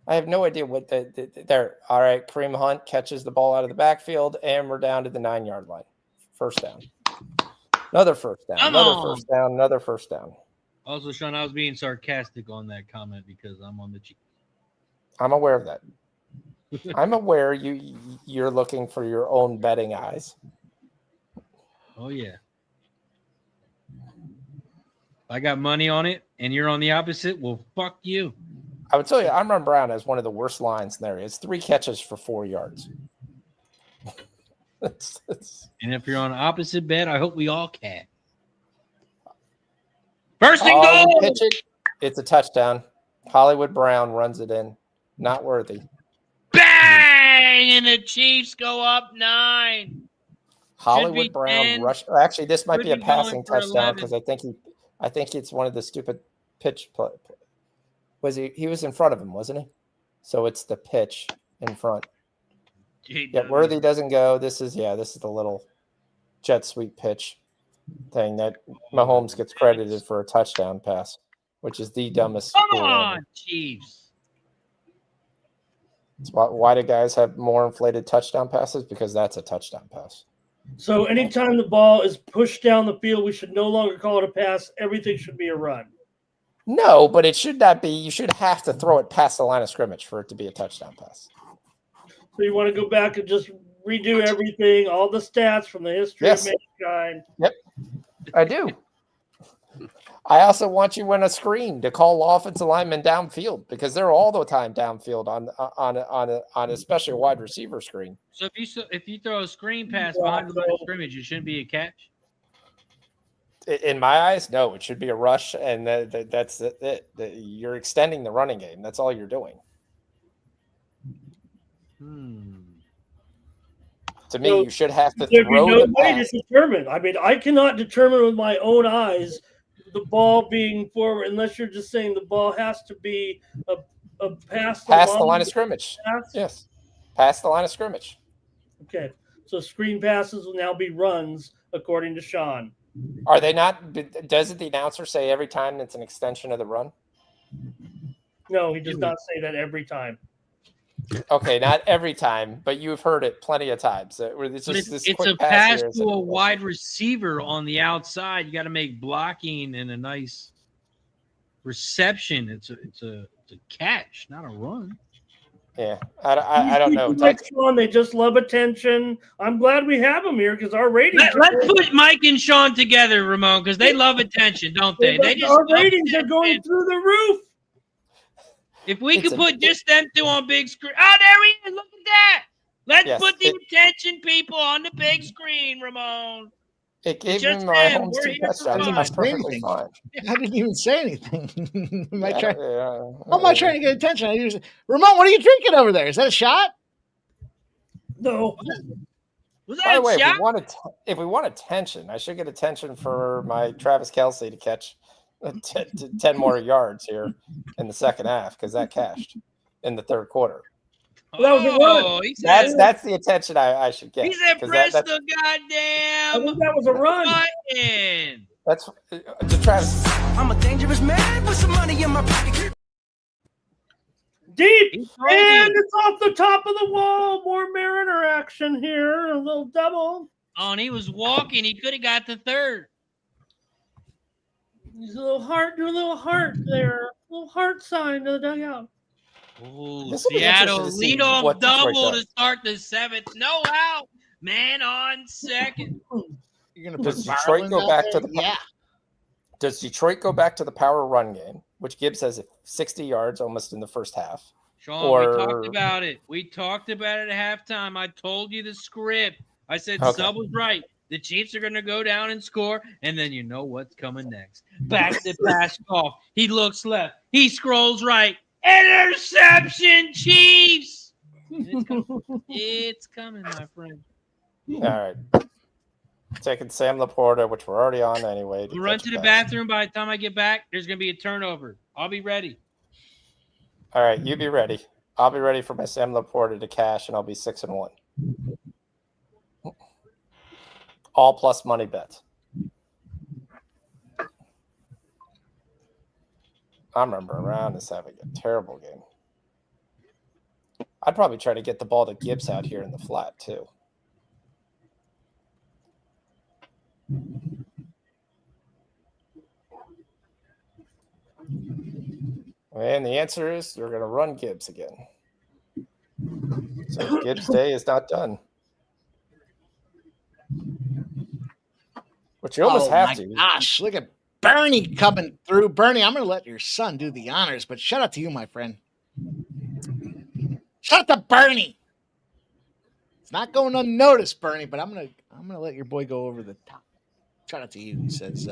A: I have no idea what they're. All right, Kareem Hunt catches the ball out of the backfield, and we're down to the 9-yard line. First down. Another first down. First down. Another first down.
B: Also, Sean, I was being sarcastic on that comment because I'm on the Chiefs.
A: I'm aware of that. I'm aware you're looking for your own betting eyes.
B: Oh, yeah. I got money on it, and you're on the opposite. Well, fuck you.
A: I would tell you, Amon Brown has one of the worst lines in there. It's 3 catches for 4 yards.
B: And if you're on opposite bet, I hope we all can. First and goal.
A: Pitch it. It's a touchdown. Hollywood Brown runs it in. Not worthy.
B: Bang! And the Chiefs go up 9.
A: Hollywood Brown rush. Actually, this might be a passing touchdown
B: 11.
A: because I think it's one of the stupid pitch play. He was in front of him, wasn't he? So it's the pitch in front. Yeah, Worthy doesn't go. This is the little jet sweep pitch thing that Mahomes gets credited for a touchdown pass, which is the dumbest.
B: Come on, Chiefs.
A: It's why do guys have more inflated touchdown passes? Because that's a touchdown pass.
D: So anytime the ball is pushed down the field, we should no longer call it a pass. Everything should be a run.
A: No, but it should not be. You should have to throw it past the line of scrimmage for it to be a touchdown pass.
D: So you want to go back and just redo everything, all the stats from the history of mankind.
A: Yep, I do. I also want you on a screen to call offensive linemen downfield because they're all the time downfield on especially a wide receiver screen.
B: So if you throw a screen pass behind the line of scrimmage, it shouldn't be a catch.
A: In my eyes, no. It should be a rush, and that's it. You're extending the running game. That's all you're doing. To me, you should have to throw the
D: way
A: pass.
D: to determine. I mean, I cannot determine with my own eyes the ball being forward unless you're just saying the ball has to be a past
A: the line of scrimmage.
D: Pass?
A: Yes, past the line of scrimmage.
D: Okay, so screen passes will now be runs according to Sean.
A: Are they not? Doesn't the announcer say every time it's an extension of the run?
D: No, he does not say that every time.
A: Okay, not every time, but you've heard it plenty of times. It's
B: a pass to a wide receiver on the outside. You got to make blocking and a nice reception. It's a catch, not a run.
A: Yeah, I don't know.
D: They just love attention. I'm glad we have them here because our ratings.
B: Let's put Mike and Sean together, Ramon, because they love attention, don't they?
D: Our ratings are going through the roof.
B: If we could put just them two on big screen. Oh, there he is. Look at that. Let's put the attention people on the big screen, Ramon.
A: It gave me my home two touchdowns.
C: Perfectly fine. I didn't even say anything. Am I trying to get attention? Ramon, what are you drinking over there? Is that a shot?
D: No.
B: Was that
A: By the way,
B: a shot?
A: if we want attention, I should get attention for my Travis Kelce to catch 10 more yards here in the second half because that cashed in the third quarter.
D: Well, that was a run.
A: That's the attention I should get.
B: He said, "Press the goddamn."
D: I think that was a run.
B: Button.
A: That's to Travis.
K: I'm a dangerous man with some money in my pocket.
D: Deep, and it's off the top of the wall. More Mariner action here. A little double.
B: Oh, and he was walking. He could have got the third.
D: He's a little heart there. A little heart sign to the dugout.
B: Oh, Seattle leadoff double to start the seventh. No out. Man on second.
C: You're gonna
A: Does Detroit go back to the Does Detroit go back to the power run game, which Gibbs has 60 yards almost in the first half?
B: Sean, we talked about it. We talked about it at halftime. I told you the script. I said Sub was right. The Chiefs are going to go down and score, and then you know what's coming next. Back to pass off. He looks left. He scrolls right. Interception, Chiefs. It's coming, my friend.
A: All right. Taking Sam Laporta, which we're already on anyway.
B: We'll run to the bathroom. By the time I get back, there's going to be a turnover. I'll be ready.
A: All right, you be ready. I'll be ready for my Sam Laporta to cash, and I'll be 6-1. All plus money bets. I remember around is having a terrible game. I'd probably try to get the ball to Gibbs out here in the flat, too. And the answer is we're going to run Gibbs again. So Gibbs' day is not done. But you almost have to.
C: Gosh, look at Bernie coming through. Bernie, I'm going to let your son do the honors, but shout out to you, my friend. Shout out to Bernie. It's not going unnoticed, Bernie, but I'm gonna let your boy go over the top. Shout out to you. He says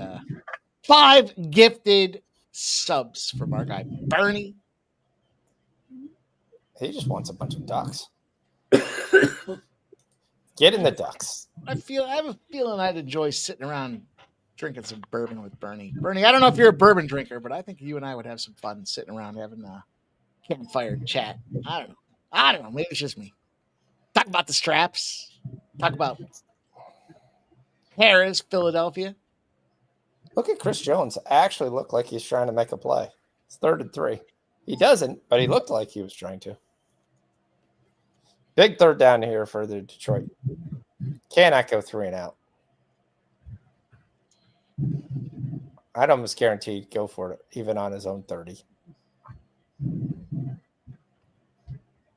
C: 5 gifted subs from our guy Bernie.
A: He just wants a bunch of ducks. Get in the ducks.
C: I have a feeling I'd enjoy sitting around drinking some bourbon with Bernie. Bernie, I don't know if you're a bourbon drinker, but I think you and I would have some fun sitting around having a campfire chat. I don't know. Maybe it's just me. Talk about the straps. Talk about Harris, Philadelphia.
A: Look at Chris Jones. Actually look like he's trying to make a play. It's 3rd and 3. He doesn't, but he looked like he was trying to. Big 3rd down here for the Detroit. Cannot go 3 and out. I'd almost guarantee he'd go for it, even on his own 30.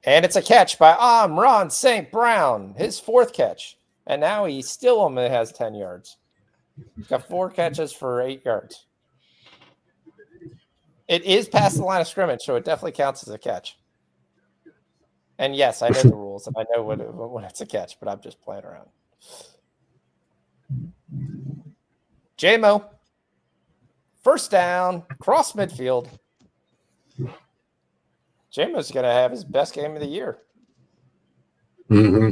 A: And it's a catch by Amon St. Brown, his 4th catch. And now he still only has 10 yards. He's got 4 catches for 8 yards. It is past the line of scrimmage, so it definitely counts as a catch. And yes, I know the rules, and I know when it's a catch, but I'm just playing around. J-Mo. 1st down, cross midfield. J-Mo's going to have his best game of the year.
E: Mm-hmm.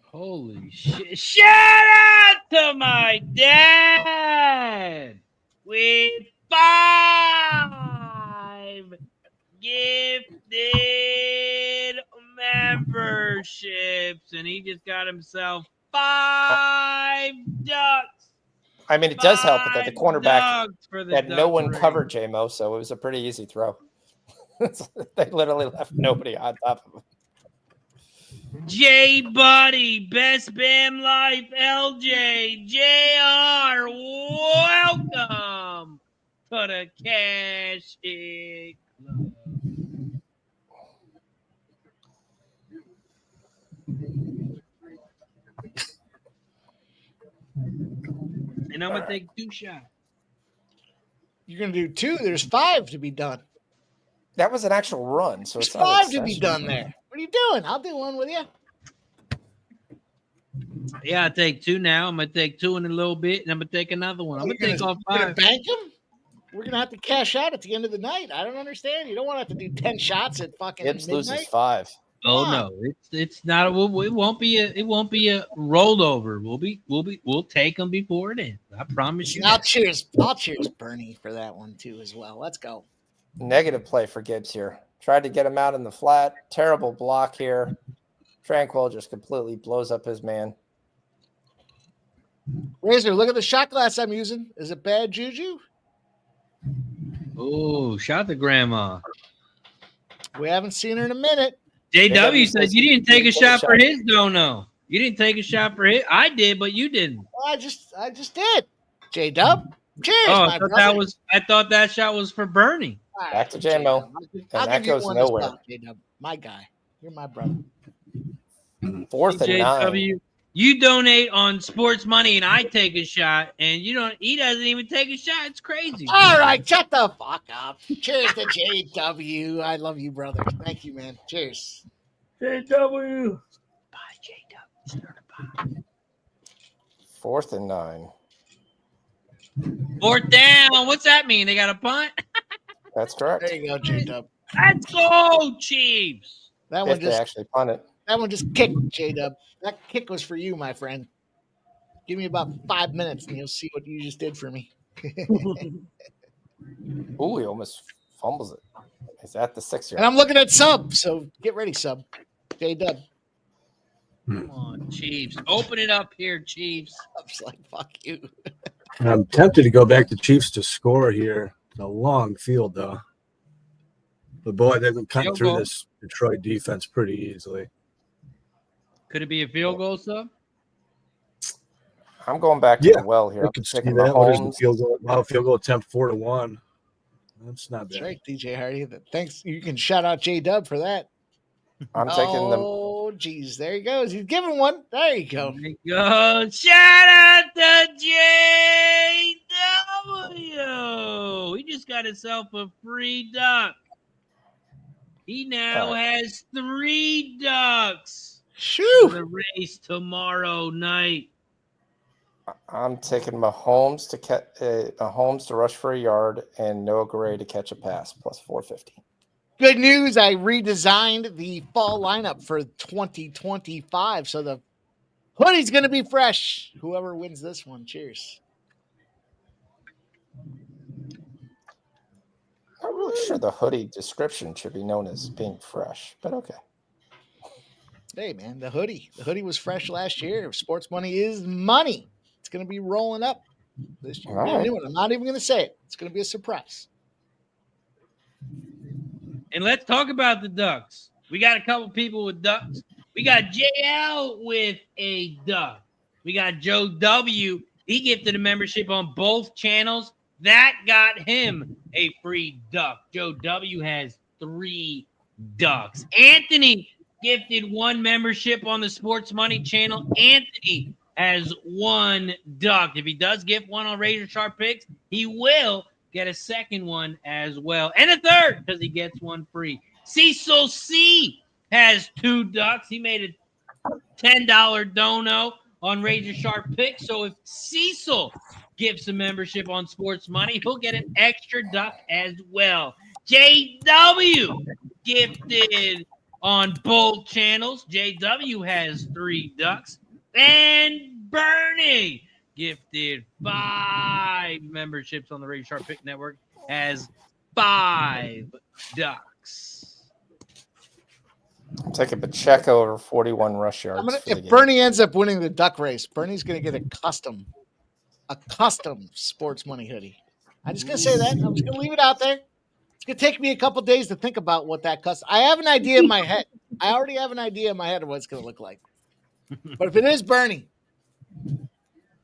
B: Holy shit. Shout out to my dad with 5 gifted memberships. And he just got himself 5 ducks.
A: I mean, it does help that the cornerback had no one
B: ring.
A: covered J-Mo, so it was a pretty easy throw. They literally left nobody on top of him.
B: J Buddy, Best Bam Life, LJ, JR, welcome to the Cash It Club. And I'm gonna take 2 shots.
C: You're gonna do 2. There's 5 to be done.
A: That was an actual run, so
C: There's
A: it's not
C: 5
A: an
C: to be
A: extension.
C: done there. What are you doing? I'll do one with you.
B: Yeah, I take 2 now. I'm gonna take 2 in a little bit, and I'm gonna take another one. I'm gonna take all
C: You're gonna
B: 5.
C: bank them? We're gonna have to cash out at the end of the night. I don't understand. You don't want to have to do 10 shots at fucking
A: Gibbs
C: midnight.
A: loses 5.
B: Oh no, it's not. It won't be a rollover. We'll take them before it ends. I promise you.
C: I'll cheers Bernie for that one too as well. Let's go.
A: Negative play for Gibbs here. Tried to get him out in the flat. Terrible block here. Tranquil just completely blows up his man.
C: Razor, look at the shot glass I'm using. Is it bad juju?
B: Oh, shout out to Grandma.
C: We haven't seen her in a minute.
B: JW says you didn't take a shot for his dono. You didn't take a shot for his. I did, but you didn't.
C: Well, I just did. J Dub. Cheers,
B: Oh,
C: my
B: I thought
C: brother.
B: I thought that shot was for Bernie.
C: All right,
A: Back to J-Mo.
C: I'll
A: that
C: give you
A: goes
C: one
A: nowhere.
C: as well, J-Dub. My guy. You're my brother.
A: 4th and 9.
B: JW, you donate on sports money, and I take a shot, and he doesn't even take a shot. It's crazy.
C: All right, shut the fuck up. Cheers to JW. I love you, brother. Thank you, man. Cheers.
D: JW.
B: Bye, JW.
A: 4th and 9.
B: 4th down. What's that mean? They got a punt?
A: That's correct.
C: There you go, J-Dub.
B: Let's go, Chiefs.
C: That
A: If
C: one
A: they
C: just
A: actually punt it.
C: kicked, J-Dub. That kick was for you, my friend. Give me about 5 minutes and you'll see what you just did for me.
A: Ooh, he almost fumbles it. Is that the 6 yard?
C: And I'm looking at sub, so get ready, sub. J-Dub.
B: Come on, Chiefs. Open it up here, Chiefs.
C: I'm just like, fuck you.
E: I'm tempted to go back to Chiefs to score here. It's a long field, though. But, boy, they've been cutting
B: Field
E: through
B: goal.
E: this Detroit defense pretty easily.
B: Could it be a field goal, sub?
A: I'm going back to the well here.
E: I
A: I'm
E: could see
A: taking
E: that. What is the
A: Mahomes.
E: field goal? Wow, field goal attempt 4-1. That's not
C: That's
E: bad.
C: right, DJ Hardy. Thanks. You can shout out J-Dub for that.
A: I'm taking them.
C: Oh, geez. There he goes. He's giving one. There you go.
B: There you go. Shout out to JW. He just got himself a free duck. He now has 3 ducks for the race tomorrow night.
A: I'm taking Mahomes to rush for a yard and Noah Gray to catch a pass plus 450.
C: Good news. I redesigned the fall lineup for 2025. So the hoodie's going to be fresh. Whoever wins this one. Cheers.
A: Not really sure the hoodie description should be known as being fresh, but okay.
C: Hey, man, the hoodie. The hoodie was fresh last year. Sports money is money. It's going to be rolling up this year.
A: All right.
C: I'm not even going to say it. It's going to be a surprise.
B: And let's talk about the ducks. We got a couple people with ducks. We got JL with a duck. We got Joe W. He gifted a membership on both channels. That got him a free duck. Joe W. has 3 ducks. Anthony gifted 1 membership on the Sports Money channel. Anthony has 1 duck. If he does gift one on Razor Sharp Picks, he will get a second one as well. And a third because he gets 1 free. Cecil C has 2 ducks. He made a $10 dono on Razor Sharp Picks. So if Cecil gives a membership on Sports Money, he'll get an extra duck as well. JW gifted on both channels. JW has 3 ducks. And Bernie gifted 5 memberships on the Razor Sharp Pick Network, has 5 ducks.
A: I'm taking Pacheco over 41 rush yards.
C: If Bernie ends up winning the duck race, Bernie's going to get a custom Sports Money hoodie. I'm just going to say that. I'm just going to leave it out there. It's going to take me a couple days to think about what that custom. I have an idea in my head. I already have an idea in my head of what it's going to look like. But if it is Bernie,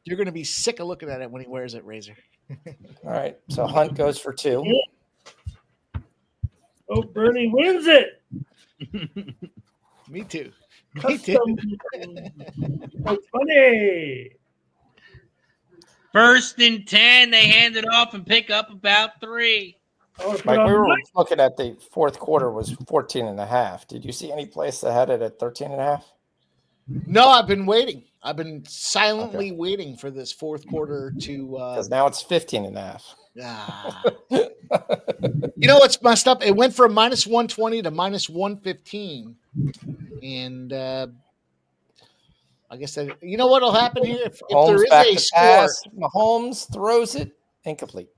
C: you're going to be sick of looking at it when he wears it, Razor.
A: All right. So Hunt goes for 2.
D: Oh, Bernie wins it.
C: Me too.
D: Custom. That's funny.
B: 1st and 10, they hand it off and pick up about 3.
A: Mike, we were looking at the fourth quarter was 14.5. Did you see any place that had it at 13.5?
C: No, I've been waiting. I've been silently waiting for this fourth quarter to.
A: Because now it's 15.5.
C: You know what's messed up? It went from minus 120 to minus 115, and I guess you know what'll happen here if there is a score.
A: Pass. Mahomes throws it incomplete.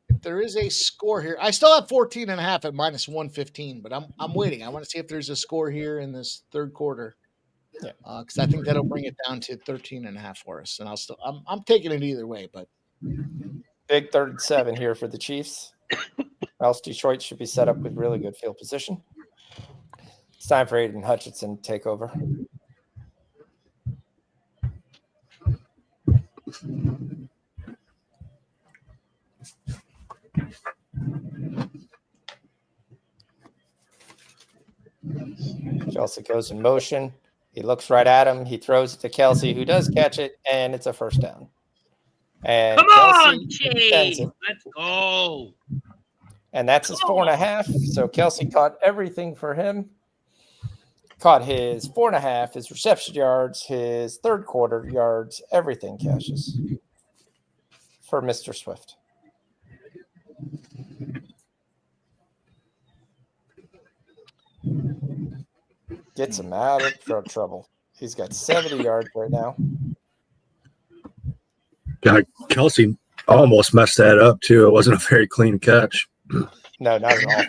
C: If there is a score here, I still have 14.5 at minus 115, but I'm waiting. I want to see if there's a score here in this third quarter. Yeah, because I think that'll bring it down to 13.5 for us, and I'm taking it either way. But
A: big 3rd and 7 here for the Chiefs. Else Detroit should be set up with really good field position. It's time for Aiden Hutchinson to take over. Chelsea goes in motion. He looks right at him. He throws it to Kelsey, who does catch it, and it's a first down. And
B: come
A: Kelsey
B: on, Chase. Let's go.
A: And that's his 4.5. So Kelsey caught everything for him. Caught his 4.5, his reception yards, his third quarter yards, everything cashes for Mr. Swift. Gets him out of trouble. He's got 70 yards right now.
E: God, Kelsey almost messed that up, too. It wasn't a very clean catch.
A: No, not at all.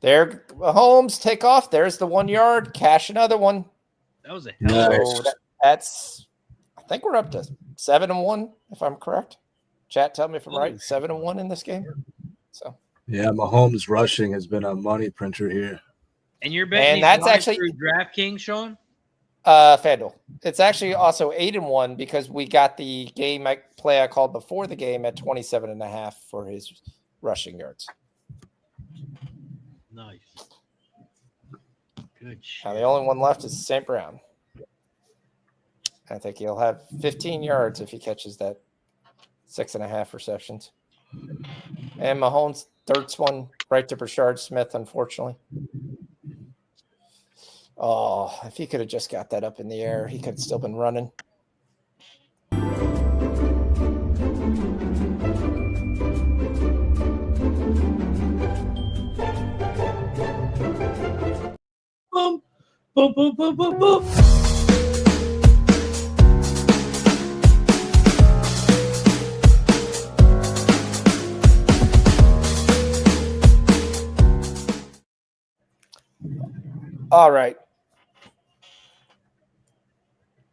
A: There, Mahomes take off. There's the 1 yard. Cash another one.
B: That was a
E: Nice.
A: That's. I think we're up to 7-1, if I'm correct. Chat, tell me if I'm right. 7-1 in this game. So.
E: Yeah, Mahomes rushing has been a money printer here.
B: And you're betting
A: And
B: these
A: that's
B: lines
A: actually
B: through DraftKings, Sean?
A: FanDuel. It's actually also 8-1 because we got the game play I called before the game at 27.5 for his rushing yards.
B: Nice. Good shit.
A: Now the only one left is St. Brown. I think he'll have 15 yards if he catches that 6.5 receptions. And Mahomes thirds one right to Brashard Smith, unfortunately. Oh, if he could have just got that up in the air, he could have still been running.
D: Boom, boom, boom, boom, boom, boom.
A: All right.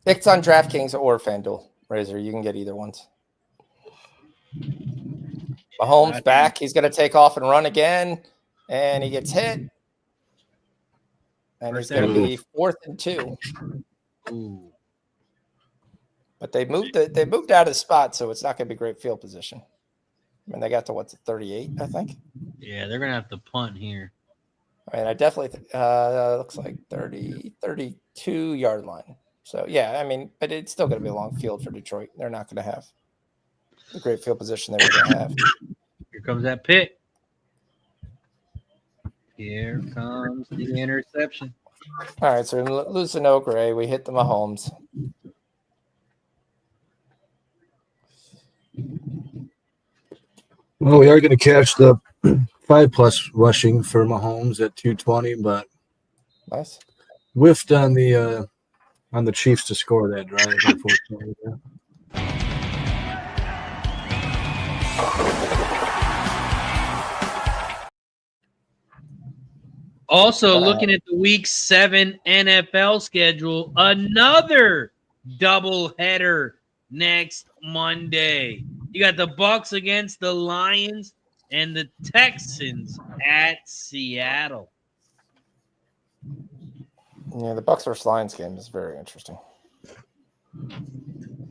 A: It's on DraftKings or FanDuel. Razor, you can get either ones. Mahomes back. He's going to take off and run again. And he gets hit. And he's going to be 4th and 2.
B: Ooh.
A: But they moved out of the spot, so it's not going to be great field position. I mean, they got to what's it, 38, I think.
B: Yeah, they're gonna have to punt here.
A: I mean, I definitely think looks like 32 yard line. So yeah, I mean, but it's still going to be a long field for Detroit. They're not going to have the great field position they were going to have.
B: Here comes that pick. Here comes the interception.
A: All right, so we're losing O'Gray. We hit the Mahomes.
E: Well, we are going to catch the 5+ rushing for Mahomes at 220, but
A: nice
E: whiffed on the Chiefs to score that drive. Unfortunately, yeah.
B: Also, looking at the Week 7 NFL schedule, another doubleheader next Monday. You got the Bucs against the Lions and the Texans at Seattle.
A: Yeah, the Bucs versus Lions game is very interesting.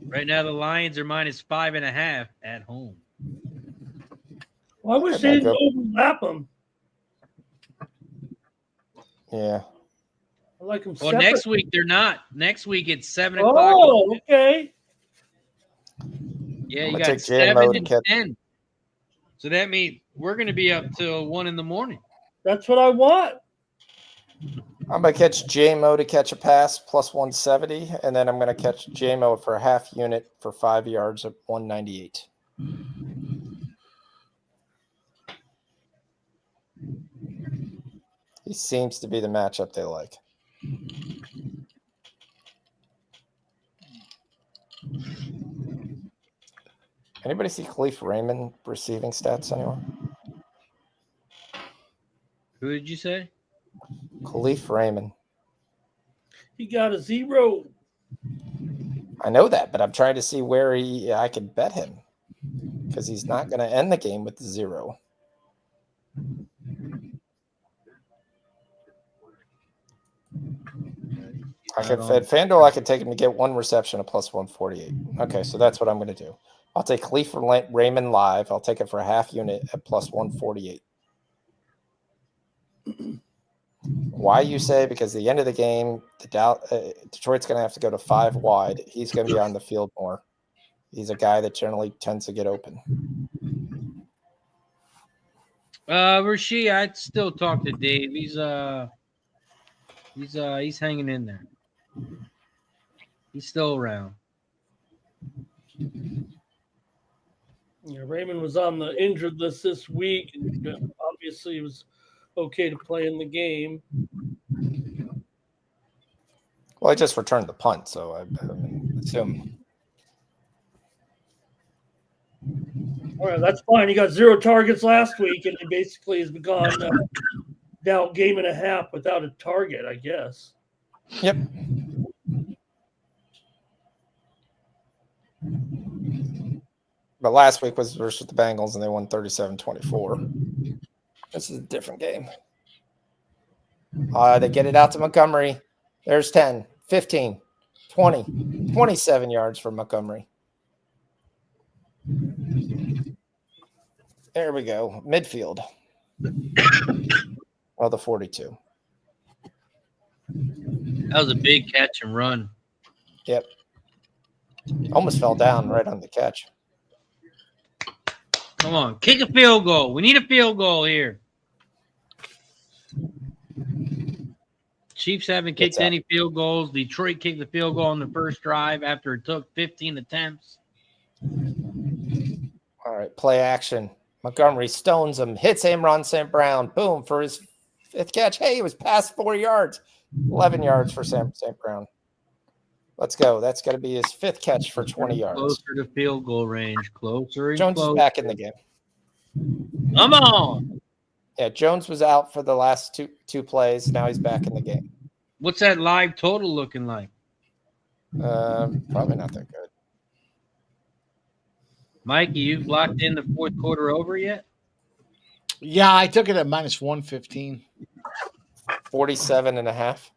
B: Right now, the Lions are -5.5 at home.
D: Well, I wish they didn't overlap them.
A: Yeah.
D: I like them.
B: Well, next week they're not. Next week it's 7 o'clock.
D: Oh, okay.
B: Yeah,
A: I'm
B: you
A: gonna
B: got
A: take
B: 7
A: to
B: and
A: catch.
B: 10. So that means we're going to be up till 1 in the morning.
D: That's what I want.
A: I'm going to catch J-Mo to catch a pass plus 170, and then I'm going to catch J-Mo for a half unit for 5 yards at 198. He seems to be the matchup they like. Anybody see Khalif Raymond receiving stats anywhere?
B: Who did you say?
A: Khalif Raymond.
D: He got a 0.
A: I know that, but I'm trying to see where I could bet him because he's not going to end the game with 0. I could at FanDuel, I could take him to get 1 reception at plus 148. Okay, so that's what I'm going to do. I'll take Khalif Raymond live. I'll take it for a half unit at plus 148. Why you say? Because the end of the game, Detroit's going to have to go to 5 wide. He's going to be on the field more. He's a guy that generally tends to get open.
B: Rasheed, I'd still talk to Dave. He's hanging in there. He's still around.
D: Yeah, Raymond was on the injured list this week, and obviously he was okay to play in the game.
A: Well, I just returned the punt, so I assume.
D: All right, that's fine. He got 0 targets last week, and he basically has gone now game and a half without a target, I guess.
A: Yep. But last week was versus the Bengals, and they won 37-24. This is a different game. They get it out to Montgomery. There's 10, 15, 20, 27 yards for Montgomery. There we go. Midfield. Oh, the 42.
B: That was a big catch and run.
A: Yep. Almost fell down right on the catch.
B: Come on, kick a field goal. We need a field goal here. Chiefs haven't kicked any field goals. Detroit kicked the field goal on the first drive after it took 15 attempts.
A: All right, play action. Montgomery stones him, hits Amon St. Brown. Boom, for his 5th catch. Hey, he was past 4 yards. 11 yards for St. Brown. Let's go. That's got to be his 5th catch for 20 yards.
B: Closer to field goal range. Closer and
A: Jones
B: closer.
A: is back in the game.
B: Come on.
A: Yeah, Jones was out for the last two plays. Now he's back in the game.
B: What's that live total looking like?
A: Probably not that good.
B: Mikey, you've locked in the fourth quarter over yet?
C: Yeah, I took it at minus 115.
A: 47.5.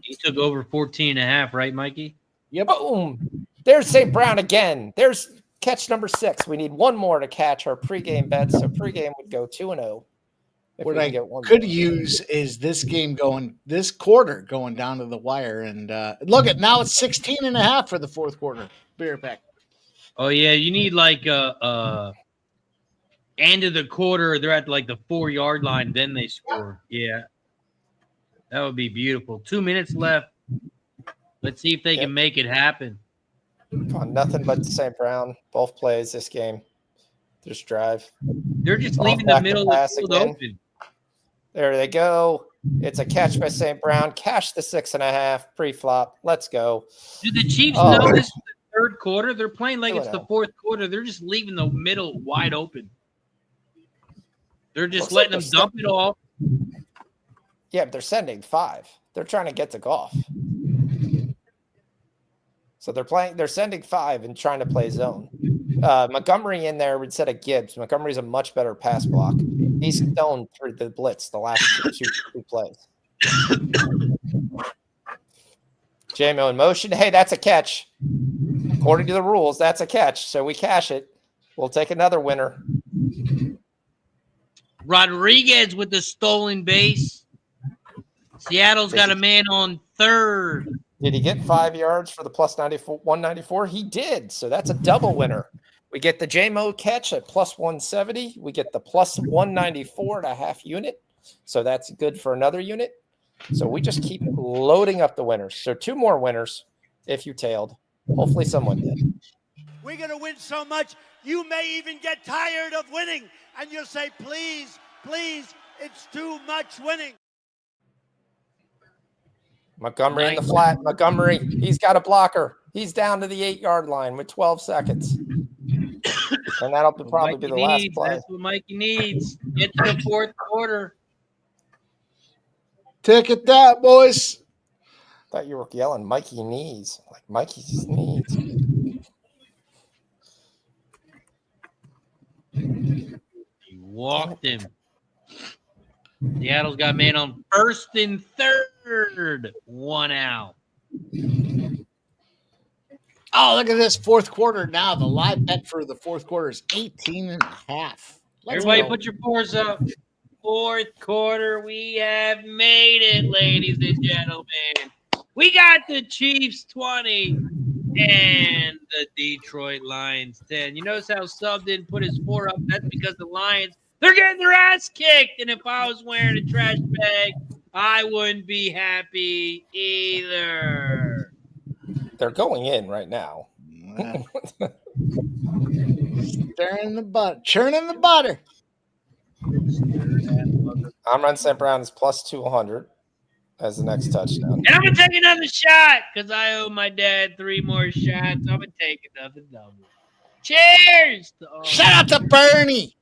B: You took over 14.5, right, Mikey?
C: Yep.
A: Boom. There's St. Brown again. There's catch number 6. We need one more to catch our pregame bet. So pregame would go 2-0.
C: What I could use is this quarter going down to the wire. And look at now it's 16.5 for the fourth quarter. Be right back.
B: Oh, yeah. You need like end of the quarter. They're at like the 4-yard line. Then they score. Yeah. That would be beautiful. 2 minutes left. Let's see if they can make it happen.
A: Nothing but St. Brown. Both plays this game. Just drive.
B: They're just leaving the middle of the field open.
A: There they go. It's a catch by St. Brown. Cash the 6.5 pre-flop. Let's go.
B: Do the Chiefs know this is the third quarter? They're playing like it's the fourth quarter. They're just leaving the middle wide open. They're just letting them dump it off.
A: Yeah, but they're sending 5. They're trying to get to golf. So they're sending 5 and trying to play zone. Montgomery in there instead of Gibbs. Montgomery's a much better pass block. He's stoned through the blitz the last two plays. JMO in motion. Hey, that's a catch. According to the rules, that's a catch. So we cash it. We'll take another winner.
B: Rodriguez with the stolen base. Seattle's got a man on third.
A: Did he get 5 yards for the plus 194? He did. So that's a double winner. We get the JMO catch at plus 170. We get the plus 194 at a half unit. So that's good for another unit. So we just keep loading up the winners. So 2 more winners if you tailed. Hopefully someone did.
L: We're going to win so much, you may even get tired of winning. And you'll say, please, please, it's too much winning.
A: Montgomery in the flat. Montgomery, he's got a blocker. He's down to the 8-yard line with 12 seconds. And that'll probably be the last play.
B: That's what Mikey needs. Get to the fourth quarter.
C: Ticket that, boys.
A: Thought you were yelling Mikey knees. Like Mikey's knees.
B: He walked him. Seattle's got man on first and third. 1 out.
C: Oh, look at this fourth quarter now. The live bet for the fourth quarter is 18.5.
B: Everybody put your fours up. Fourth quarter, we have made it, ladies and gentlemen. We got the Chiefs 20 and the Detroit Lions 10. You notice how Sub didn't put his 4 up? That's because the Lions, they're getting their ass kicked. And if I was wearing a trash bag, I wouldn't be happy either.
A: They're going in right now.
C: Churning the butter.
A: Amon St. Brown is plus 200 as the next touchdown.
B: And I'm going to take another shot because I owe my dad 3 more shots. I'm going to take another double. Cheers!
C: Shout out to Bernie.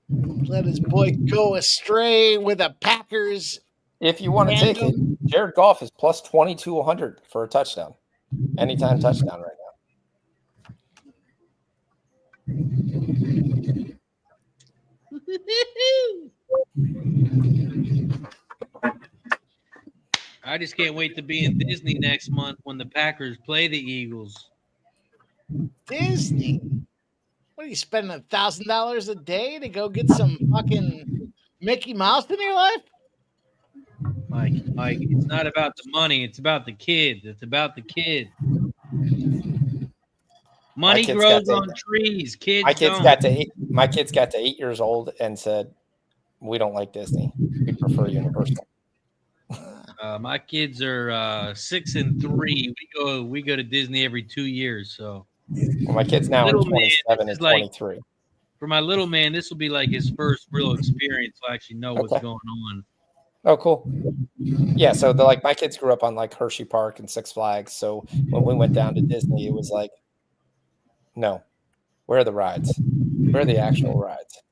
C: Let his boy go astray with a Packers.
A: If you want to take it, Jared Goff is plus 2,200 for a touchdown. Anytime touchdown right now.
B: I just can't wait to be in Disney next month when the Packers play the Eagles.
C: Disney? What are you spending $1,000 a day to go get some fucking Mickey Mouse in your life?
B: Mike, it's not about the money. It's about the kid. It's about the kid. Money grows on trees. Kids
A: my kids
B: don't.
A: got to 8 years old and said, "We don't like Disney. We prefer Universal."
B: My kids are 6 and 3. We go to Disney every 2 years. So
A: well, my kids now are 27 and 23.
B: For my little man, this will be like his first real experience to actually know what's going on.
A: Oh, cool. Yeah, so my kids grew up on like Hershey Park and Six Flags. So when we went down to Disney, it was like, no, where are the rides? Where are the actual rides?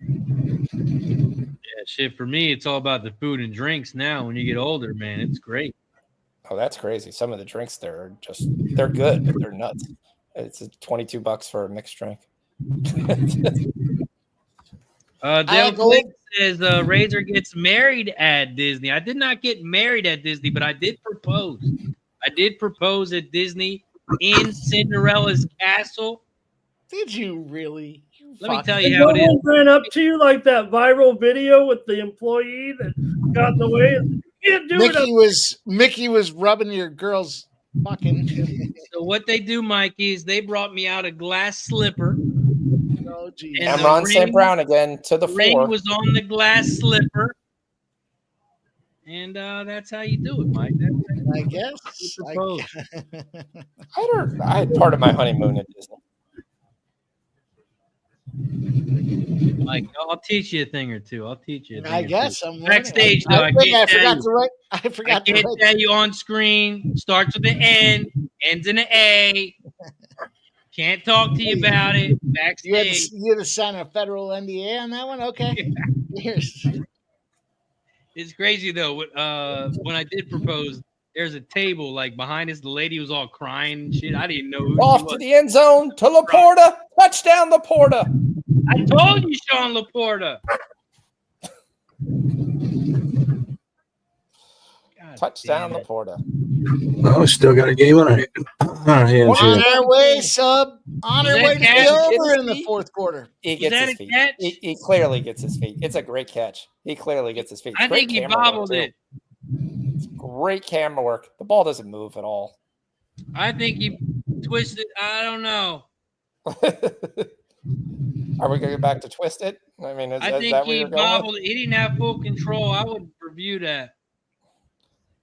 B: Yeah, shit. For me, it's all about the food and drinks now. When you get older, man, it's great.
A: Oh, that's crazy. Some of the drinks there are they're good, but they're nuts. It's $22 for a mixed drink.
B: Dale Click says Razor gets married at Disney. I did not get married at Disney, but I did propose. I did propose at Disney in Cinderella's castle.
C: Did you really?
B: Let me tell you how it is.
D: Ran up to you like that viral video with the employee that got in the way. You can't do
C: Mickey was rubbing your girl's fucking.
B: So what they do, Mikey, is they brought me out a glass slipper.
C: Oh, geez.
A: Amron St. Brown again to the
B: ring
A: floor.
B: Was on the glass slipper. And that's how you do it, Mike.
C: I guess.
A: I had part of my honeymoon at Disney.
B: Mike, I'll teach you a thing or two.
C: I guess I'm
B: backstage though. I forgot to tell you on screen. Starts with an N, ends in an A. Can't talk to you about it. Backstage.
C: You had to sign a federal NDA on that one? Okay.
B: It's crazy though. When I did propose, there's a table like behind us. The lady was all crying and shit. I didn't know who
A: off to the end zone to Laporta. Touchdown, Laporta.
B: I told you, Sean Laporta.
A: Touchdown, Laporta.
E: Oh, still got a game on our hands here.
C: On our way, sub. On our way to be over in the fourth quarter.
A: He gets his feet. He clearly gets his feet. It's a great catch. He clearly gets his feet.
B: I think he bobbled it.
A: It's great camera work. The ball doesn't move at all.
B: I think he twisted. I don't know.
A: Are we going to get back to twist it? I mean,
B: I think he bobbled it. He didn't have full control. I would review that.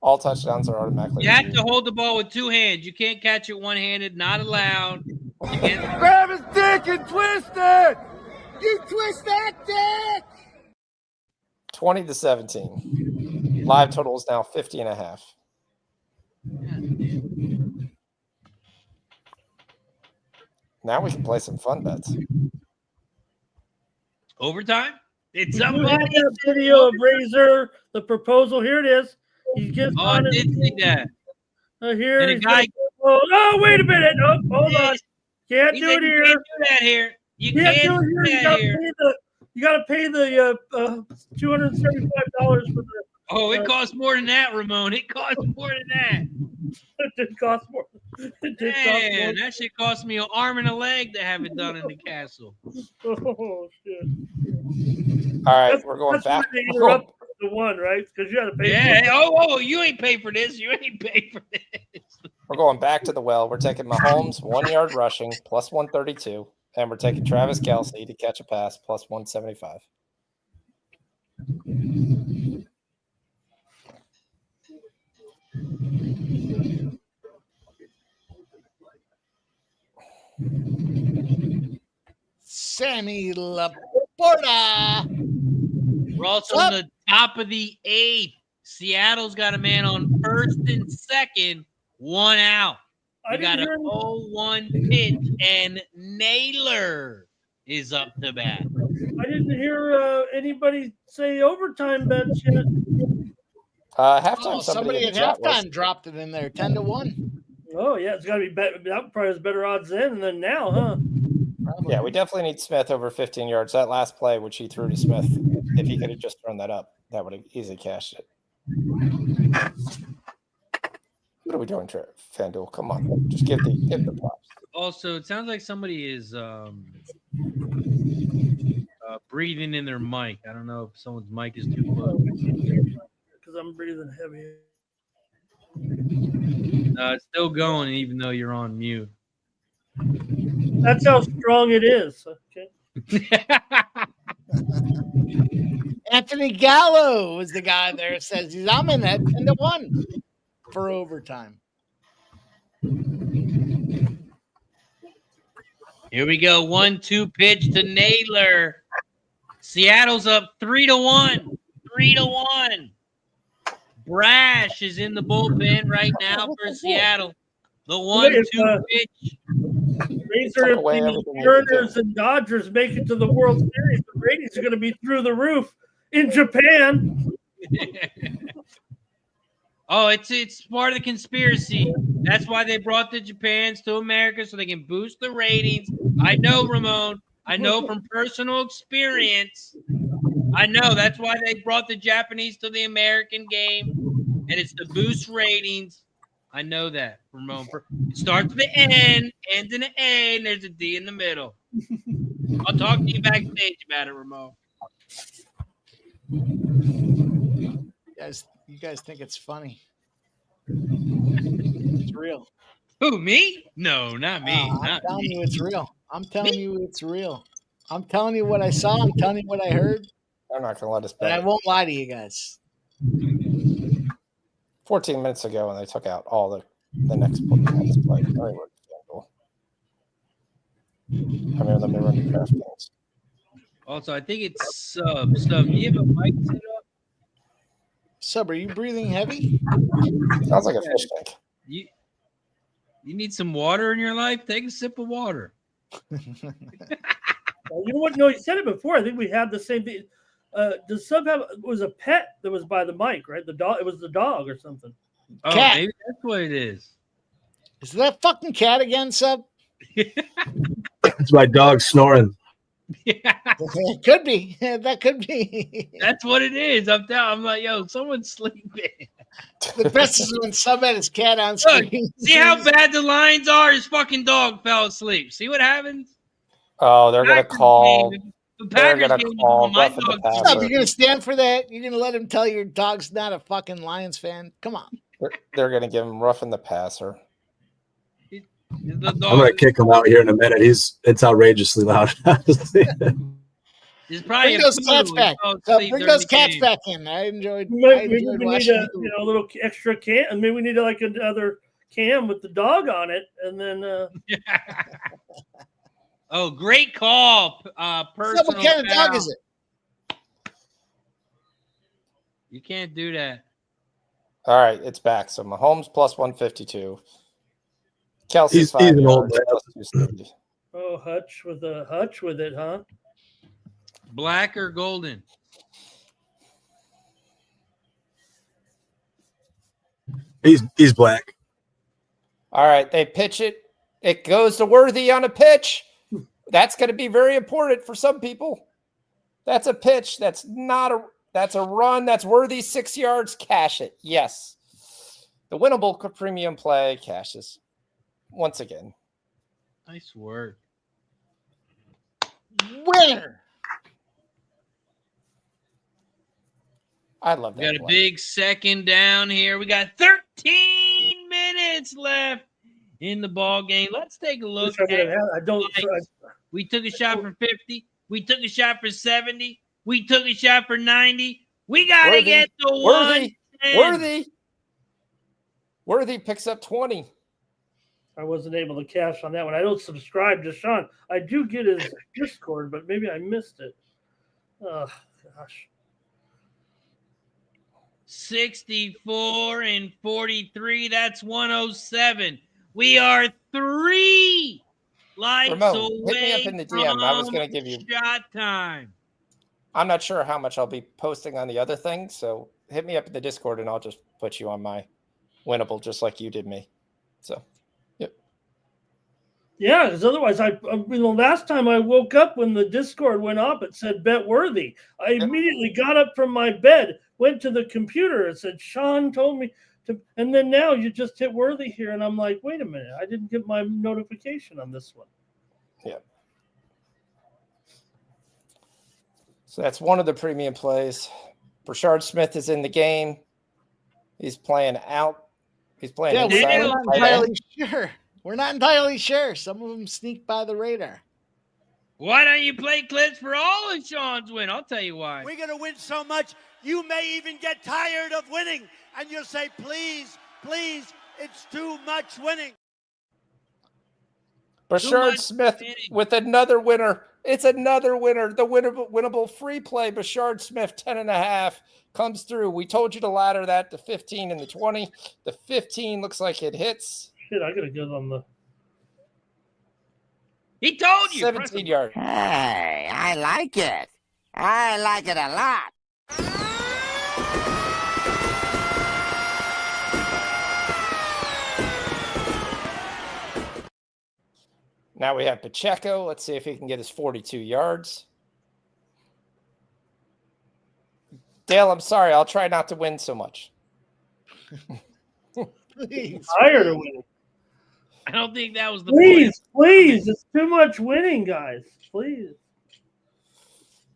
A: All touchdowns are automatically.
B: You have to hold the ball with two hands. You can't catch it one-handed. Not allowed.
I: Grab his dick and twist it. You twist that dick.
A: 20-17. Live total is now 50.5. Now we can play some fun bets.
B: Overtime? It's
D: a video of Razor, the proposal. Here it is. He gets
B: I did see that.
D: Here.
B: And a guy.
D: Oh, wait a minute. Oh, hold on. Can't do it here.
B: You can't do that here. You can't do that here.
D: You got to pay the $275 for the.
B: Oh, it costs more than that, Ramon. It costs more than that.
D: It did cost more.
B: Man, that shit cost me an arm and a leg to have it done in the castle.
D: Oh shit!
A: All right, we're going back.
D: Interrupt the one, right? Because you got to pay.
B: Yeah. Oh, you ain't pay for this. You ain't pay for this.
A: We're going back to the well. We're taking Mahomes 1 yard rushing plus 132, and we're taking Travis Kelce to catch a pass plus 175.
C: Sammy Laporta.
B: We're also on the top of the 8th. Seattle's got a man on first and second, 1 out. We got a 0-1 pitch, and Naylor is up to bat.
D: I didn't hear anybody say overtime bets yet.
A: Halftime.
C: Somebody
A: in
C: at
A: the chat was.
C: halftime dropped it in there, 10-1.
D: Oh yeah, it's got to be better. That probably has better odds then than now, huh?
C: Probably.
A: Yeah, we definitely need Smith over 15 yards. That last play, which he threw to Smith, if he could have just thrown that up, that would have easily cashed it. What are we doing, FanDuel? Come on, just give the props.
B: Also, it sounds like somebody is breathing in their mic. I don't know if someone's mic is too close.
D: Because I'm breathing heavy.
B: It's still going, even though you're on mute.
D: That's how strong it is. Okay.
C: Anthony Gallo was the guy there. Says I'm in that 10-1 for overtime.
B: Here we go. 1-2 pitch to Naylor. Seattle's up 3-1. 3-1. Brash is in the bullpen right now for Seattle. The 1-2 pitch.
D: Razor, if the Mariners and Dodgers make it to the World Series, the ratings are going to be through the roof in Japan.
B: Oh, it's part of the conspiracy. That's why they brought the Japans to America so they can boost the ratings. I know, Ramon. I know from personal experience. I know that's why they brought the Japanese to the American game, and it's to boost ratings. I know that, Ramon. It starts with an N, ends in an A, and there's a D in the middle. I'll talk to you backstage about it, Ramon.
C: You guys think it's funny? It's real.
B: Who, me? No, not me.
C: I'm telling you it's real. I'm telling you it's real. I'm telling you what I saw. I'm telling you what I heard.
A: They're not going to let us
C: bet. I won't lie to you guys.
A: 14 minutes ago, and they took out all the next play. Let me run the draft games.
B: Also, I think it's Sub. Do you have a mic set up?
C: Sub, are you breathing heavy?
A: Sounds like a fish tank.
B: You need some water in your life? Take a sip of water.
D: Well, you know what? No, he said it before. I think we had the same thing. Does Sub have? It was a pet that was by the mic, right? The dog. It was the dog or something.
B: Oh,
C: cat.
B: maybe that's what it is.
C: Is that fucking cat again, Sub?
E: It's my dog snoring.
B: Yeah.
C: It could be. That could be.
B: That's what it is. I'm like, yo, someone's sleeping.
C: The best is when Sub had his cat on screen.
B: See how bad the Lions are? His fucking dog fell asleep. See what happens?
A: Oh, they're going to call.
B: The Packers game, my dog.
C: Sub, you're going to stand for that? You're going to let him tell your dog's not a fucking Lions fan? Come on.
A: They're going to give him roughing the passer.
E: I'm going to kick him out here in a minute. It's outrageously loud.
B: There's probably
C: bring those cats back. Bring those cats back in. I enjoyed.
D: Maybe we need a little extra cam, and maybe we need like another cam with the dog on it, and then.
B: Oh, great call, personal.
C: What kind of dog is it?
B: You can't do that.
A: All right, it's back. So Mahomes plus 152. Kelsey's
E: he's an old
A: man.
D: Oh, Hutch with it, huh?
B: Black or golden?
E: He's black.
A: All right, they pitch it. It goes to Worthy on a pitch. That's going to be very important for some people. That's a pitch. That's a run. That's Worthy 6 yards. Cash it. Yes. The winnable premium play cashes once again.
B: Nice work.
C: Winner.
A: I love that.
B: We got a big second down here. We got 13 minutes left in the ball game. Let's take a look. We took a shot for 50. We took a shot for 70. We took a shot for 90. We got to get to
A: Worthy picks up 20.
D: I wasn't able to cash on that one. I don't subscribe to Sean. I do get his Discord, but maybe I missed it. Oh, gosh.
B: 64 and 43. That's 107. We are 3 lights
A: Ramon, hit me up
B: away
A: in the DM. I was
B: from
A: going to give you.
B: shot time.
A: I'm not sure how much I'll be posting on the other thing, so hit me up in the Discord and I'll just put you on my winnable, just like you did me. So, yep.
D: Yeah, because otherwise, last time I woke up when the Discord went off, it said bet worthy. I immediately got up from my bed, went to the computer, and said, Sean told me to, and then now you just hit worthy here. And I'm like, wait a minute, I didn't get my notification on this one.
A: Yeah. So that's one of the premium plays. Brashard Smith is in the game. He's playing out. He's playing inside.
C: We're not entirely sure. We're not entirely sure. Some of them sneak by the radar.
B: Why don't you play clips for all of Sean's win? I'll tell you why.
L: We're going to win so much, you may even get tired of winning. And you'll say, please, please, it's too much winning.
A: Brashard Smith with another winner. It's another winner. The winnable free play, Brashard Smith, 10.5 comes through. We told you to ladder that to 15 and the 20. The 15 looks like it hits.
D: Shit, I got to go on the.
B: He told you.
A: 17 yards.
J: Hey, I like it. I like it a lot.
A: Now we have Pacheco. Let's see if he can get his 42 yards. Dale, I'm sorry. I'll try not to win so much.
C: Please.
D: Tired of winning.
B: I don't think that was the
D: Please. It's too much winning, guys. Please.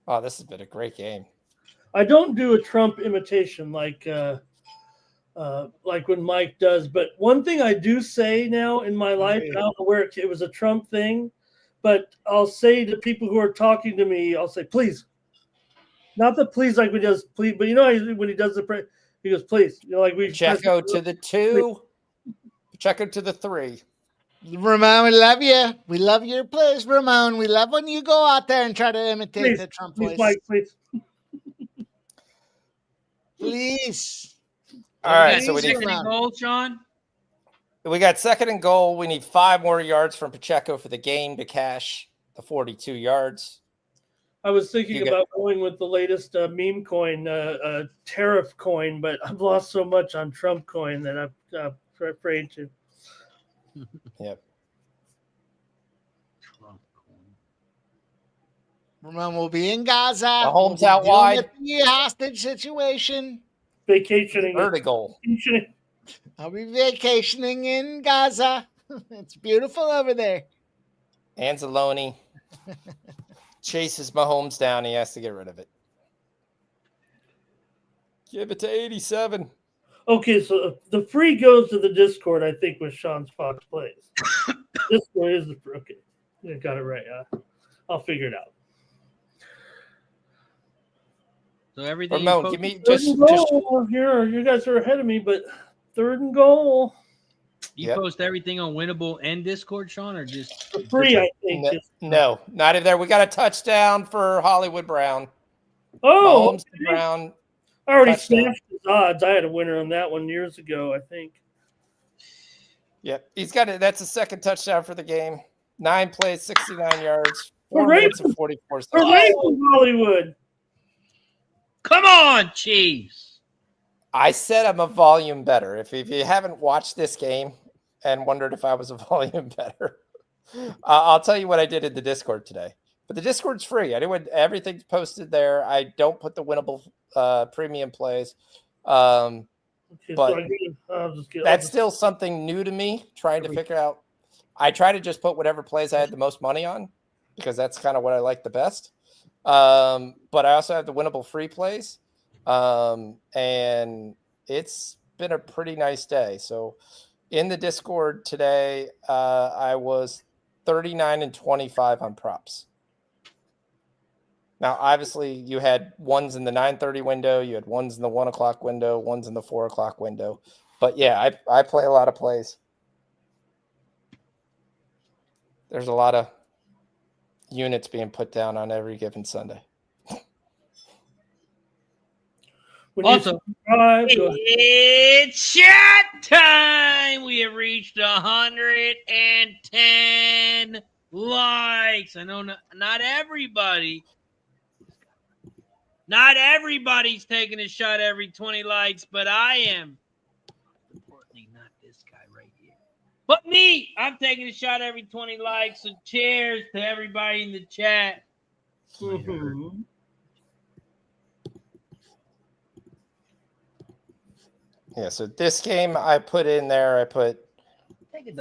A: Oh, this has been a great game.
D: I don't do a Trump imitation like when Mike does, but one thing I do say now in my life, I don't know where it was a Trump thing, but I'll say to people who are talking to me, I'll say, please. Not the please like when he does please, but you know when he does the he goes, please. You know, like we
A: Pacheco to the 2. Pacheco to the 3.
C: Ramon, we love you. We love your plays, Ramon. We love when you go out there and try to imitate the Trump voice.
D: Mike, please.
C: Please.
A: All right, so we need
B: second and goal, Sean.
A: We got second and goal. We need 5 more yards from Pacheco for the game to cash the 42 yards.
D: I was thinking about going with the latest meme coin, tariff coin, but I've lost so much on Trump coin that I'm afraid to.
A: Yep.
C: Ramon will be in Gaza.
A: Mahomes out wide.
C: The hostage situation.
D: Vacationing.
A: Vertical.
C: I'll be vacationing in Gaza. It's beautiful over there.
A: Anzalone chases Mahomes down. He has to get rid of it. Give it to 87.
D: Okay, so the free goes to the Discord, I think, with Sean's Fox Plays. Discord is the free. Okay, I got it right. I'll figure it out.
B: So everything.
A: Ramon, give me
D: just here. You guys are ahead of me, but third and goal.
B: You post everything on Winnable and Discord, Sean, or just
D: free? I think.
A: No, not in there. We got a touchdown for Hollywood Brown.
D: Oh,
A: Mahomes to Brown.
D: I already smashed his odds. I had a winner on that one years ago, I think.
A: Yep, he's got it. That's a second touchdown for the game. 9 plays, 69 yards, 4
D: Hooray
A: minutes and 44 seconds.
D: Hooray for Hollywood!
B: Come on, Chiefs.
A: I said I'm a volume better. If you haven't watched this game and wondered if I was a volume better, I'll tell you what I did in the Discord today. But the Discord's free. Everything's posted there. I don't put the winnable premium plays. But that's still something new to me, trying to figure out. I try to just put whatever plays I had the most money on because that's kind of what I like the best. But I also have the winnable free plays. And it's been a pretty nice day. So in the Discord today, I was 39 and 25 on props. Now, obviously, you had ones in the 9:30 window, you had ones in the 1 o'clock window, ones in the 4 o'clock window. But yeah, I play a lot of plays. There's a lot of units being put down on every given Sunday.
B: Also, it's shot time. We have reached 110 likes. I know not everybody. Not everybody's taking a shot every 20 likes, but I am. Importantly, not this guy right here. But me, I'm taking a shot every 20 likes. So cheers to everybody in the chat.
A: Yeah, so this game I put in there, I put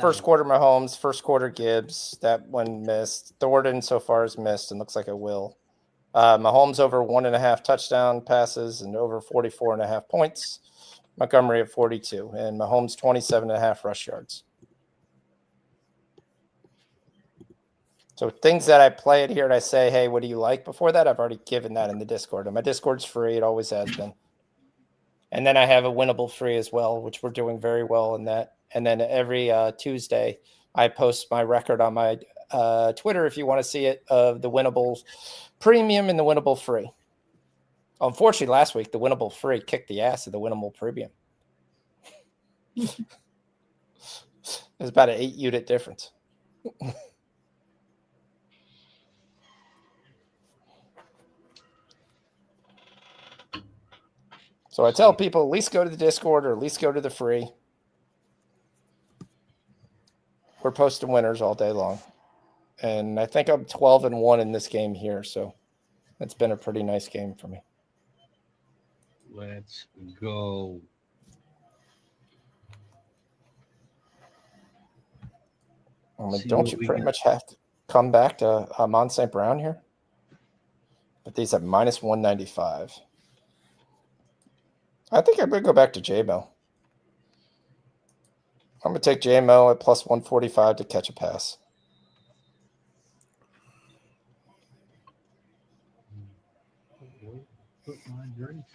A: first quarter Mahomes, first quarter Gibbs. That one missed. Thornton so far has missed and looks like it will. Mahomes over 1.5 touchdown passes and over 44.5 points. Montgomery at 42 and Mahomes 27.5 rush yards. So things that I play it here and I say, hey, what do you like? Before that, I've already given that in the Discord. And my Discord's free. It always has been. And then I have a winnable free as well, which we're doing very well in that. And then every Tuesday, I post my record on my Twitter if you want to see it of the winnable premium and the winnable free. Unfortunately, last week, the winnable free kicked the ass of the winnable premium. There's about an 8-unit difference. So I tell people at least go to the Discord or at least go to the free. We're posting winners all day long. And I think I'm 12-1 in this game here. So it's been a pretty nice game for me.
B: Let's go.
A: Don't you pretty much have to come back to Mont St. Brown here? But these at minus 195. I think I'm going to go back to J-Mo. I'm going to take J-Mo at plus 145 to catch a pass.
B: Put my drinks.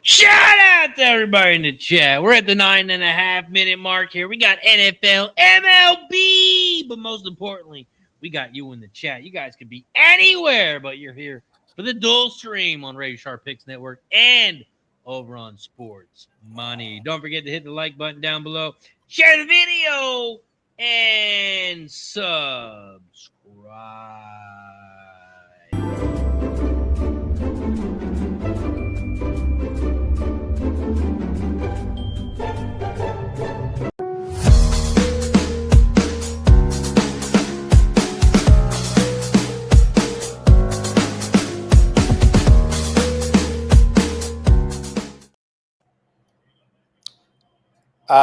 B: Shout out to everybody in the chat. We're at the 9.5-minute mark here. We got NFL, MLB, but most importantly, we got you in the chat. You guys could be anywhere, but you're here for the dual stream on Ray Sharp Picks Network and over on Sports Money. Don't forget to hit the like button down below, share the video, and subscribe.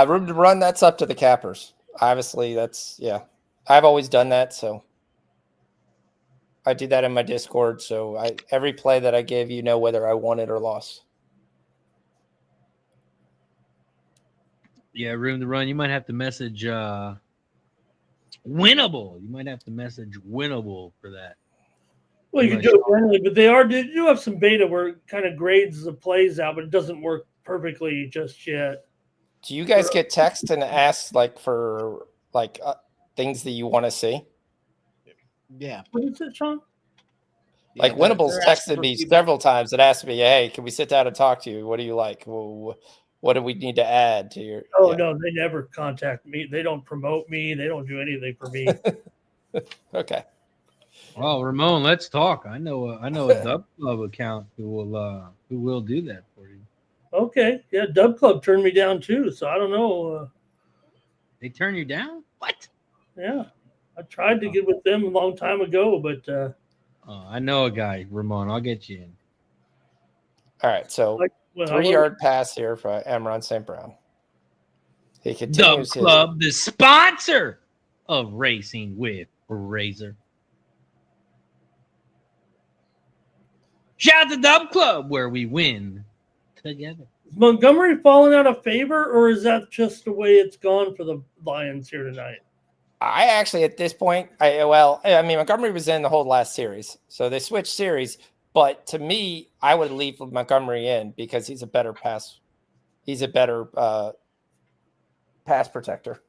A: Room to run, that's up to the cappers. Obviously, that's, yeah. I've always done that, so I do that in my Discord. So every play that I give, you know whether I won it or lost.
B: Yeah, room to run. You might have to message winnable. You might have to message winnable for that.
D: Well, you can do it manually, but they do have some beta where it kind of grades the plays out, but it doesn't work perfectly just yet.
A: Do you guys get text and ask for things that you want to see?
C: Yeah.
D: What is it, Sean?
A: Like Winnable's texted me several times and asked me, "Hey, can we sit down and talk to you? What do you like? Well, what do we need to add to your?"
D: Oh no, they never contact me. They don't promote me. They don't do anything for me.
A: Okay.
B: Well, Ramon, let's talk. I know a Dub Club account who will do that for you.
D: Okay, yeah, Dub Club turned me down too, so I don't know.
B: They turn you down? What?
D: Yeah, I tried to get with them a long time ago, but
B: I know a guy, Ramon. I'll get you in.
A: All right, so 3-yard pass here for Amron St. Brown. He continues
B: Dub Club, the sponsor of Racing with Razor. Shout out to Dub Club, where we win together.
D: Is Montgomery falling out of favor, or is that just the way it's gone for the Lions here tonight?
A: I actually, at this point, Montgomery was in the whole last series, so they switched series. But to me, I would leave Montgomery in because he's a better pass. He's a better pass protector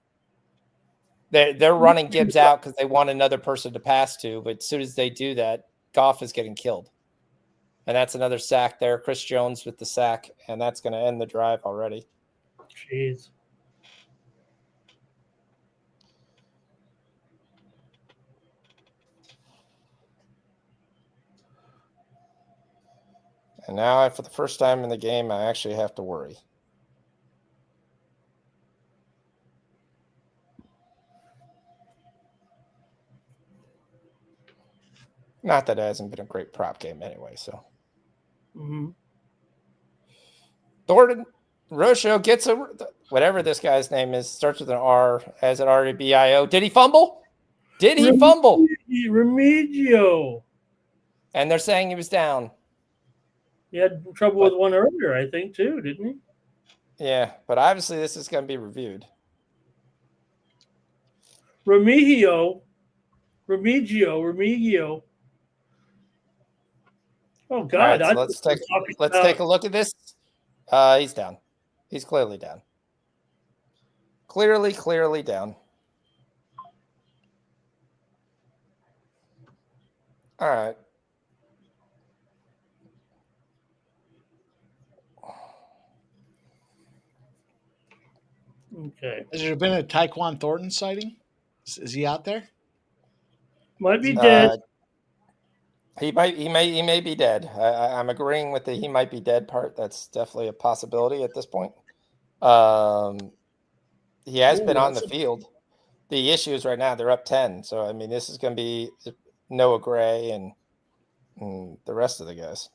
A: They're running Gibbs out because they want another person to pass to. But as soon as they do that, Goff is getting killed. And that's another sack there. Chris Jones with the sack, and that's going to end the drive already.
D: Jeez.
A: And now, for the first time in the game, I actually have to worry. Not that it hasn't been a great prop game anyway, so.
D: Mm-hmm.
A: Thornton Rocho gets a whatever this guy's name is, starts with an R, has an RBIO. Did he fumble? Did he fumble?
D: Remigio.
A: And they're saying he was down.
D: He had trouble with one earlier, I think, too, didn't he?
A: Yeah, but obviously this is going to be reviewed.
D: Remigio. Oh God!
A: Right, so let's take a look at this. He's down. He's clearly down. Clearly down. All right.
D: Okay.
C: Has there been a Tyquan Thornton sighting? Is he out there?
D: Might be dead.
A: He may be dead. I'm agreeing with the he might be dead part. That's definitely a possibility at this point. He has been on the field. The issue is right now they're up 10. So I mean, this is going to be Noah Gray and the rest of the guys.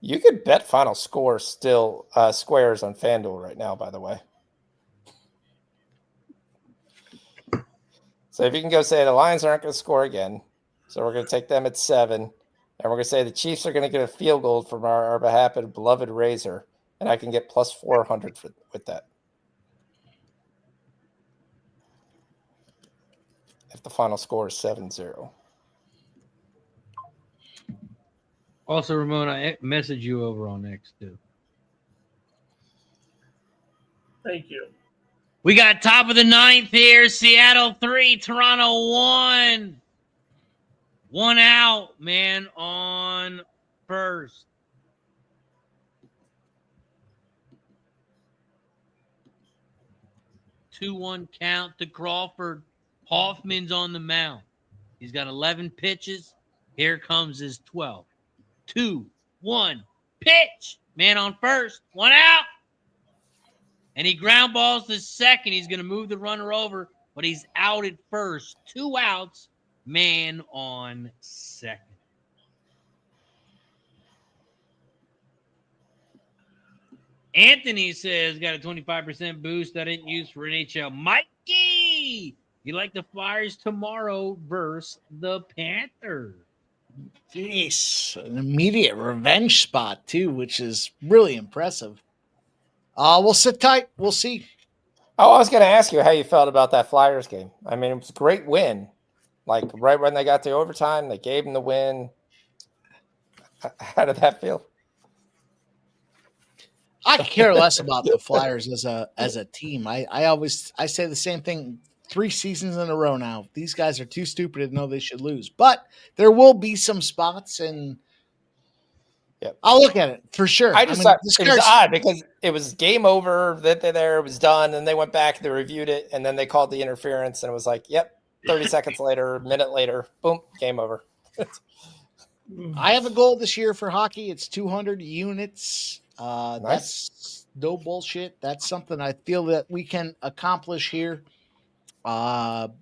A: You could bet final score still squares on FanDuel right now, by the way. So if you can go say the Lions aren't going to score again, so we're going to take them at 7, and we're going to say the Chiefs are going to get a field goal from our beloved Razor, and I can get plus 400 with that. If the final score is 7-0.
B: Also, Ramon, I message you over on X too.
D: Thank you.
B: We got top of the 9th here. Seattle 3, Toronto 1. 1 out, man, on first. Two-one count to Crawford. Hoffman's on the mound. He's got 11 pitches. Here comes his 12. 2-1 pitch. Man on first. 1 out. And he ground balls to second. He's going to move the runner over, but he's out at first. 2 outs. Man on second. Anthony says, got a 25% boost I didn't use for NHL. Mikey, you like the Flyers tomorrow versus the Panthers?
C: Jeez, an immediate revenge spot too, which is really impressive. We'll sit tight. We'll see.
A: Oh, I was going to ask you how you felt about that Flyers game. I mean, it was a great win. Like right when they got to overtime, they gave them the win. How did that feel?
C: I care less about the Flyers as a team. I say the same thing 3 seasons in a row now. These guys are too stupid to know they should lose. But there will be some spots, and I'll look at it for sure.
A: I thought it was odd because it was game over. That it was done, and they went back, they reviewed it, and then they called the interference, and it was like, yep, 30 seconds later, a minute later, boom, game over.
C: I have a goal this year for hockey. It's 200 units.
A: Nice.
C: That's no bullshit. That's something I feel that we can accomplish here. And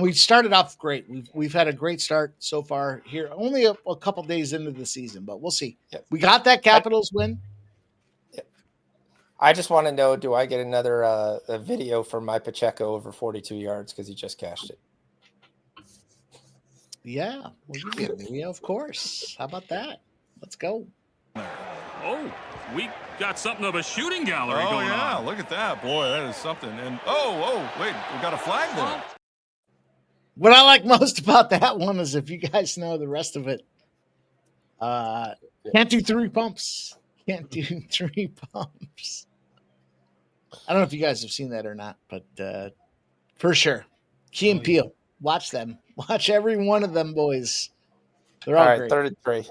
C: we started off great. We've had a great start so far here. Only a couple days into the season, but we'll see.
A: Yep.
C: We got that Capitals win.
A: Yep. I just want to know: do I get another a video from my Pacheco over 42 yards because he just cashed it?
C: Yeah, we'll give you a video, of course. How about that? Let's go.
F: Oh, we got something of a shooting gallery going on.
G: Look at that. Boy, that is something. And wait, we got a flag there.
C: What I like most about that one is if you guys know the rest of it, can't do 3 pumps. Can't do 3 pumps. I don't know if you guys have seen that or not, but for sure. Key and Peele. Watch them. Watch every one of them boys. They're all
A: right,
C: great.
A: 33.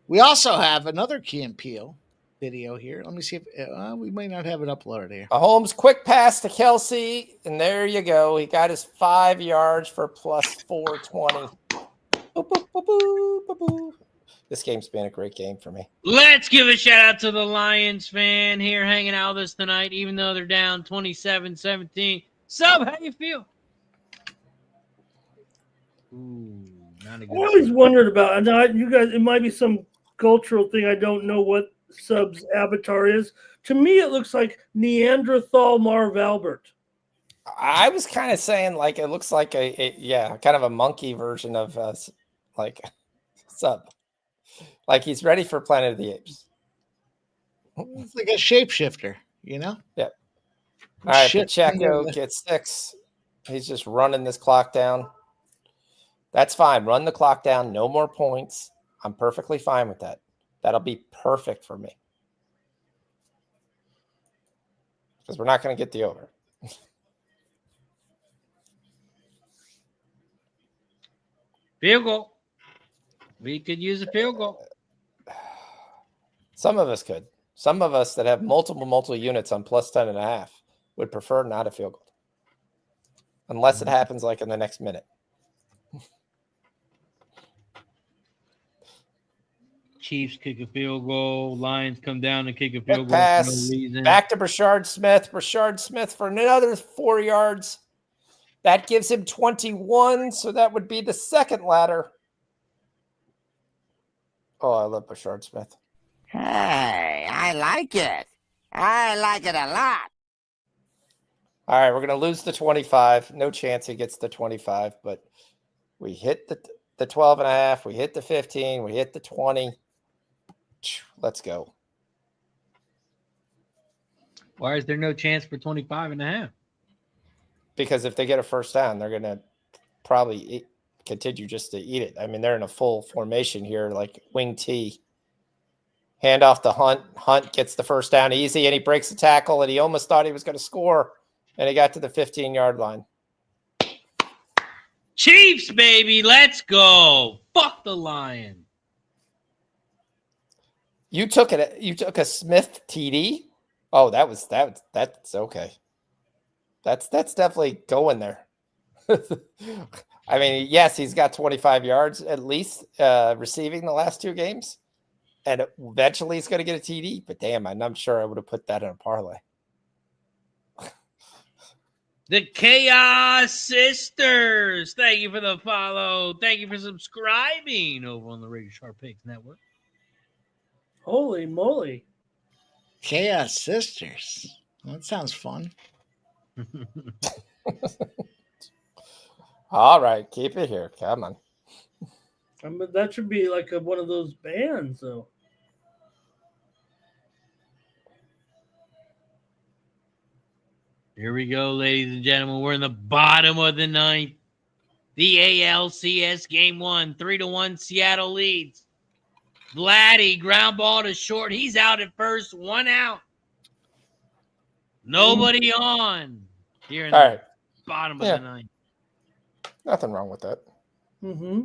C: We also have another Key and Peele video here. Let me see if we might not have it uploaded here.
A: Mahomes quick pass to Kelsey, and there you go. He got his 5 yards for plus 420. Boop, boop, boop, boop, boop, boop. This game's been a great game for me.
B: Let's give a shout out to the Lions fan here hanging out with us tonight, even though they're down 27-17. Sub, how you feel? Ooh, not a good.
D: I always wondered about. I know you guys. It might be some cultural thing. I don't know what Sub's avatar is. To me, it looks like Neanderthal Marv Albert.
A: I was kind of saying like it looks like a kind of a monkey version of like Sub. Like he's ready for Planet of the Apes.
C: It's like a shapeshifter, you know?
A: Yep. All right, Pacheco gets 6. He's just running this clock down. That's fine. Run the clock down. No more points. I'm perfectly fine with that. That'll be perfect for me. Because we're not going to get the over.
B: Field goal. We could use a field goal.
A: Some of us could. Some of us that have multiple units on plus 10.5 would prefer not a field goal. Unless it happens like in the next minute.
B: Chiefs kick a field goal. Lions come down and kick a field goal
A: pass.
B: for no reason.
A: Back to Brashard Smith. Brashard Smith for another 4 yards. That gives him 21, so that would be the second ladder. Oh, I love Brashard Smith.
J: Hey, I like it. I like it a lot.
A: All right, we're going to lose the 25. No chance he gets the 25, but we hit the 12.5. We hit the 15. We hit the 20. Let's go.
B: Why is there no chance for 25.5?
A: Because if they get a first down, they're going to probably continue just to eat it. I mean, they're in a full formation here, like wing T. Hand off to Hunt. Hunt gets the first down easy, and he breaks the tackle, and he almost thought he was going to score, and he got to the 15-yard line.
B: Chiefs, baby, let's go. Fuck the Lions.
A: You took it. You took a Smith TD. Oh, that's okay. That's definitely going there. I mean, yes, he's got 25 yards at least receiving the last 2 games. And eventually he's going to get a TD. But damn, I'm sure I would have put that in a parlay.
B: The Chaos Sisters. Thank you for the follow. Thank you for subscribing over on the Radio Sharp Pigs Network.
D: Holy moly.
C: Chaos Sisters. That sounds fun.
A: All right, keep it here. Come on.
D: That should be like one of those bands, though.
B: Here we go, ladies and gentlemen. We're in the bottom of the 9th. The ALCS Game 1, 3-1 Seattle leads. Vladdy, ground ball to short. He's out at first, 1 out. Nobody on. Here in the bottom of the 9th.
A: Nothing wrong with that.
D: Mm-hmm.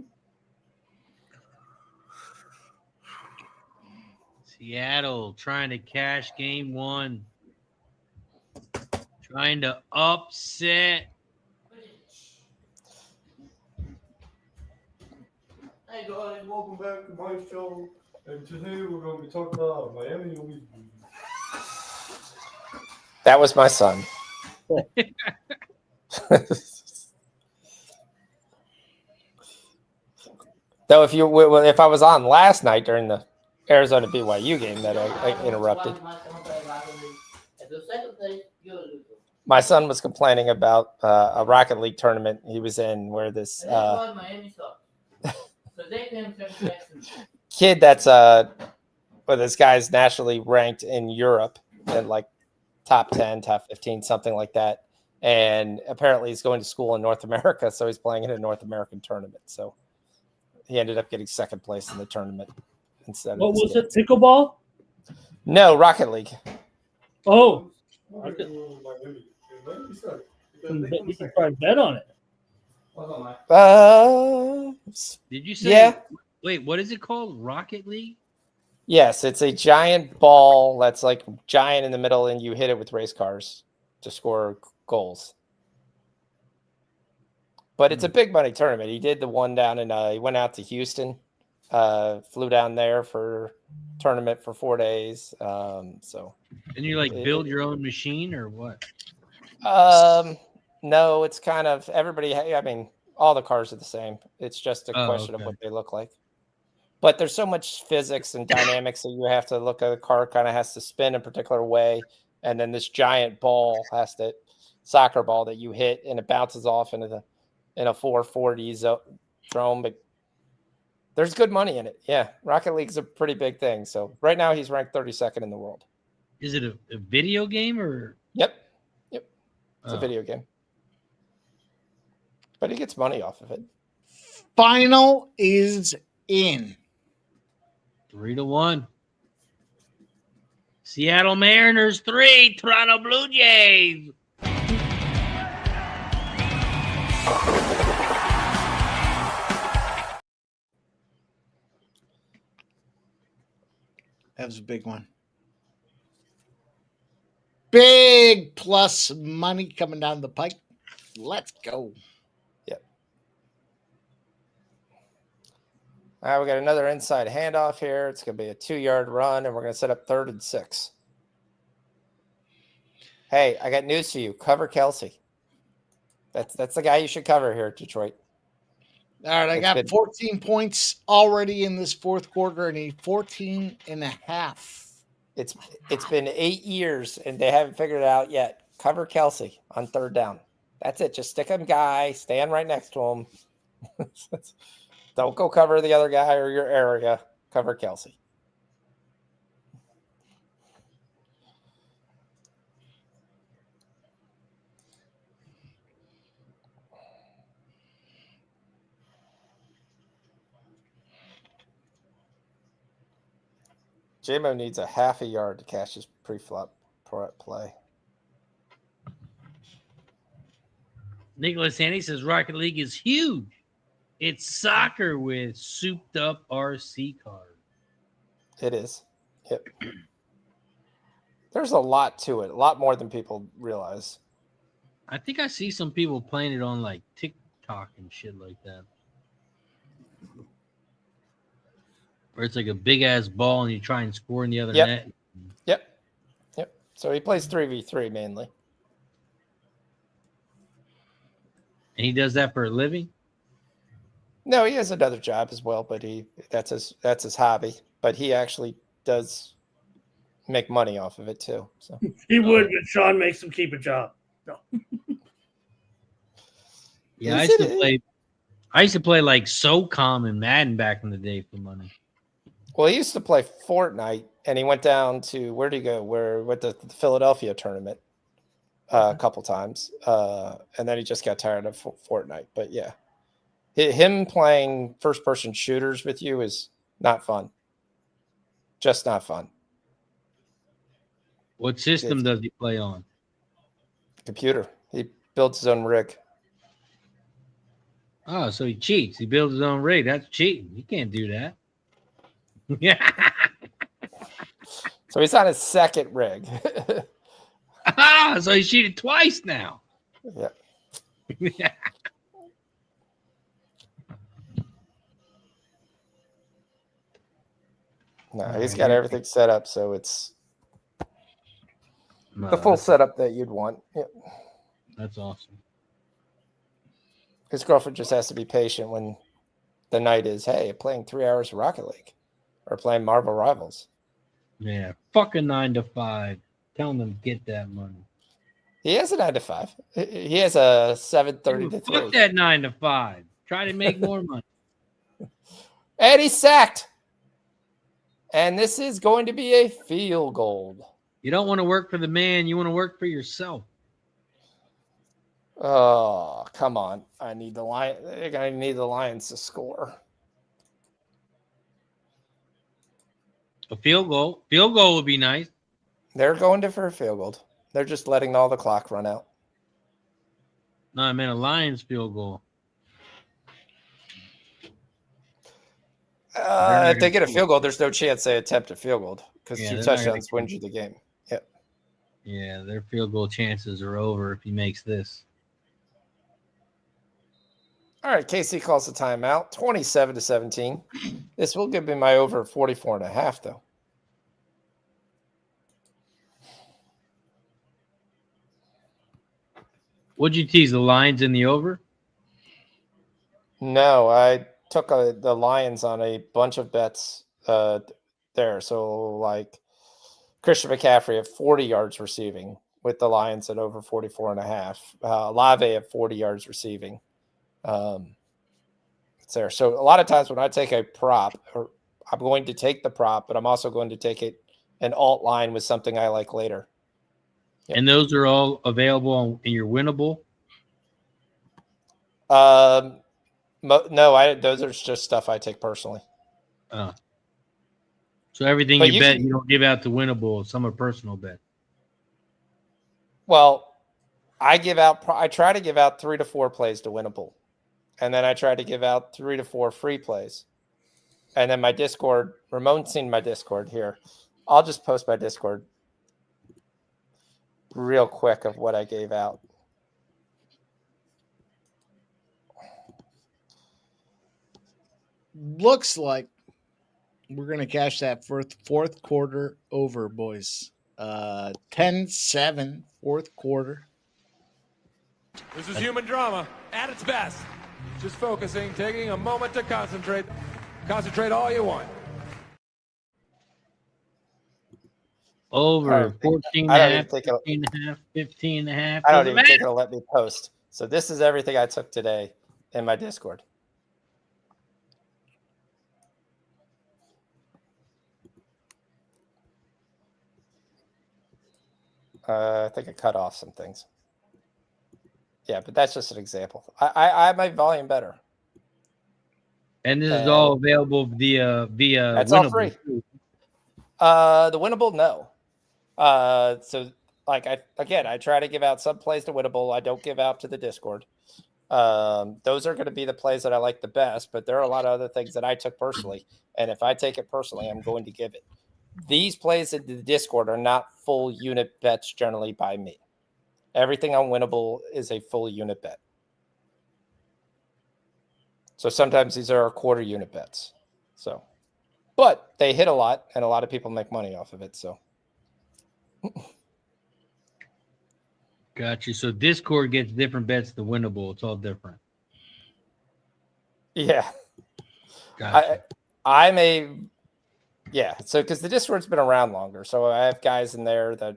B: Seattle trying to cash Game 1. Trying to upset.
M: Hey guys, welcome back to my show. And today we're going to be talking about Miami.
A: That was my son. Though if I was on last night during the Arizona BYU game that I interrupted, my son was complaining about a Rocket League tournament he was in where this kid that's this guy's nationally ranked in Europe and like top 10, top 15, something like that. And apparently he's going to school in North America, so he's playing in a North American tournament. So he ended up getting second place in the tournament instead.
D: What was it? Pickleball?
A: No, Rocket League.
D: Oh, You can probably bet on it.
B: Did you say?
A: Yeah.
B: Wait, what is it called? Rocket League?
A: Yes, it's a giant ball that's like giant in the middle, and you hit it with race cars to score goals. But it's a big money tournament. He did the one down in he went out to Houston, flew down there for tournament for 4 days. So
B: And you like build your own machine or what?
A: No, it's kind of everybody. I mean, all the cars are the same. It's just a question of what they look like. But there's so much physics and dynamics that you have to look at. The car kind of has to spin a particular way, and then this giant ball has to soccer ball that you hit, and it bounces off in a 440 drone. But there's good money in it. Yeah, Rocket League's a pretty big thing. So right now he's ranked 32nd in the world.
B: Is it a video game or?
A: Yep. It's a video game. But he gets money off of it.
C: Final is in.
B: 3-1. Seattle Mariners 3, Toronto Blue Jays.
C: That was a big one. Big plus money coming down the pike. Let's go.
A: Yep. All right, we got another inside handoff here. It's going to be a 2-yard run, and we're going to set up 3rd and 6. Hey, I got news for you. Cover Kelsey. That's the guy you should cover here at Detroit.
C: All right, I got 14 points already in this fourth quarter, and a 14 and a half.
A: It's been 8 years, and they haven't figured it out yet. Cover Kelsey on 3rd down. That's it. Just stick him guy. Stand right next to him. Don't go cover the other guy or your area. Cover Kelsey. J-Mo needs a half a yard to catch his pre-flop play.
B: Nicholas Haney says Rocket League is huge. It's soccer with souped up RC cars.
A: It is. Yep. There's a lot to it. A lot more than people realize.
B: I think I see some people playing it on like TikTok and shit like that. Where it's like a big ass ball and you try and score in the other net.
A: Yep. So he plays 3v3 mainly.
B: And he does that for a living?
A: No, he has another job as well, but that's his hobby. But he actually does make money off of it too. So
D: he would, but Sean makes him keep a job. No.
B: Yeah, I used to play like SOCOM and Madden back in the day for money.
A: Well, he used to play Fortnite, and he went down to where did he go? With the Philadelphia tournament a couple times, and then he just got tired of Fortnite. But yeah, him playing first-person shooters with you is not fun. Just not fun.
B: What system does he play on?
A: Computer. He builds his own rig.
B: Oh, so he cheats. He builds his own rig. That's cheating. You can't do that. Yeah.
A: So he's on his second rig.
B: So he cheated twice now.
A: Yeah.
B: Yeah.
A: No, he's got everything set up, so it's the full setup that you'd want. Yep.
B: That's awesome.
A: His girlfriend just has to be patient when the night is, hey, playing 3 hours of Rocket League or playing Marvel Rivals.
B: Yeah, fucking 9 to 5. Telling them get that money.
A: He has a 9 to 5. He has a 7:30 to 3.
B: Fuck that 9 to 5. Try to make more money.
A: And he's sacked. And this is going to be a field goal.
B: You don't want to work for the man. You want to work for yourself.
A: Oh, come on. I need the Lions to score.
B: A field goal. Field goal would be nice.
A: They're going for a field goal. They're just letting all the clock run out.
B: No, I meant a Lions field goal.
A: If they get a field goal, there's no chance they attempt a field goal because
B: Yeah,
A: 2
B: they're not gonna
A: touchdowns wins you the game. Yep.
B: Yeah, their field goal chances are over if he makes this.
A: All right, KC calls the timeout, 27-17. This will give me my over 44.5, though.
B: Would you tease the Lions in the over?
A: No, I took the Lions on a bunch of bets there. So, like Christian McCaffrey at 40 yards receiving with the Lions at over 44.5. Olave at 40 yards receiving. It's there. So a lot of times when I take a prop, or I'm going to take the prop, but I'm also going to take an alt line with something I like later.
B: Yep. And those are all available in your winnable?
A: No, those are just stuff I take personally.
B: So everything you bet, you don't give out to winnable. Some are personal bet.
A: Well, I try to give out 3 to 4 plays to winnable. And then I try to give out 3 to 4 free plays. And then my Discord, Ramon's seen my Discord here. I'll just post my Discord real quick of what I gave out.
C: Looks like we're going to cash that fourth quarter over, boys. 10-7, fourth quarter.
H: This is human drama at its best. Just focusing, taking a moment to concentrate. Concentrate all you want.
B: Over 14.5, 15.5, 15.5.
A: I don't even think it'll let me post. So this is everything I took today in my Discord. I think I cut off some things. Yeah, but that's just an example. I have my volume better.
B: And this is all available via
A: that's
B: winnable.
A: All free. The winnable, no. So like I try to give out some plays to winnable. I don't give out to the Discord. Those are going to be the plays that I like the best, but there are a lot of other things that I took personally. And if I take it personally, I'm going to give it. These plays in the Discord are not full unit bets generally by me. Everything on winnable is a full unit bet. So sometimes these are quarter unit bets. So, but they hit a lot and a lot of people make money off of it. So.
B: Got you. So Discord gets different bets to winnable. It's all different.
A: Yeah.
B: Gotcha.
A: So because the Discord's been around longer, so I have guys in there that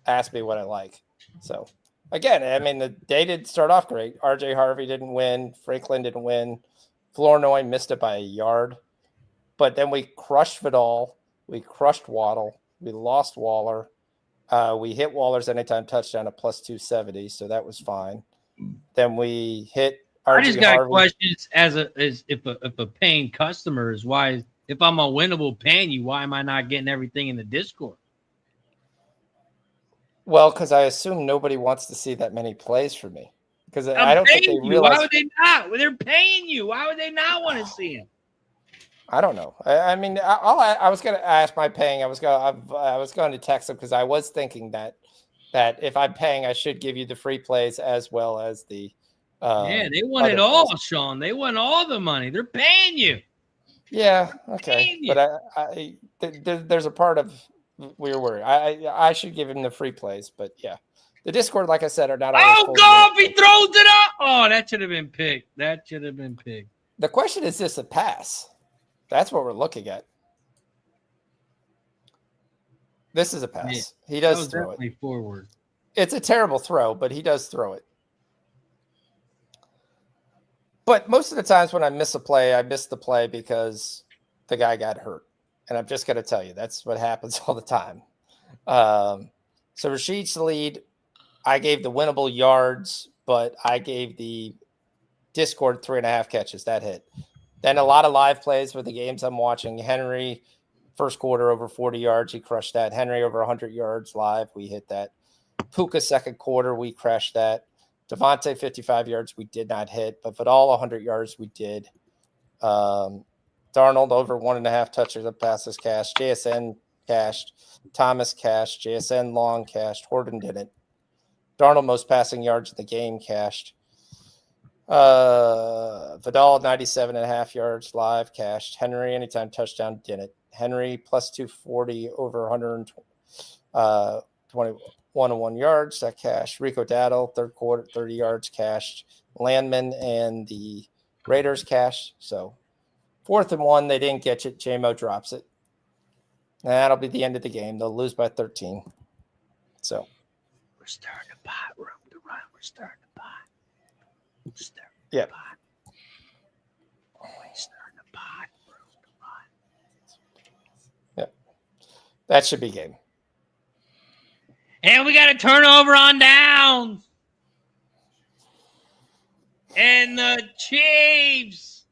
A: ask me what I like. So again, I mean, they did start off great. RJ Harvey didn't win. Franklin didn't win. Flournoy missed it by a yard. But then we crushed Vidal. We crushed Waddle. We lost Waller. We hit Waller's anytime touchdown at plus 270, so that was fine. Then we hit RJ
B: I just got
A: Harvey.
B: Questions as if a paying customer is why. If I'm a winnable paying you, why am I not getting everything in the Discord?
A: Well, because I assume nobody wants to see that many plays from me. Because I don't think they realize.
B: Why would they not? Well, they're paying you. Why would they not want to see him?
A: I don't know. I mean, I was going to ask my paying. I was going to text them because I was thinking that if I'm paying, I should give you the free plays as well as the.
B: Yeah, they want it all, Sean. They want all the money. They're paying you.
A: Yeah. Okay. But there's a part of we're worried. I should give him the free plays, but yeah, the Discord, like I said, are not.
B: Oh, God! He throws it up. Oh, that should have been picked.
A: The question is this a pass? That's what we're looking at. This is a pass. Yeah, he does throw it
B: forward.
A: It's a terrible throw, but he does throw it. But most of the times when I miss a play, I miss the play because the guy got hurt. And I'm just going to tell you, that's what happens all the time. So Rashid's the lead. I gave the winnable yards, but I gave the Discord 3.5 catches. That hit. Then a lot of live plays for the games I'm watching. Henry, first quarter over 40 yards. He crushed that. Henry over 100 yards live. We hit that. Puka second quarter, we crashed that. Devontae 55 yards, we did not hit, but Vidal 100 yards, we did. Darnold over 1.5 touches of passes cashed. JSN cashed. Thomas cashed. JSN long cashed. Horton didn't. Darnold most passing yards in the game cashed. Vidal 97.5 yards live cashed. Henry anytime touchdown didn't. Henry plus 240 over 121 yards that cashed. Rico Daddle third quarter 30 yards cashed. Landman and the Raiders cashed. So 4th and 1, they didn't get it. JMO drops it. And that'll be the end of the game. They'll lose by 13. So
B: we're starting to pot room to run. We're starting to pot.
A: Yeah. Yep. That should be game.
B: And we got a turnover on downs. And the Chiefs,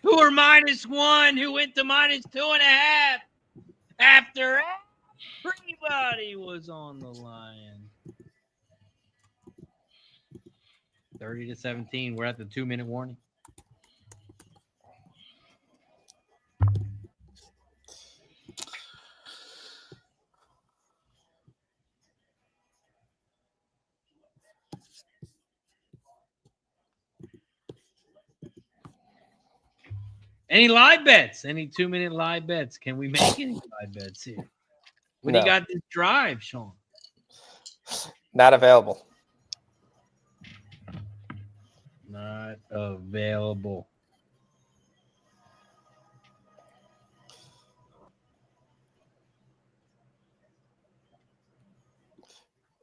B: who are -1, who went to -2.5 after everybody was on the line. 30-17. We're at the 2-minute warning. Any live bets? Any 2-minute live bets? Can we make any live bets here? When you got this drive, Sean?
A: Not available.
B: Not available.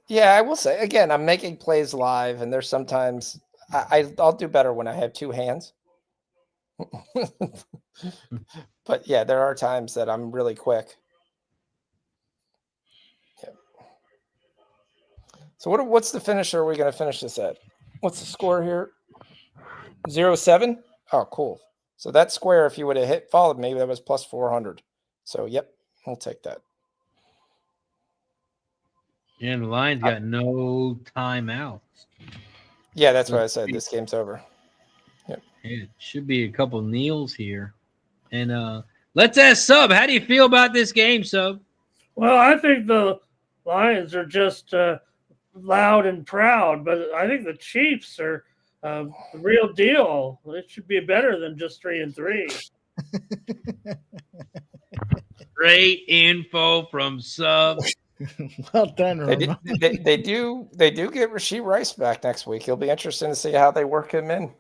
A: Yeah, I will say again, I'm making plays live, and there's sometimes I'll do better when I have two hands. But yeah, there are times that I'm really quick. Yeah. So what's the finisher we're going to finish this at? What's the score here? 0-7? Oh, cool. So that square, if you would have followed me, that was plus 400. So yep, I'll take that.
B: Yeah, and the Lions got no timeouts.
A: Yeah, that's why I said this game's over. Yep.
B: It should be a couple kneels here. And let's ask Sub, how do you feel about this game, Sub?
D: Well, I think the Lions are just loud and proud, but I think the Chiefs are the real deal. It should be better than just 3-3.
B: Great info from Sub.
C: Well done, Roma.
A: They do get Rashee Rice back next week. It'll be interesting to see how they work him in.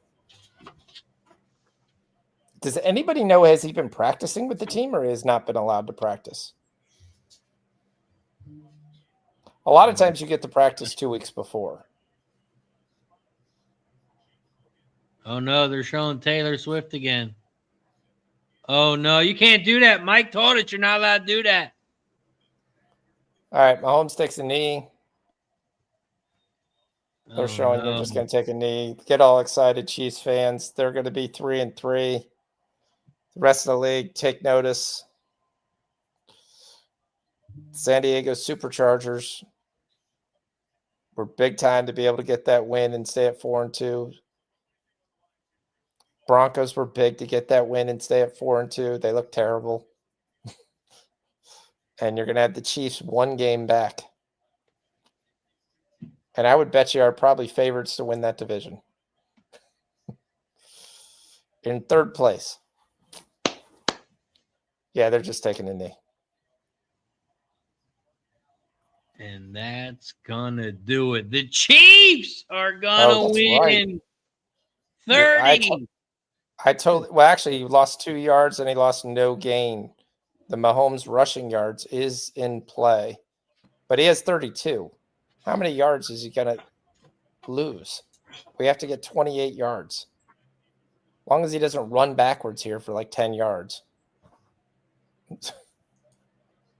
A: Does anybody know, has he been practicing with the team or has not been allowed to practice? A lot of times you get to practice 2 weeks before.
B: Oh, no, they're showing Taylor Swift again. Oh, no, you can't do that. Mike told us you're not allowed to do that.
A: All right, Mahomes takes a knee. They're showing they're just going to take a knee. Get all excited, Chiefs fans. They're going to be 3-3. The rest of the league, take notice. San Diego Superchargers were big time to be able to get that win and stay at 4-2. Broncos were big to get that win and stay at 4-2. They look terrible. And you're going to have the Chiefs 1 game back. And I would bet you are probably favorites to win that division. In 3rd place. Yeah, they're just taking a knee.
B: And that's going to do it. The Chiefs are going to win 30.
A: I totally – well, actually, he lost 2 yards and he lost no gain. The Mahomes rushing yards is in play. But he has 32. How many yards is he going to lose? We have to get 28 yards. As long as he doesn't run backwards here for like 10 yards.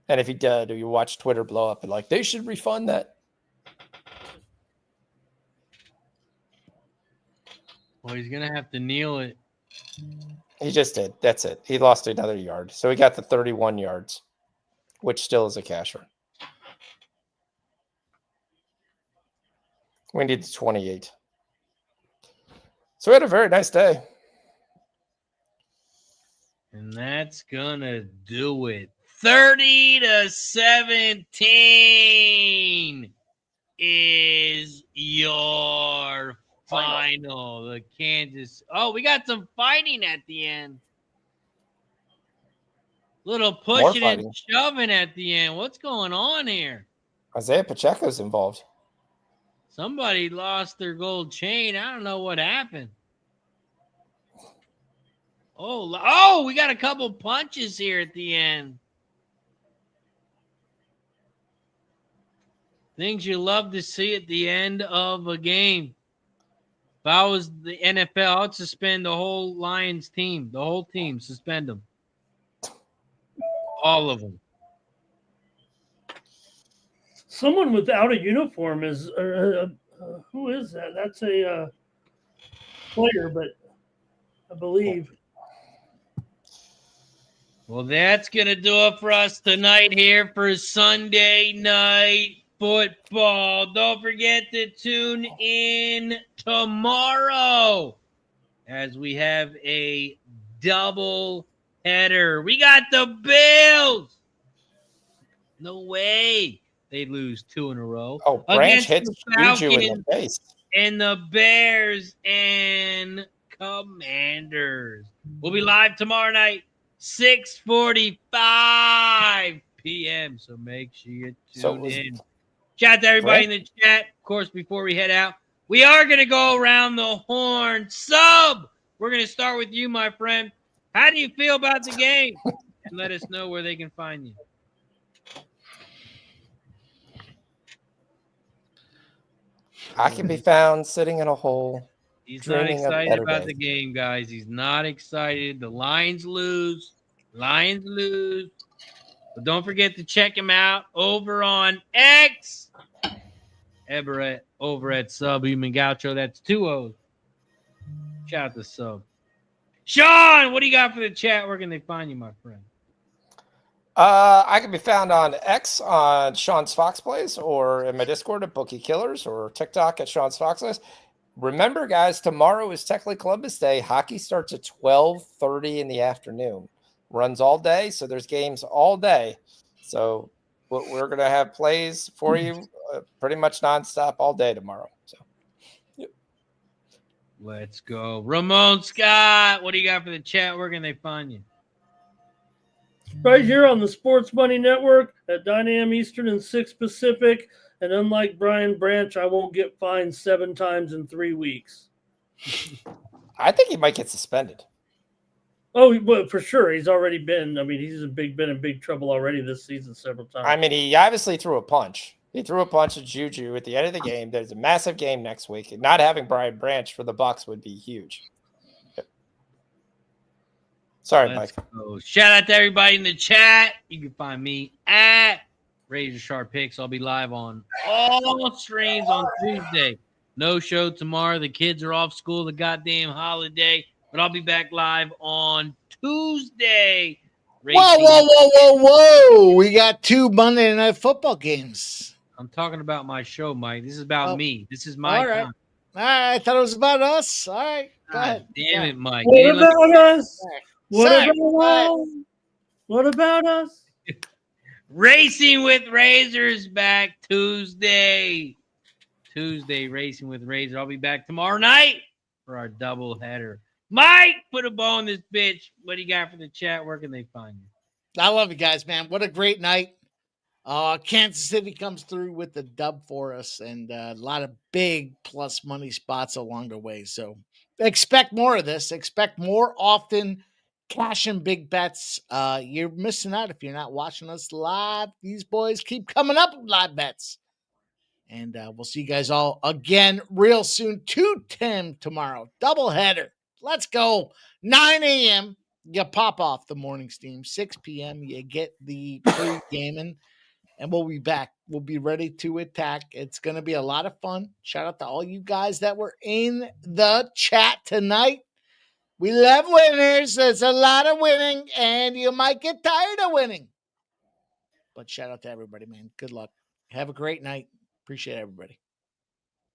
A: And if he did, you watch Twitter blow up and like, they should refund that.
B: Well, he's going to have to kneel it.
A: He just did. That's it. He lost another yard. So he got the 31 yards, which still is a casher. We need the 28. So we had a very nice day.
B: And that's gonna do it. 30-17 is your final. The Kansas. Oh, we got some fighting at the end. Little pushing and shoving at the end. What's going on here?
A: Isaiah Pacheco's involved.
B: Somebody lost their gold chain. I don't know what happened. Oh, we got a couple punches here at the end. Things you love to see at the end of a game. If I was the NFL, I'd suspend the whole Lions team. The whole team, suspend them. All of them.
D: Someone without a uniform is who is that? That's a player, but I believe.
B: Well, that's going to do it for us tonight here for Sunday Night Football. Don't forget to tune in tomorrow as we have a double header. We got the Bills. No way they lose 2 in a row.
A: Oh, Branch hits Juju in the face.
B: And the Bears and Commanders. We'll be live tomorrow night, 6:45 p.m. So make sure you tune in. Shout out to everybody in the chat. Of course, before we head out, we are going to go around the horn. Sub, we're going to start with you, my friend. How do you feel about the game? And let us know where they can find you.
A: I can be found sitting in a hole.
B: He's not excited about the game, guys. He's not excited. The Lions lose. But don't forget to check him out over on X. Everett over at Subhuman Gaucho. That's 2 O's. Shout out to Sub. Sean, what do you got for the chat? Where can they find you, my friend?
A: I can be found on X on Sean's Fox Plays, or in my Discord at Bookie Killers, or TikTok at Sean's Fox Plays. Remember, guys, tomorrow is technically Columbus Day. Hockey starts at 12:30 in the afternoon. Runs all day, so there's games all day. So we're going to have plays for you pretty much nonstop all day tomorrow. So, yep.
B: Let's go. Ramon Scott, what do you got for the chat? Where can they find you?
D: Right here on the Sports Money Network at 9 a.m. Eastern and 6 Pacific. And unlike Brian Branch, I won't get fined 7 times in 3 weeks.
A: I think he might get suspended.
D: Oh, well, for sure. He's already been. I mean, he's been in big trouble already this season several times.
A: I mean, he obviously threw a punch. He threw a punch at Juju at the end of the game. There's a massive game next week. And not having Brian Branch for the Bucs would be huge. Yep. Sorry, Mike.
B: Shout out to everybody in the chat. You can find me at Razor Sharp Picks. I'll be live on all streams on Tuesday. No show tomorrow. The kids are off school, the goddamn holiday. But I'll be back live on Tuesday.
C: Whoa. We got 2 Monday Night Football games.
B: I'm talking about my show, Mike. This is about me. This is my time.
C: All right. I thought it was about us. All right. Go ahead.
B: Damn it, Mike.
D: What about us? What about us?
B: Racing with Razors back Tuesday. Racing with Razor. I'll be back tomorrow night for our double header. Mike, put a ball in this bitch. What do you got for the chat? Where can they find you?
C: I love you guys, man. What a great night. Kansas City comes through with the dub for us, and a lot of big plus money spots along the way. So expect more of this. Expect more often cashing big bets. You're missing out if you're not watching us live. These boys keep coming up with live bets. And we'll see you guys all again real soon. 2:10 tomorrow. Doubleheader. Let's go. 9 a.m. You pop off the morning steam. 6 p.m. You get the pre-gaming. And we'll be back. We'll be ready to attack. It's going to be a lot of fun. Shout out to all you guys that were in the chat tonight. We love winners. There's a lot of winning, and you might get tired of winning. But shout out to everybody, man. Good luck. Have a great night. Appreciate everybody.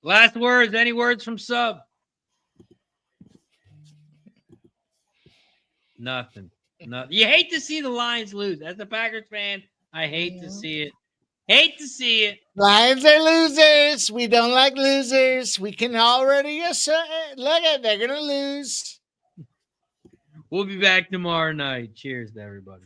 B: Last words. Any words from Sub? Nothing. Nothing. You hate to see the Lions lose. As a Packers fan, I hate to see it. Hate to see it.
C: Lions are losers. We don't like losers. We can already look at they're gonna lose.
B: We'll be back tomorrow night. Cheers to everybody.